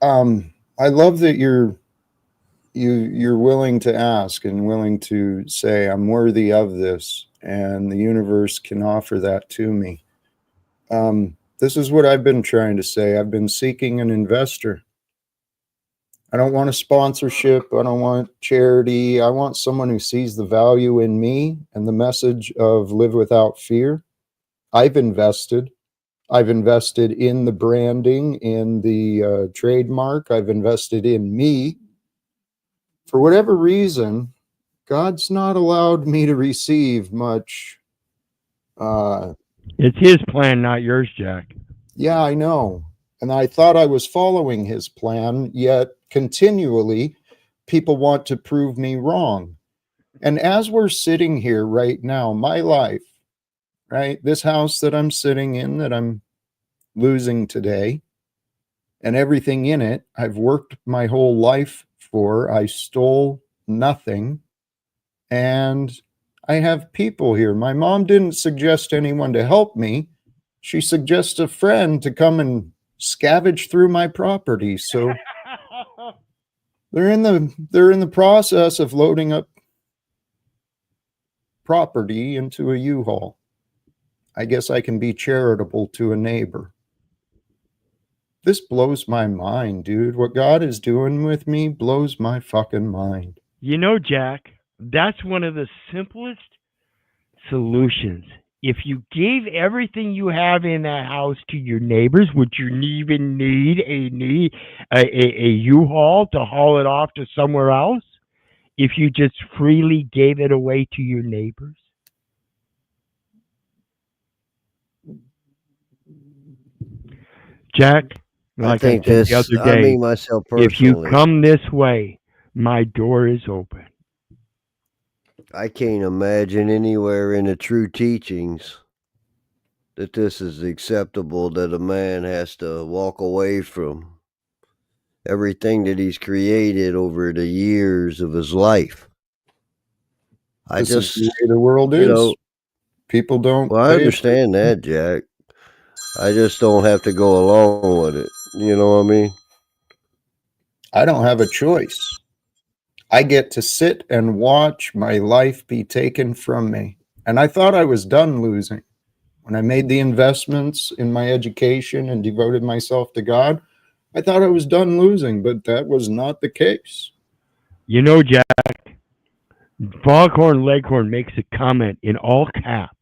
I love that you're willing to ask and willing to say, I'm worthy of this, and the universe can offer that to me. This is what I've been trying to say. I've been seeking an investor. I don't want a sponsorship. I don't want charity. I want someone who sees the value in me and the message of live without fear. I've invested. I've invested in the branding, in the trademark. I've invested in me. For whatever reason, God's not allowed me to receive much. It's his plan, not yours, Jack. Yeah, I know. And I thought I was following his plan, yet continually people want to prove me wrong. And as we're sitting here right now, my life, right, this house that I'm sitting in, that I'm losing today, and everything in it, I've worked my whole life for. I stole nothing. And I have people here. My mom didn't suggest anyone to help me. She suggested a friend to come and scavenge through my property. So they're in the process of loading up property into a U-Haul. I guess I can be charitable to a neighbor. This blows my mind, dude. What God is doing with me blows my fucking mind. You know, Jack, that's one of the simplest solutions. If you gave everything you have in that house to your neighbors, would you even need a U-Haul to haul it off to somewhere else? If you just freely gave it away to your neighbors? Jack, like I think said the this, other I day, mean, myself if you personally, come this way, my door is open. I can't imagine anywhere in the true teachings that this is acceptable, that a man has to walk away from everything that he's created over the years of his life. I This is just, the way the world you is. know, People don't well, I pay understand that, Jack. I just don't have to go along with it. You know what I mean? I don't have a choice. I get to sit and watch my life be taken from me. And I thought I was done losing. When I made the investments in my education and devoted myself to God, I thought I was done losing, but that was not the case. You know, Jack, Foghorn Leghorn makes a comment in all caps.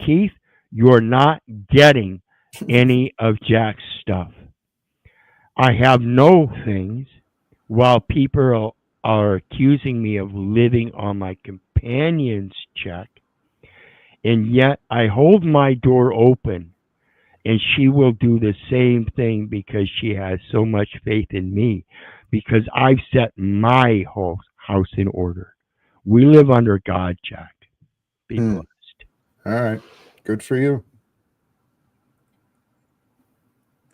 Keith, you're not getting any of Jack's stuff. I have no things, while people are accusing me of living on my companion's check, and yet I hold my door open, and she will do the same thing because she has so much faith in me, because I've set my whole house in order. We live under God, Jack. Be blessed. All right. Good for you.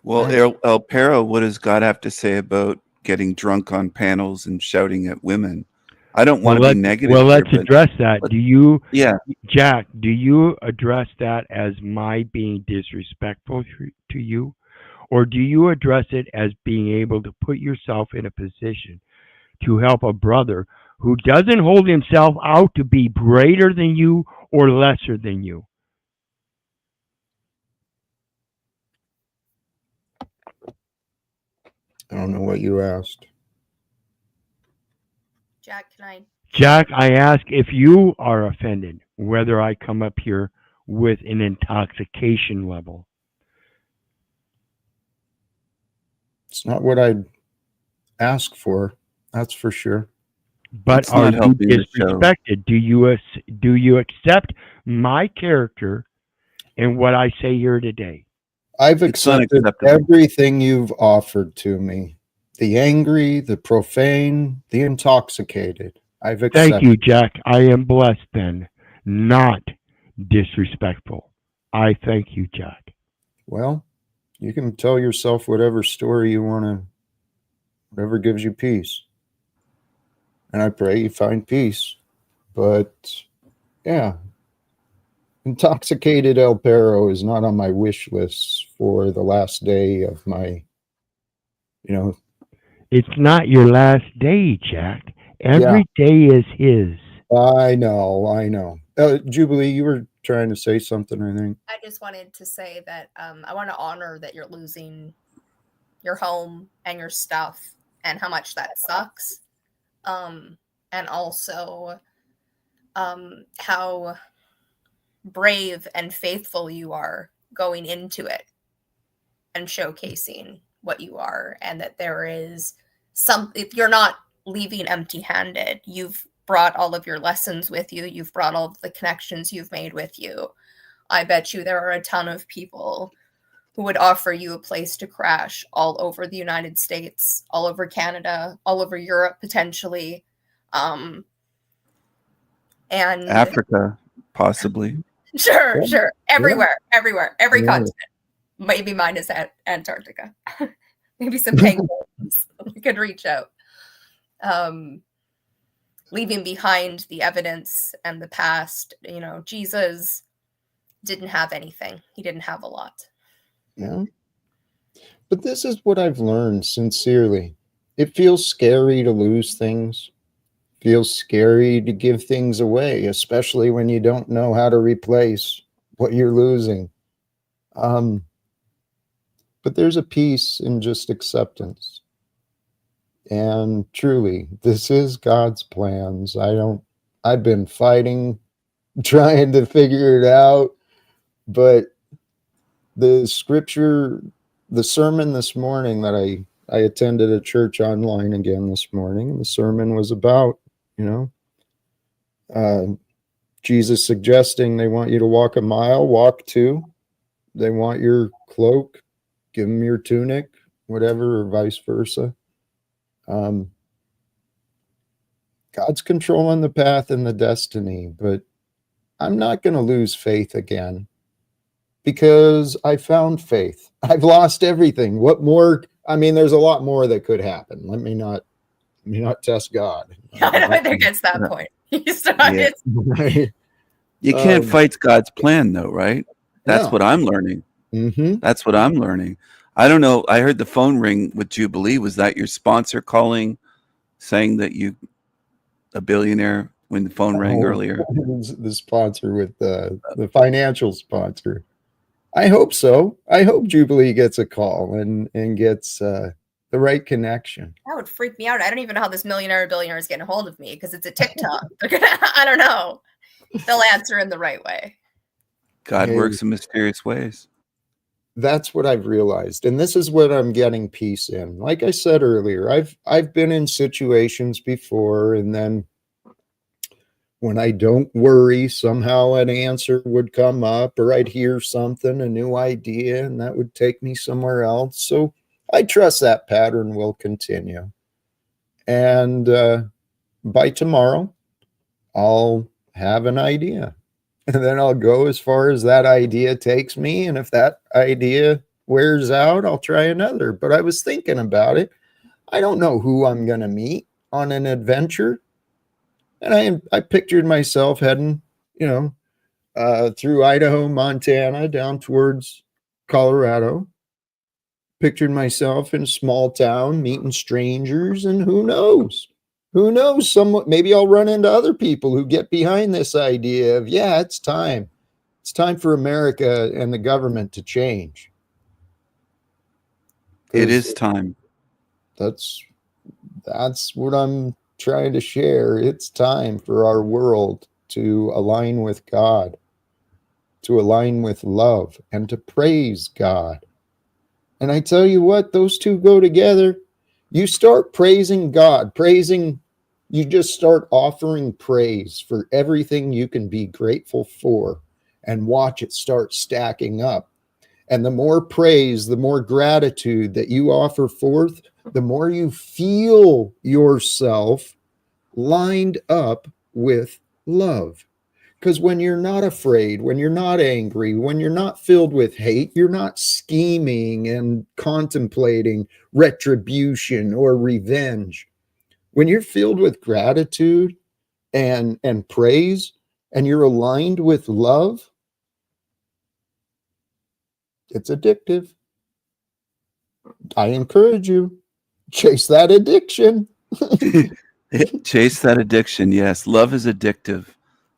Well, Thanks. El Pero, what does God have to say about getting drunk on panels and shouting at women? I don't want to be negative. Well, here, let's but address that. Do you, yeah, Jack, do you address that as my being disrespectful to you? Or do you address it as being able to put yourself in a position to help a brother who doesn't hold himself out to be greater than you or lesser than you? I don't know what you asked. Jack, can I? Jack, I ask if you are offended, whether I come up here with an intoxication level. It's not what I'd ask for. That's for sure. But It's are not you helping the show. disrespected? Do you accept my character and what I say here today? I've It's accepted unacceptable. everything you've offered to me. The angry, the profane, the intoxicated. I've accepted. Thank you, Jack. I am blessed then, not disrespectful. I thank you, Jack. Well, you can tell yourself whatever story you want to, whatever gives you peace. And I pray you find peace. But yeah, intoxicated El Perro is not on my wish list for the last day of my, It's not your last day, Jack. Every day is his. I know. Jubilee, you were trying to say something, I think. I just wanted to say that I want to honor that you're losing your home and your stuff and how much that sucks. And also how brave and faithful you are going into it and showcasing what you are, and that there is you're not leaving empty-handed. You've brought all of your lessons with you. You've brought all of the connections you've made with you. I bet you there are a ton of people who would offer you a place to crash all over the United States, all over Canada, all over Europe, potentially. And Africa, possibly. Sure, Yeah. sure. Everywhere, every Yeah. continent. Maybe minus Antarctica. Maybe some penguins we could reach out. Leaving behind the evidence and the past. You know, Jesus didn't have anything. He didn't have a lot. Yeah. But this is what I've learned, sincerely. It feels scary to lose things. Feels scary to give things away, especially when you don't know how to replace what you're losing. But there's a peace in just acceptance. And truly, this is God's plans. I've been fighting, trying to figure it out, but the scripture, the sermon this morning that I attended a church online again this morning, the sermon was about, Jesus suggesting they want you to walk a mile, walk 2. They want your cloak, give them your tunic, whatever, or vice versa. God's controlling the path and the destiny, but I'm not going to lose faith again because I found faith. I've lost everything. What more? I mean, there's a lot more that could happen. Let me not test God. I don't think it's that point. You started. Yeah. You can't fight God's plan, though, right? That's No. what I'm learning. Mm-hmm. That's what I'm learning. I don't know. I heard the phone ring with Jubilee. Was that your sponsor calling, saying that you a billionaire when the phone rang earlier? The sponsor with the financial sponsor. I hope so. I hope Jubilee gets a call and gets the right connection. That would freak me out. I don't even know how this millionaire or billionaire is getting a hold of me because it's a TikTok. I don't know. They'll answer in the right way. God Hey. works in mysterious ways. That's what I've realized. And this is what I'm getting peace in. Like I said earlier, I've been in situations before, and then when I don't worry, somehow an answer would come up, or I'd hear something, a new idea, and that would take me somewhere else. So I trust that pattern will continue. And by tomorrow, I'll have an idea. And then I'll go as far as that idea takes me. And if that idea wears out, I'll try another. But I was thinking about it. I don't know who I'm going to meet on an adventure. And I pictured myself heading, through Idaho, Montana, down towards Colorado. Pictured myself in a small town, meeting strangers, and who knows? Who knows? Maybe I'll run into other people who get behind this idea of, yeah, it's time. It's time for America and the government to change. It is time. That's what I'm trying to share. It's time for our world to align with God, to align with love, and to praise God. And I tell you what, those two go together. You start praising God, you just start offering praise for everything you can be grateful for, and watch it start stacking up. And the more praise, the more gratitude that you offer forth, the more you feel yourself lined up with love. Because when you're not afraid, when you're not angry, when you're not filled with hate, you're not scheming and contemplating retribution or revenge. When you're filled with gratitude and praise, and you're aligned with love, it's addictive. I encourage you, chase that addiction. Chase that addiction. Yes. Love is addictive.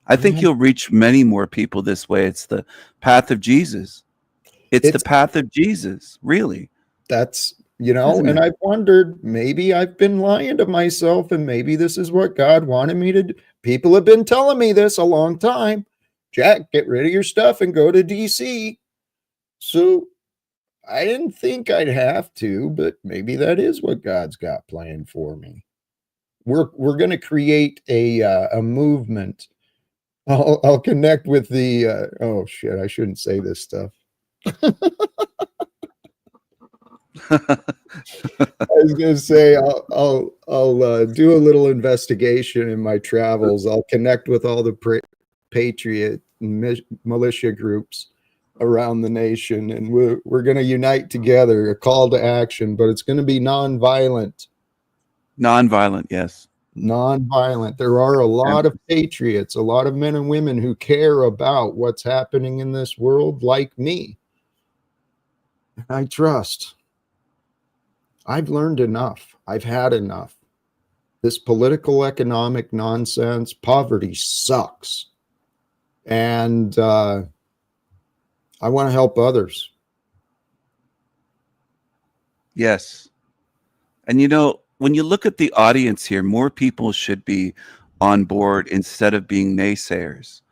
I think you'll reach many more people this way. It's the path of Jesus. It's the path of Jesus, really. That's, and I've wondered, maybe I've been lying to myself, and maybe this is what God wanted me to do. People have been telling me this a long time. Jack, get rid of your stuff and go to DC. So I didn't think I'd have to, but maybe that is what God's got planned for me. We're going to create a movement. I'll connect with the oh shit, I shouldn't say this stuff. I was going to say I'll do a little investigation in my travels. I'll connect with all the patriot and militia groups around the nation, and we're going to unite together. A call to action, but it's going to be nonviolent. Nonviolent, yes. Nonviolent. There are a lot of patriots, a lot of men and women who care about what's happening in this world, like me. I trust. I've learned enough. I've had enough. This political economic nonsense, poverty sucks. And I want to help others. Yes. And you know, when you look at the audience here, more people should be on board instead of being naysayers.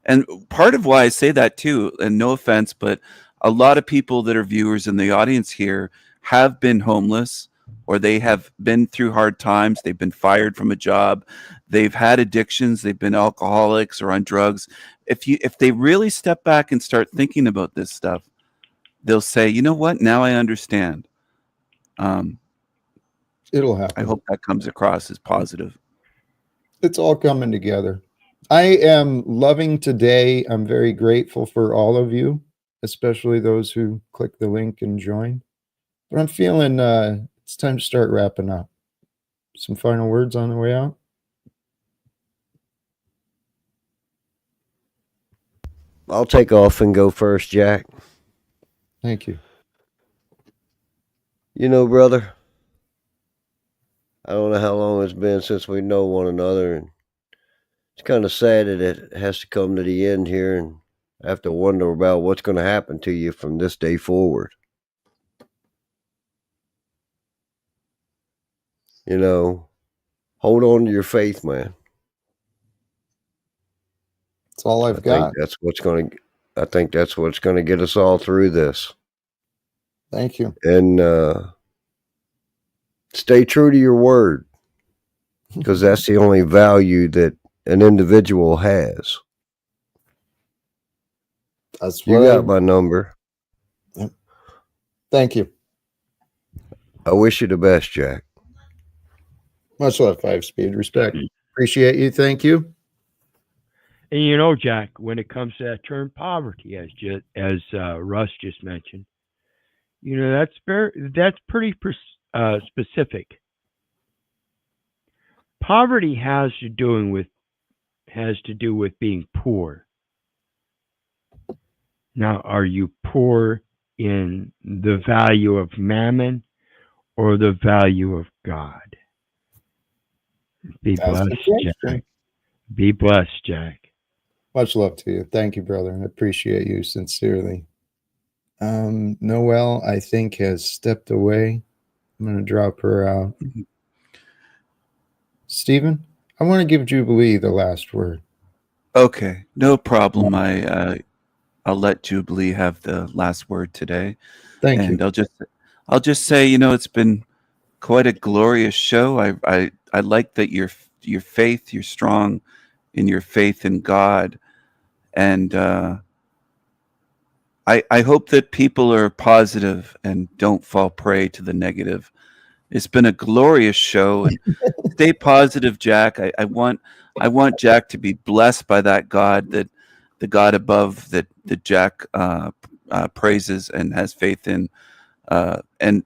And part of why I say that too, and no offense, but a lot of people that are viewers in the audience here have been homeless, or they have been through hard times. They've been fired from a job. They've had addictions. They've been alcoholics or on drugs. If they really step back and start thinking about this stuff, they'll say, you know what? Now I understand. It'll happen. I hope that comes across as positive. It's all coming together. I am loving today. I'm very grateful for all of you, especially those who click the link and join. But I'm feeling it's time to start wrapping up. Some final words on the way out? I'll take off and go first, Jack. Thank you. You know, brother, I don't know how long it's been since we know one another, and it's kind of sad that it has to come to the end here, and I have to wonder about what's going to happen to you from this day forward. You know, hold on to your faith, man. That's all I've got. I think that's what's going to get us all through this. Thank you. And stay true to your word, because that's the only value that an individual has. That's you got my number. Yep. Thank you. I wish you the best, Jack. Much love, 5-Speed. Respect. Appreciate you. Thank you. And you know, Jack, when it comes to that term poverty, as Russ just mentioned, you know, that's pretty specific. Poverty has to do with being poor. Now, are you poor in the value of mammon or the value of God? Be blessed, Jack. Be blessed, Jack. Much love to you. Thank you, brother. I appreciate you sincerely. Noelle, I think, has stepped away. I'm going to drop her out. Stephen, I want to give Jubilee the last word. Okay, no problem. I'll let Jubilee have the last word today. Thank you. I'll just say, you know, it's been quite a glorious show. I like that your faith, you're strong in your faith in God, and I hope that people are positive and don't fall prey to the negative. It's been a glorious show, and stay positive, Jack. I want Jack to be blessed by that God, that the God above that Jack praises and has faith in, and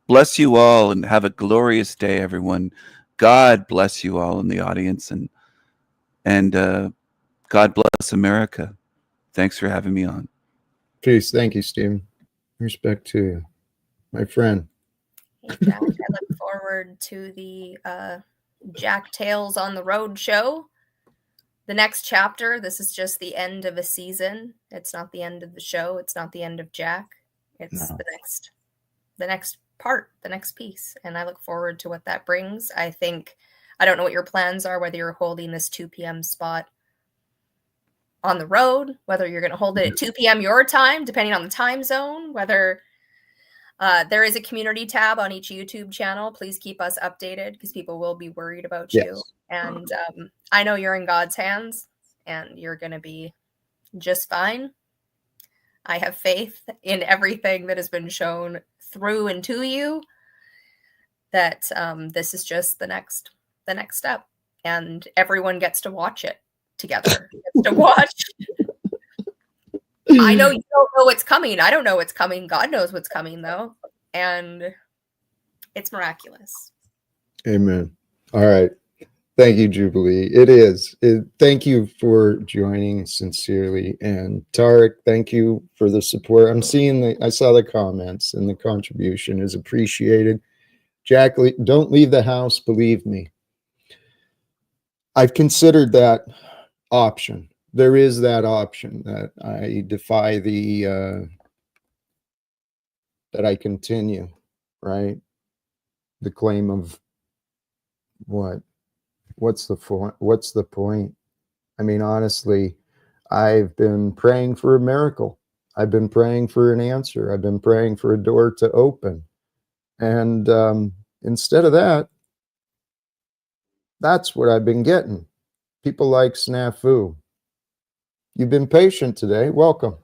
bless you all and have a glorious day, everyone. God bless you all in the audience, and God bless America. Thanks for having me on. Peace. Thank you, Stephen. Respect to you, my friend. Hey, Jack, I look forward to the Jack Tales on the Road show. The next chapter, this is just the end of a season. It's not the end of the show. It's not the end of Jack. It's the next part, the next piece. And I look forward to what that brings. I don't know what your plans are, whether you're holding this 2 p.m. spot on the road, whether you're going to hold it at 2 p.m. your time, depending on the time zone, whether there is a community tab on each YouTube channel. Please keep us updated because people will be worried about you. And I know you're in God's hands and you're going to be just fine. I have faith in everything that has been shown through and to you, that this is just the next step, and everyone gets to watch it together. Gets to watch. I know you don't know what's coming. I don't know what's coming. God knows what's coming, though, and it's miraculous. Amen. All right. Thank you, Jubilee. It is. Thank you for joining sincerely. And Tarek, thank you for the support. I saw the comments, and the contribution is appreciated. Jack, don't leave the house, believe me. I've considered that option. There is that option that I defy that I continue, right? The claim of what? What's the point? I mean, honestly, I've been praying for a miracle. I've been praying for an answer. I've been praying for a door to open. And instead of that, that's what I've been getting. People like Snafu. You've been patient today. Welcome.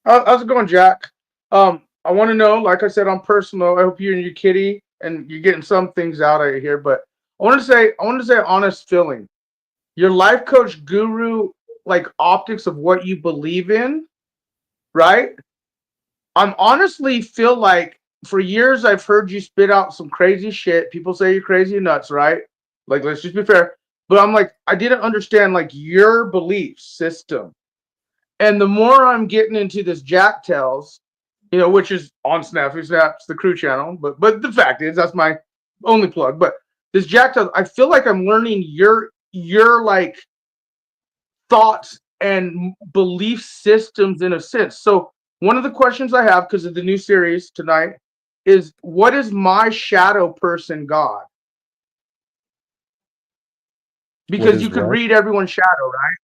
How's it going, Jack? I want to know, like I said, on personal, I hope you and your kitty and you're getting some things out of here, but I want to say honest feeling. Your life coach guru, like optics of what you believe in, right? I'm honestly feel like for years I've heard you spit out some crazy shit. People say you're crazy and nuts, right? Like, let's just be fair. But I'm like, I didn't understand like your belief system. And the more I'm getting into this Jack Tells, which is on Snappy Snaps, the crew channel, but the fact is that's my only plug. But this Jack Tells, I feel like I'm learning your like thoughts and belief systems in a sense. So one of the questions I have, because of the new series tonight, is what is my shadow person God? Because you could read everyone's shadow, right?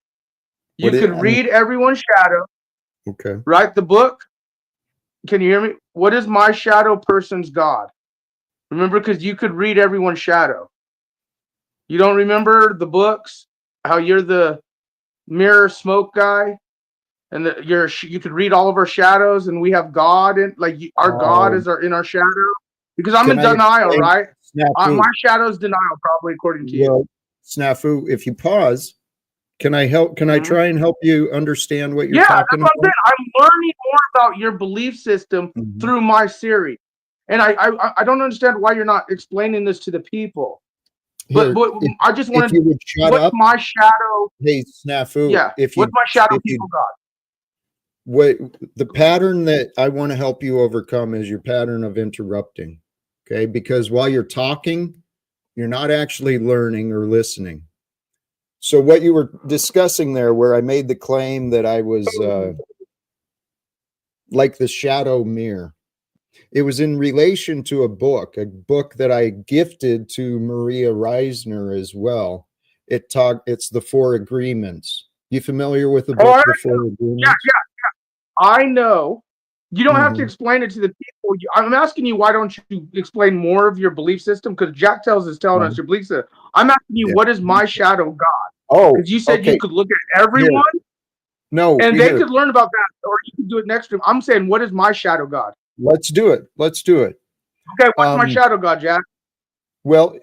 You could read everyone's shadow. Okay. Right? The book. Can you hear me? What is my shadow person's God? Remember, because you could read everyone's shadow. You don't remember the books? How you're the mirror smoke guy? And you could read all of our shadows, and we have God in, like our God is in our shadow. Because I'm in denial, right? My shadow is denial, probably according to you. Snafu, if you pause, can I help? Can I try and help you understand what you're talking about? That's what I'm saying. I'm learning more about your belief system through my series, and I don't understand why you're not explaining this to the people. But I just wanted to shut what's up. My shadow? Hey, Snafu. Yeah. What's my shadow people God? What the pattern that I want to help you overcome is your pattern of interrupting. Okay, because while you're talking, you're not actually learning or listening. So what you were discussing there, where I made the claim that I was like the shadow mirror, it was in relation to a book that I gifted to Maria Reisner as well. It's the Four Agreements. You familiar with the book, The Four Agreements? Yeah. I know. You don't have to explain it to the people. I'm asking you, why don't you explain more of your belief system? Because Jack Tells is telling us your belief system. I'm asking you, what is my shadow God? Oh, because you said you could look at everyone. No, and they could learn about that, or you could do it next to him. I'm saying, what is my shadow God? Let's do it. Okay, what's my shadow God, Jack? Well,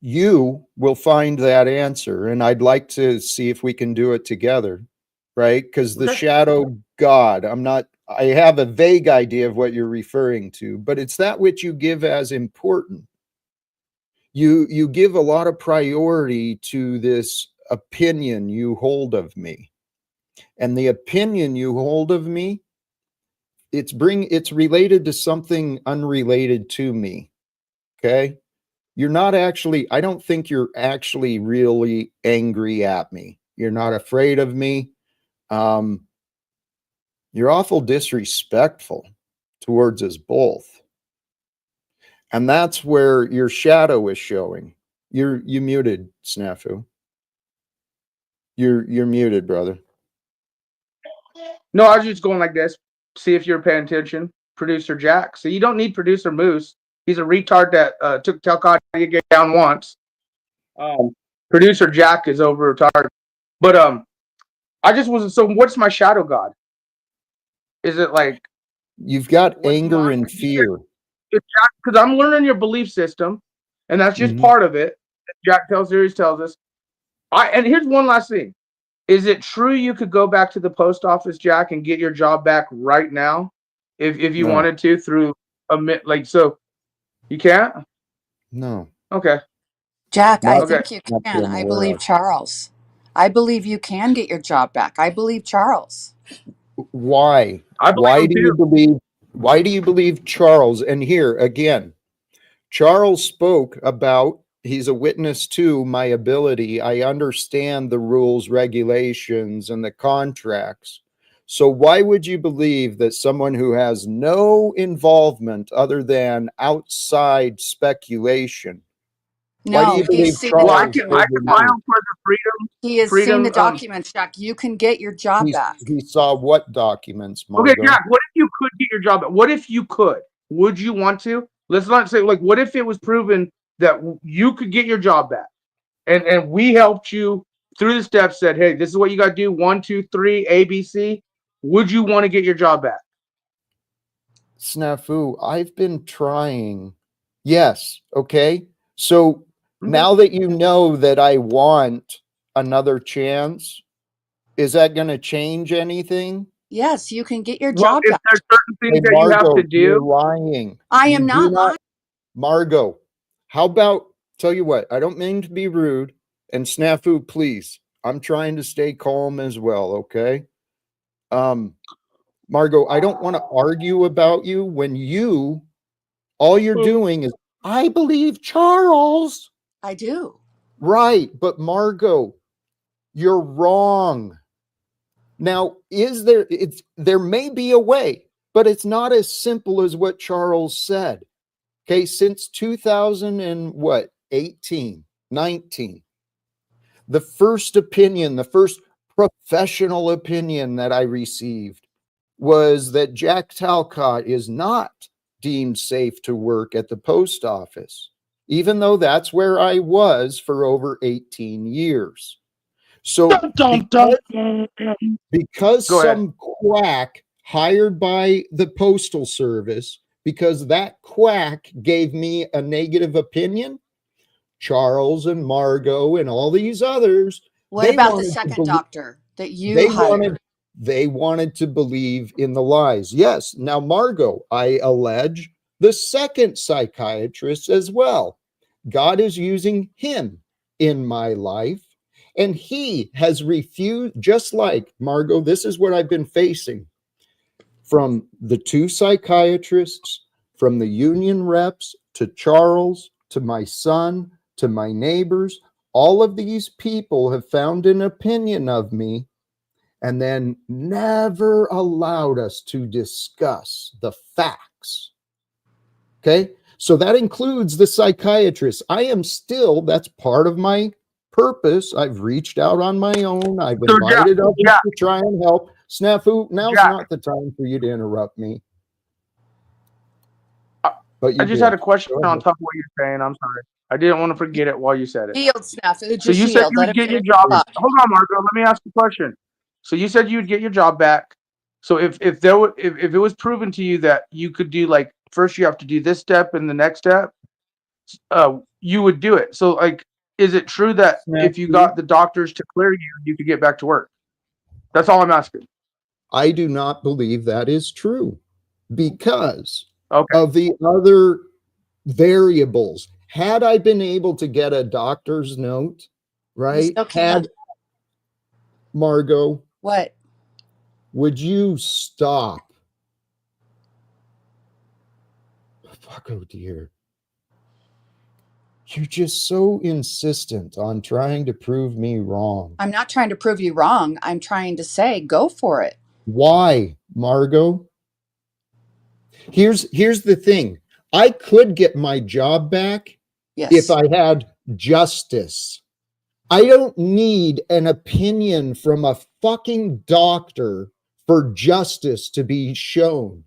you will find that answer, and I'd like to see if we can do it together, right? Because the shadow God, I have a vague idea of what you're referring to, but it's that which you give as important. You give a lot of priority to this opinion you hold of me. And the opinion you hold of me, it's related to something unrelated to me. Okay? I don't think you're actually really angry at me. You're not afraid of me. You're awful disrespectful towards us both. And that's where your shadow is showing. You muted, Snafu. You're muted, brother. No, I was just going like this. See if you're paying attention. Producer Jack. So you don't need producer Moose. He's a retard that took Talcott to get down once. Producer Jack is over retarded. But I just wasn't. So what's my shadow God? Is it like You've got What's anger my and fear. because I'm learning your belief system, and that's just part of it. Jack Tell series tells us. And here's one last thing: is it true you could go back to the post office, Jack, and get your job back right now, if you No. wanted to through so you can't? No. Okay. Jack, I Not, think you not that can. I'm I aware believe of. Charles. I believe you can get your job back. I believe Charles. Why? I believe him too. Why do you believe Charles? And here again, Charles spoke about, he's a witness to my ability. I understand the rules, regulations, and the contracts. So why would you believe that someone who has no involvement other than outside speculation? Why do No, you he's believe seen the Well, I Charles can documents, over Jack. file me? for the He has seen the documents, Jack. You can get your job back. He saw what documents, Okay, Margot? Jack, what if you could get your job back? What if you could? Would you want to? Let's not say like what if it was proven that you could get your job back and we helped you through the steps, said, hey, this is what you got to do, 1, 2, 3, ABC. Would you want to get your job back? Snafu, I've been trying. Yes. Okay. So now that you know that I want another chance, is that going to change anything? Yes, you can get your Well, job if back. there's certain things Hey, that you have Margot, to you're do. lying. I You am do not lying. Margot, how about, tell you what, I don't mean to be rude, and Snafu, please, I'm trying to stay calm as well, okay? Margot, I don't want to argue about you when all you're doing is, I believe Charles. I do. Right, but Margot, you're wrong. Now, there may be a way, but it's not as simple as what Charles said. Okay, since 2000 and what, 18, 19, the first opinion, the first professional opinion that I received was that Jack Talcott is not deemed safe to work at the post office, even though that's where I was for over 18 years. So because some quack hired by the Postal Service, because that quack gave me a negative opinion, Charles and Margot and all these others, What about the second doctor that you hired? They wanted to believe in the lies. Yes. Now, Margot, I allege the second psychiatrist as well. God is using him in my life, and he has refused, just like Margot, this is what I've been facing from the two psychiatrists, from the union reps, to Charles, to my son, to my neighbors. All of these people have found an opinion of me and then never allowed us to discuss the facts. Okay, so that includes the psychiatrist. That's part of my purpose. I've reached out on my own. I've invited others to try and help. Snafu, now's not the time for you to interrupt me. But I just had a question on top of what you're saying. I'm sorry. I didn't want to forget it while you said it. Yield, Snafu. So you said you would get your job back. Hold on, Marco. Let me ask you a question. So you said you would get your job back. So if it was proven to you that you could do, like, first you have to do this step and the next step, you would do it. So, like, is it true that if you got the doctors to clear you, you could get back to work? That's all I'm asking. I do not believe that is true because of the other variables. Had I been able to get a doctor's note, right? Margot, what? Would you stop? Fuck, oh dear. You're just so insistent on trying to prove me wrong. I'm not trying to prove you wrong. I'm trying to say, go for it. Why, Margot? Here's the thing. I could get my job back if I had justice. I don't need an opinion from a fucking doctor for justice to be shown.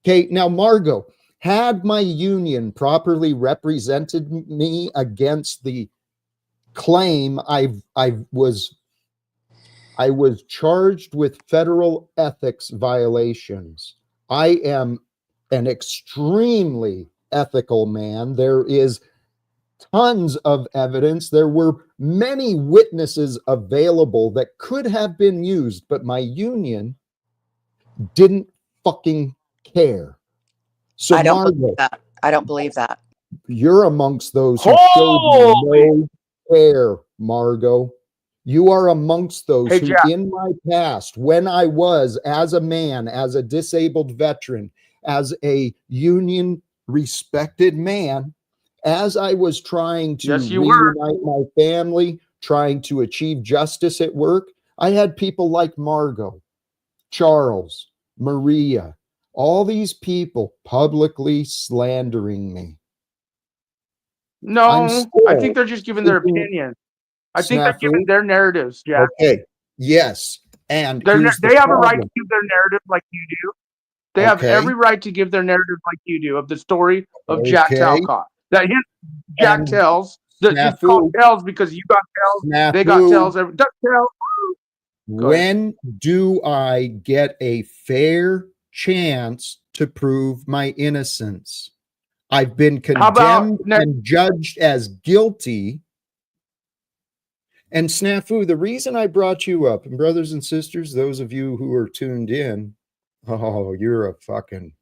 Okay, now, Margot, had my union properly represented me against the claim I was charged with federal ethics violations, I am an extremely ethical man. There is tons of evidence. There were many witnesses available that could have been used, but my union didn't fucking care. So I don't believe Margo, that. I don't believe that. you're amongst those who showed no care, Margo. You are amongst those Hey, who, Jack. in my past, when I was as a man, as a disabled veteran, as a union respected man, as I was trying to Yes, you were. reunite my family, trying to achieve justice at work, I had people like Margo, Charles, Maria, all these people publicly slandering me. I'm No, I think still they're just giving their thinking opinion. I think they're snafu. giving their narratives, Jack. Okay. Yes. And They're, here's the they have a right to problem. give their narrative like you do. They have Okay. every right to give their narrative like you do of the story of Jack Okay. Talcott. That his Jack And tells. That it's called snafu. tells because you got tells. They got Snafu. tells. Duck tells. Go ahead. When do I get a fair chance to prove my innocence? I've been How about condemned next? and judged as guilty. And snafu, the reason I brought you up, and brothers and sisters, those of you who are tuned in, oh, you're a fucking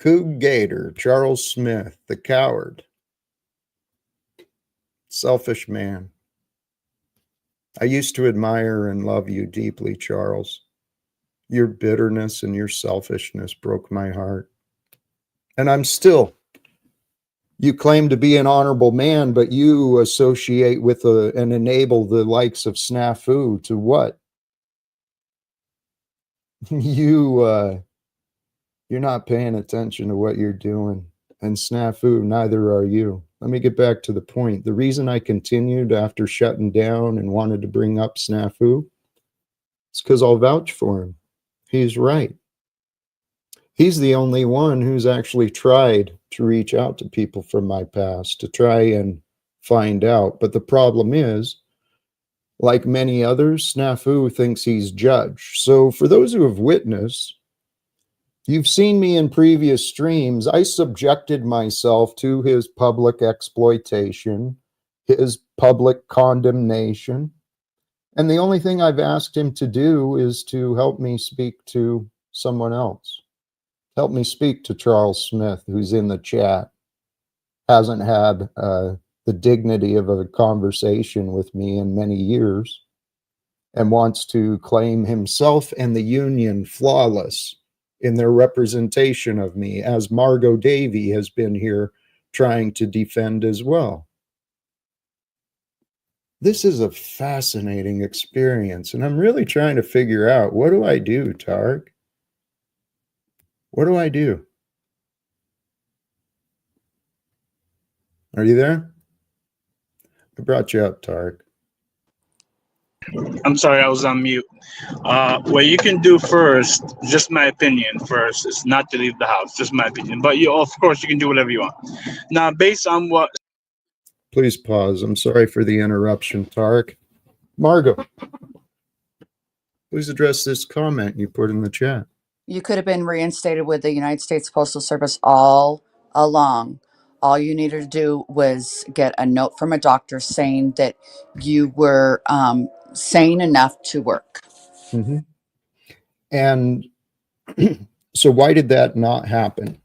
Coog Gator, Charles Smith, the coward, selfish man. I used to admire and love you deeply, Charles. Your bitterness and your selfishness broke my heart. And I'm still, you claim to be an honorable man, but you associate with and enable the likes of snafu to what? You're not paying attention to what you're doing. And snafu, neither are you. Let me get back to the point. The reason I continued after shutting down and wanted to bring up snafu is because I'll vouch for him. He's right. He's the only one who's actually tried to reach out to people from my past to try and find out. But the problem is, like many others, snafu thinks he's judge. So for those who have witnessed, you've seen me in previous streams. I subjected myself to his public exploitation, his public condemnation. And the only thing I've asked him to do is to help me speak to someone else. Help me speak to Charles Smith, who's in the chat, hasn't had the dignity of a conversation with me in many years, and wants to claim himself and the union flawless in their representation of me, as Margot Davey has been here trying to defend as well. This is a fascinating experience, and I'm really trying to figure out, what do I do, Tark? What do I do? Are you there? I brought you up, Tark. I'm sorry, I was on mute. What you can do first, just my opinion first, is not to leave the house, just my opinion. But you, of course, you can do whatever you want. Now, based on what... Please pause. I'm sorry for the interruption, Tark. Margot, please address this comment you put in the chat. You could have been reinstated with the United States Postal Service all along. All you needed to do was get a note from a doctor saying that you were sane enough to work. Mm-hmm. And so why did that not happen?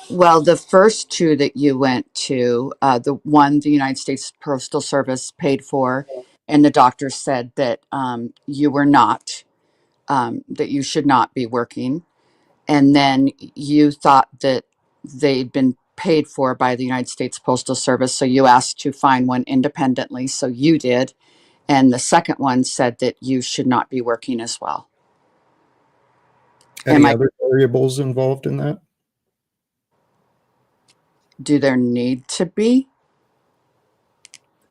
Well, the first two that you went to, the one the United States Postal Service paid for, and the doctor said that you were not, that you should not be working. And then you thought that they'd been paid for by the United States Postal Service. So you asked to find one independently. So you did. And the second one said that you should not be working as well. Any other variables involved in that? Do there need to be?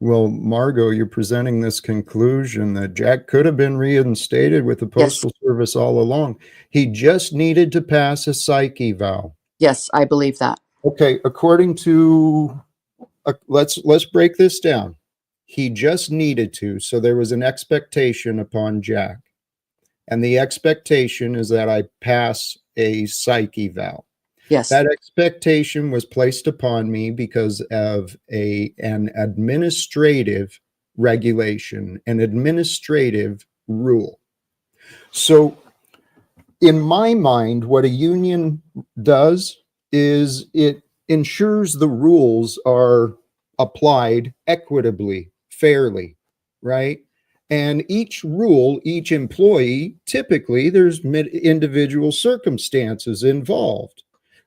Well, Margot, you're presenting this conclusion that Jack could have been reinstated with the Postal Service all along. He just needed to pass a psych eval. Yes, I believe that. Okay, according to, let's break this down. He just needed to, so there was an expectation upon Jack. And the expectation is that I pass a psych eval. Yes. That expectation was placed upon me because of an administrative regulation, an administrative rule. So in my mind, what a union does is it ensures the rules are applied equitably, fairly, right? And each rule, each employee, typically there's individual circumstances involved.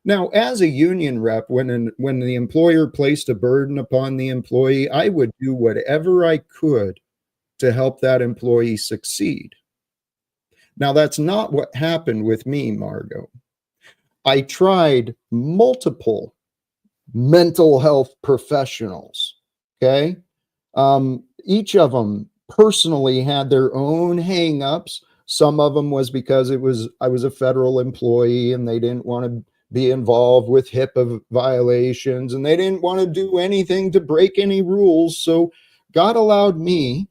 Now, as a union rep, when the employer placed a burden upon the employee, I would do whatever I could to help that employee succeed. Now, that's not what happened with me, Margot. I tried multiple mental health professionals, okay? Each of them personally had their own hang-ups. Some of them was because I was a federal employee and they didn't want to be involved with HIPAA violations and they didn't want to do anything to break any rules. So God allowed me.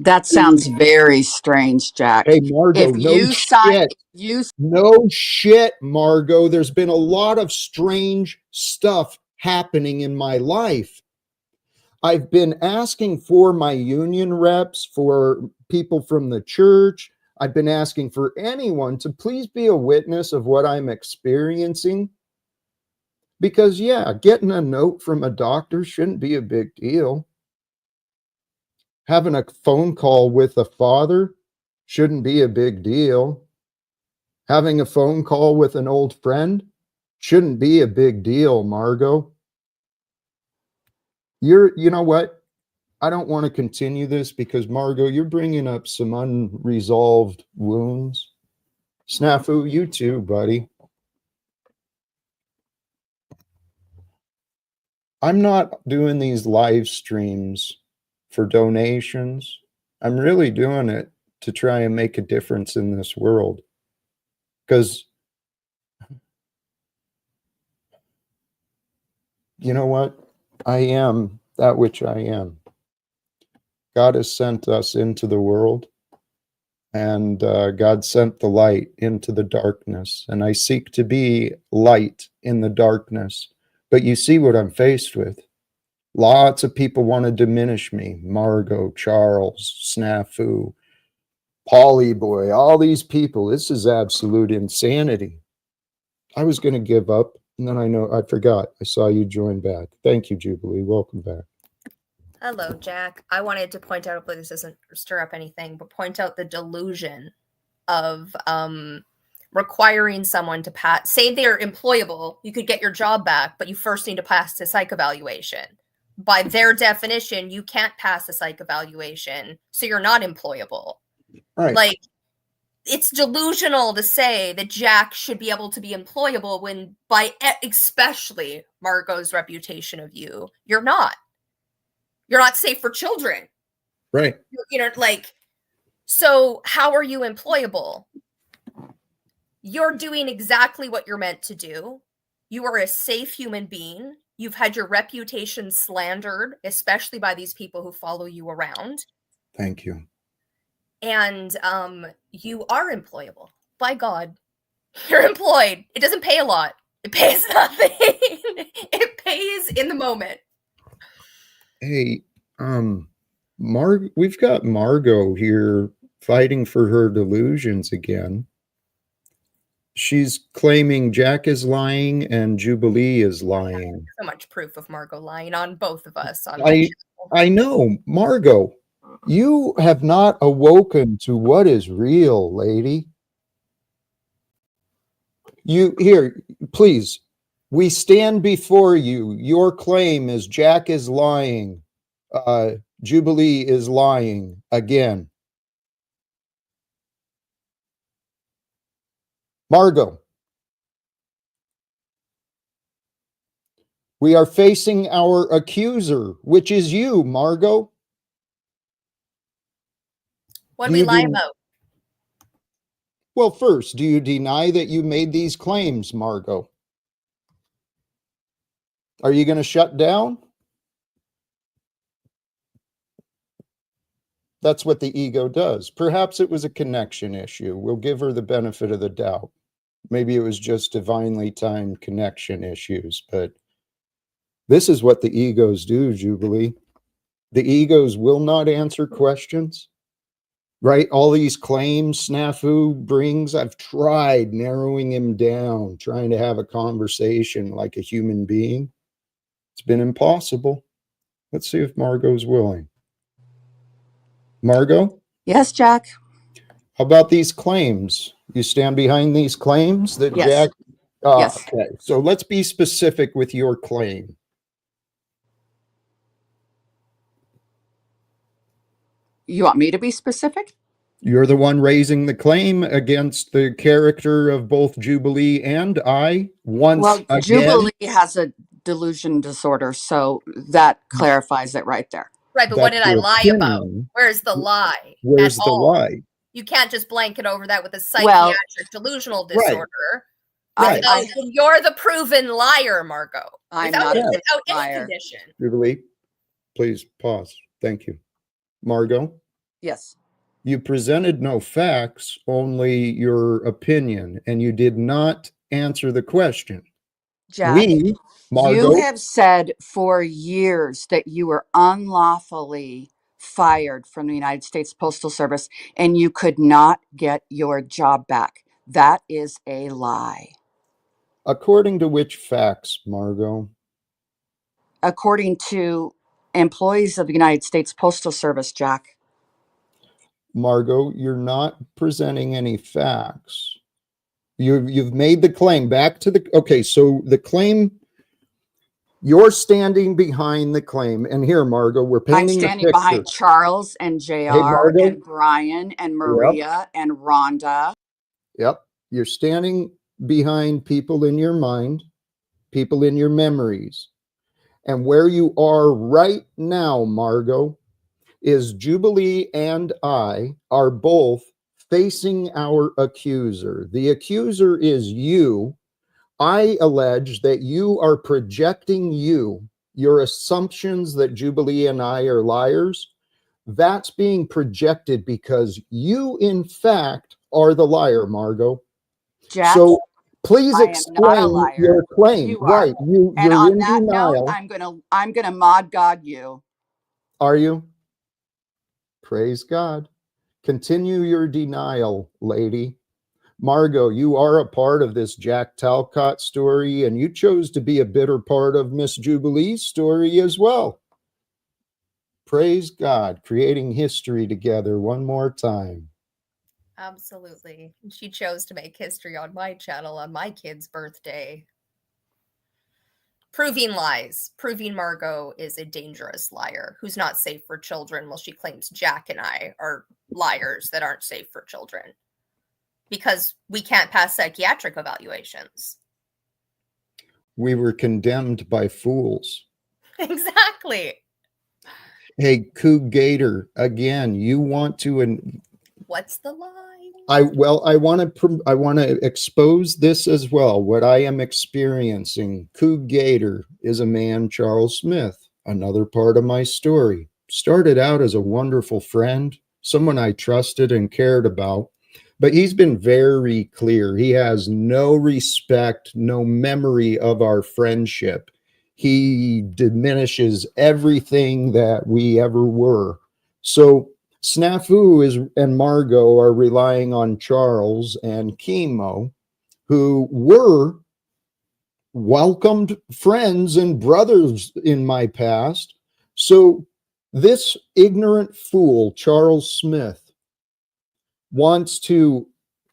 That sounds very strange, Jack. Hey, Margot, If you sign, no shit, Margot. There's been a lot of strange stuff happening in my life. I've been asking for my union reps, for people from the church. I've been asking for anyone to please be a witness of what I'm experiencing. Because, yeah, getting a note from a doctor shouldn't be a big deal. Having a phone call with a father shouldn't be a big deal. Having a phone call with an old friend shouldn't be a big deal, Margot. You know what? I don't want to continue this because, Margot, you're bringing up some unresolved wounds. Snafu, you too, buddy. I'm not doing these live streams for donations. I'm really doing it to try and make a difference in this world. Because, you know what? I am that which I am. God has sent us into the world, and God sent the light into the darkness, and I seek to be light in the darkness. But you see what I'm faced with. Lots of people want to diminish me. Margot, Charles, Snafu, Polly Boy, all these people. This is absolute insanity. I was going to give up, and then I forgot. I saw you join back. Thank you, Jubilee. Welcome back. Hello, Jack. I wanted to point out, hopefully this doesn't stir up anything, but point out the delusion of requiring someone to pass. Say they're employable, you could get your job back, but you first need to pass the psych evaluation. By their definition, you can't pass the psych evaluation, so you're not employable. Right. Like, it's delusional to say that Jack should be able to be employable when, by especially Margot's reputation of you, you're not. You're not safe for children. Right. You know, like, so how are you employable? You're doing exactly what you're meant to do. You are a safe human being. You've had your reputation slandered, especially by these people who follow you around. Thank you. And you are employable. By God, you're employed. It doesn't pay a lot. It pays nothing. It pays in the moment. Hey, we've got Margot here fighting for her delusions again. She's claiming Jack is lying and Jubilee is lying. So much proof of Margot lying on both of us. I know, Margot, you have not awoken to what is real, lady. Here, please, we stand before you. Your claim is Jack is lying. Jubilee is lying again. Margot, we are facing our accuser, which is you, Margot. What do we lie about? Well, first, do you deny that you made these claims, Margot? Are you going to shut down? That's what the ego does. Perhaps it was a connection issue. We'll give her the benefit of the doubt. Maybe it was just divinely timed connection issues, but this is what the egos do, Jubilee. The egos will not answer questions, right? All these claims Snafu brings, I've tried narrowing him down, trying to have a conversation like a human being. It's been impossible. Let's see if Margot's willing. Margot? Yes, Jack. How about these claims? You stand behind these claims that Yes. Jack? Yes. Okay. So let's be specific with your claim. You want me to be specific? You're the one raising the claim against the character of both Jubilee and I once Well, again. Jubilee has a delusion disorder, so that clarifies it right there. Right, but what That's did I your lie opinion. about? Where's the lie? Where's at the all? lie? You can't just blanket over that with a Well, psychiatric delusional Right. disorder. Right. Because you're the proven liar, Margot. I'm Without, not a without any liar. condition. Jubilee, please pause. Thank you. Margot, Yes. you presented no facts, only your opinion, and you did not answer the question. Jack, Margot, you have said for years that you were unlawfully fired from the United States Postal Service and you could not get your job back. That is a lie. according to which facts, Margot? According to employees of the United States Postal Service, Jack. Margot, you're not presenting any facts. You've made the claim. Back to the, okay, so the claim, you're standing behind the claim. And here, Margot, we're I'm painting the standing picture. behind Charles and JR Hey, Margot. and Brian and Maria and Rhonda. Yep. You're standing behind people in your mind, people in your memories. And where you are right now, Margot, is Jubilee and I are both facing our accuser. The accuser is you. I allege that you are projecting your assumptions that Jubilee and I are liars. That's being projected because you, in fact, are the liar, Margot. Jack, so please I am not a explain liar. your claim. You are. Right. You're on in that denial. note, I'm gonna mod God you. Are you? Praise God. Continue your denial, lady. Margot, you are a part of this Jack Talcott story, and you chose to be a bitter part of Miss Jubilee's story as well. Praise God, creating history together one more time. Absolutely. She chose to make history on my channel on my kid's birthday. Proving lies. Proving Margot is a dangerous liar who's not safe for children, while she claims Jack and I are liars that aren't safe for children. Because we can't pass psychiatric evaluations. We were condemned by fools. Exactly. Hey, Coog Gator, again, you want to... What's the lie? I want to expose this as well. What I am experiencing. Coog Gator is a man, Charles Smith, another part of my story. Started out as a wonderful friend, someone I trusted and cared about, but he's been very clear. He has no respect, no memory of our friendship. He diminishes everything that we ever were. So Snafu and Margot are relying on Charles and Chemo, who were welcomed friends and brothers in my past. So this ignorant fool, Charles Smith, wants to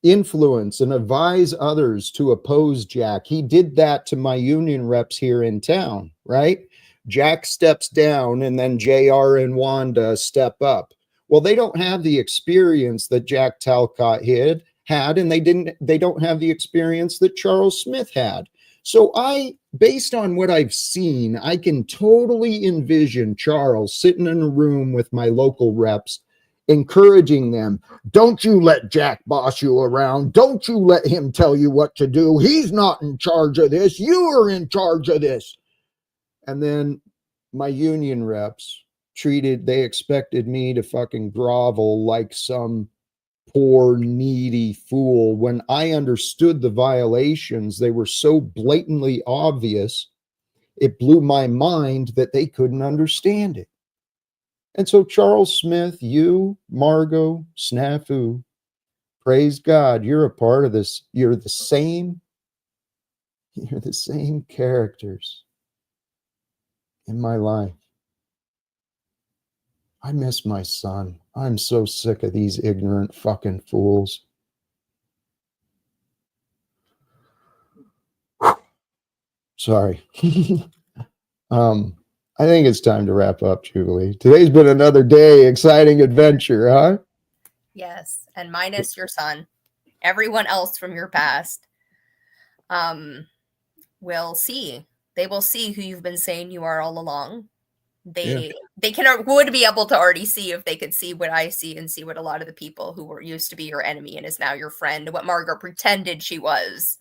influence and advise others to oppose Jack. He did that to my union reps here in town, right? Jack steps down and then JR and Wanda step up. Well, they don't have the experience that Jack Talcott had, and they don't have the experience that Charles Smith had. So based on what I've seen, I can totally envision Charles sitting in a room with my local reps, encouraging them. Don't you let Jack boss you around. Don't you let him tell you what to do. He's not in charge of this. You are in charge of this. And then my union reps they expected me to fucking grovel like some poor, needy fool when I understood the violations. They were so blatantly obvious, it blew my mind that they couldn't understand it. And so, Charles Smith, you, Margot, Snafu, praise God, you're a part of this. You're the same characters in my life. I miss my son. I'm so sick of these ignorant fucking fools. Sorry. I think it's time to wrap up, Jubilee. Today's been another day, exciting adventure, huh? Yes, and minus your son. Everyone else from your past will see. They will see who you've been saying you are all along. They would be able to already see if they could see what I see and see what a lot of the people who were used to be your enemy and is now your friend, what Margaret pretended she was,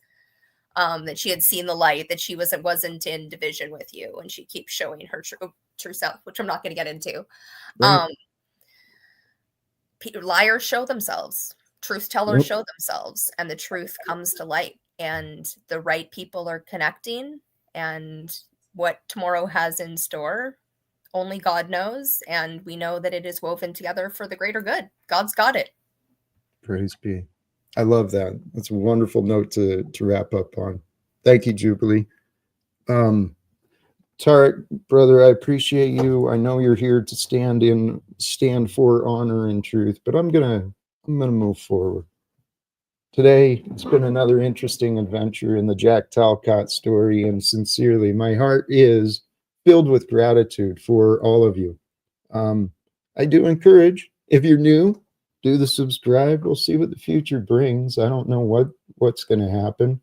that she had seen the light, that she wasn't in division with you, and she keeps showing her true self, which I'm not going to get into. Right. Liars show themselves, truth tellers show themselves, and the truth comes to light, and the right people are connecting, and what tomorrow has in store, only God knows, and we know that it is woven together for the greater good. God's got it. Praise be. I love that. That's a wonderful note to wrap up on. Thank you, Jubilee. Tarek, brother, I appreciate you. I know you're here to stand for honor and truth, but I'm gonna move forward. Today, it's been another interesting adventure in the Jack Talcott story, and sincerely, my heart is filled with gratitude for all of you. I do encourage, if you're new, do the subscribe. We'll see what the future brings. I don't know what's going to happen.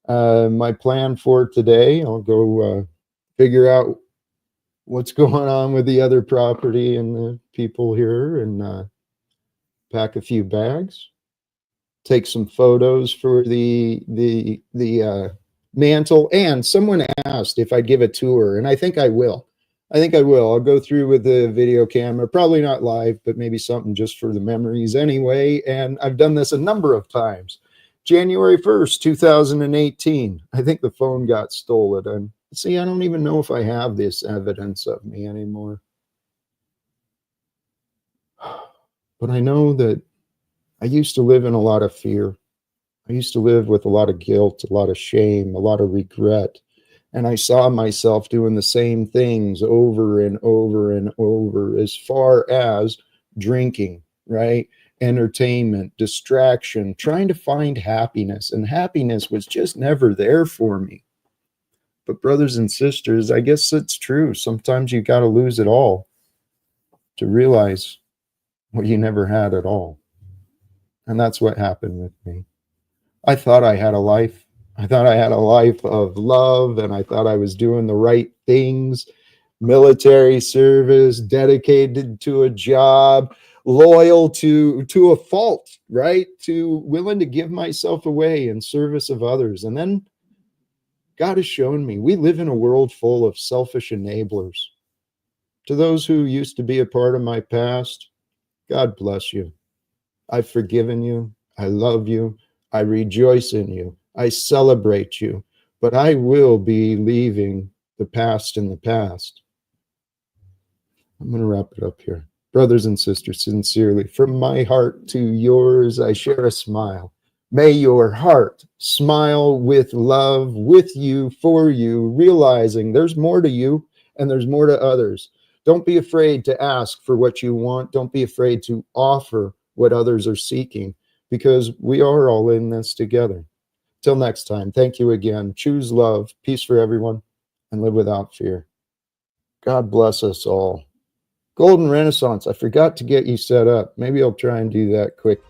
My plan for today, I'll go figure out what's going on with the other property and the people here, and pack a few bags, take some photos for the mantle. And someone asked if I'd give a tour, and I think I will. I'll go through with the video camera, probably not live, but maybe something just for the memories anyway. And I've done this a number of times. January 1st, 2018, I think the phone got stolen. And see, I don't even know if I have this evidence of me anymore. But I know that I used to live in a lot of fear. I used to live with a lot of guilt, a lot of shame, a lot of regret. And I saw myself doing the same things over and over and over, as far as drinking, right? Entertainment, distraction, trying to find happiness. And happiness was just never there for me. But brothers and sisters, I guess it's true. Sometimes you got to lose it all to realize what you never had at all. And that's what happened with me. I thought I had a life. I thought I had a life of love, and I thought I was doing the right things. Military service, dedicated to a job, loyal to a fault, right? Willing to give myself away in service of others. And then God has shown me we live in a world full of selfish enablers. To those who used to be a part of my past, God bless you. I've forgiven you. I love you. I rejoice in you. I celebrate you. But I will be leaving the past in the past. I'm going to wrap it up here. Brothers and sisters, sincerely, from my heart to yours, I share a smile. May your heart smile with love, with you, for you, realizing there's more to you and there's more to others. Don't be afraid to ask for what you want. Don't be afraid to offer what others are seeking, because we are all in this together. Till next time, thank you again. Choose love, peace for everyone, and live without fear. God bless us all. Golden Renaissance, I forgot to get you set up. Maybe I'll try and do that quick.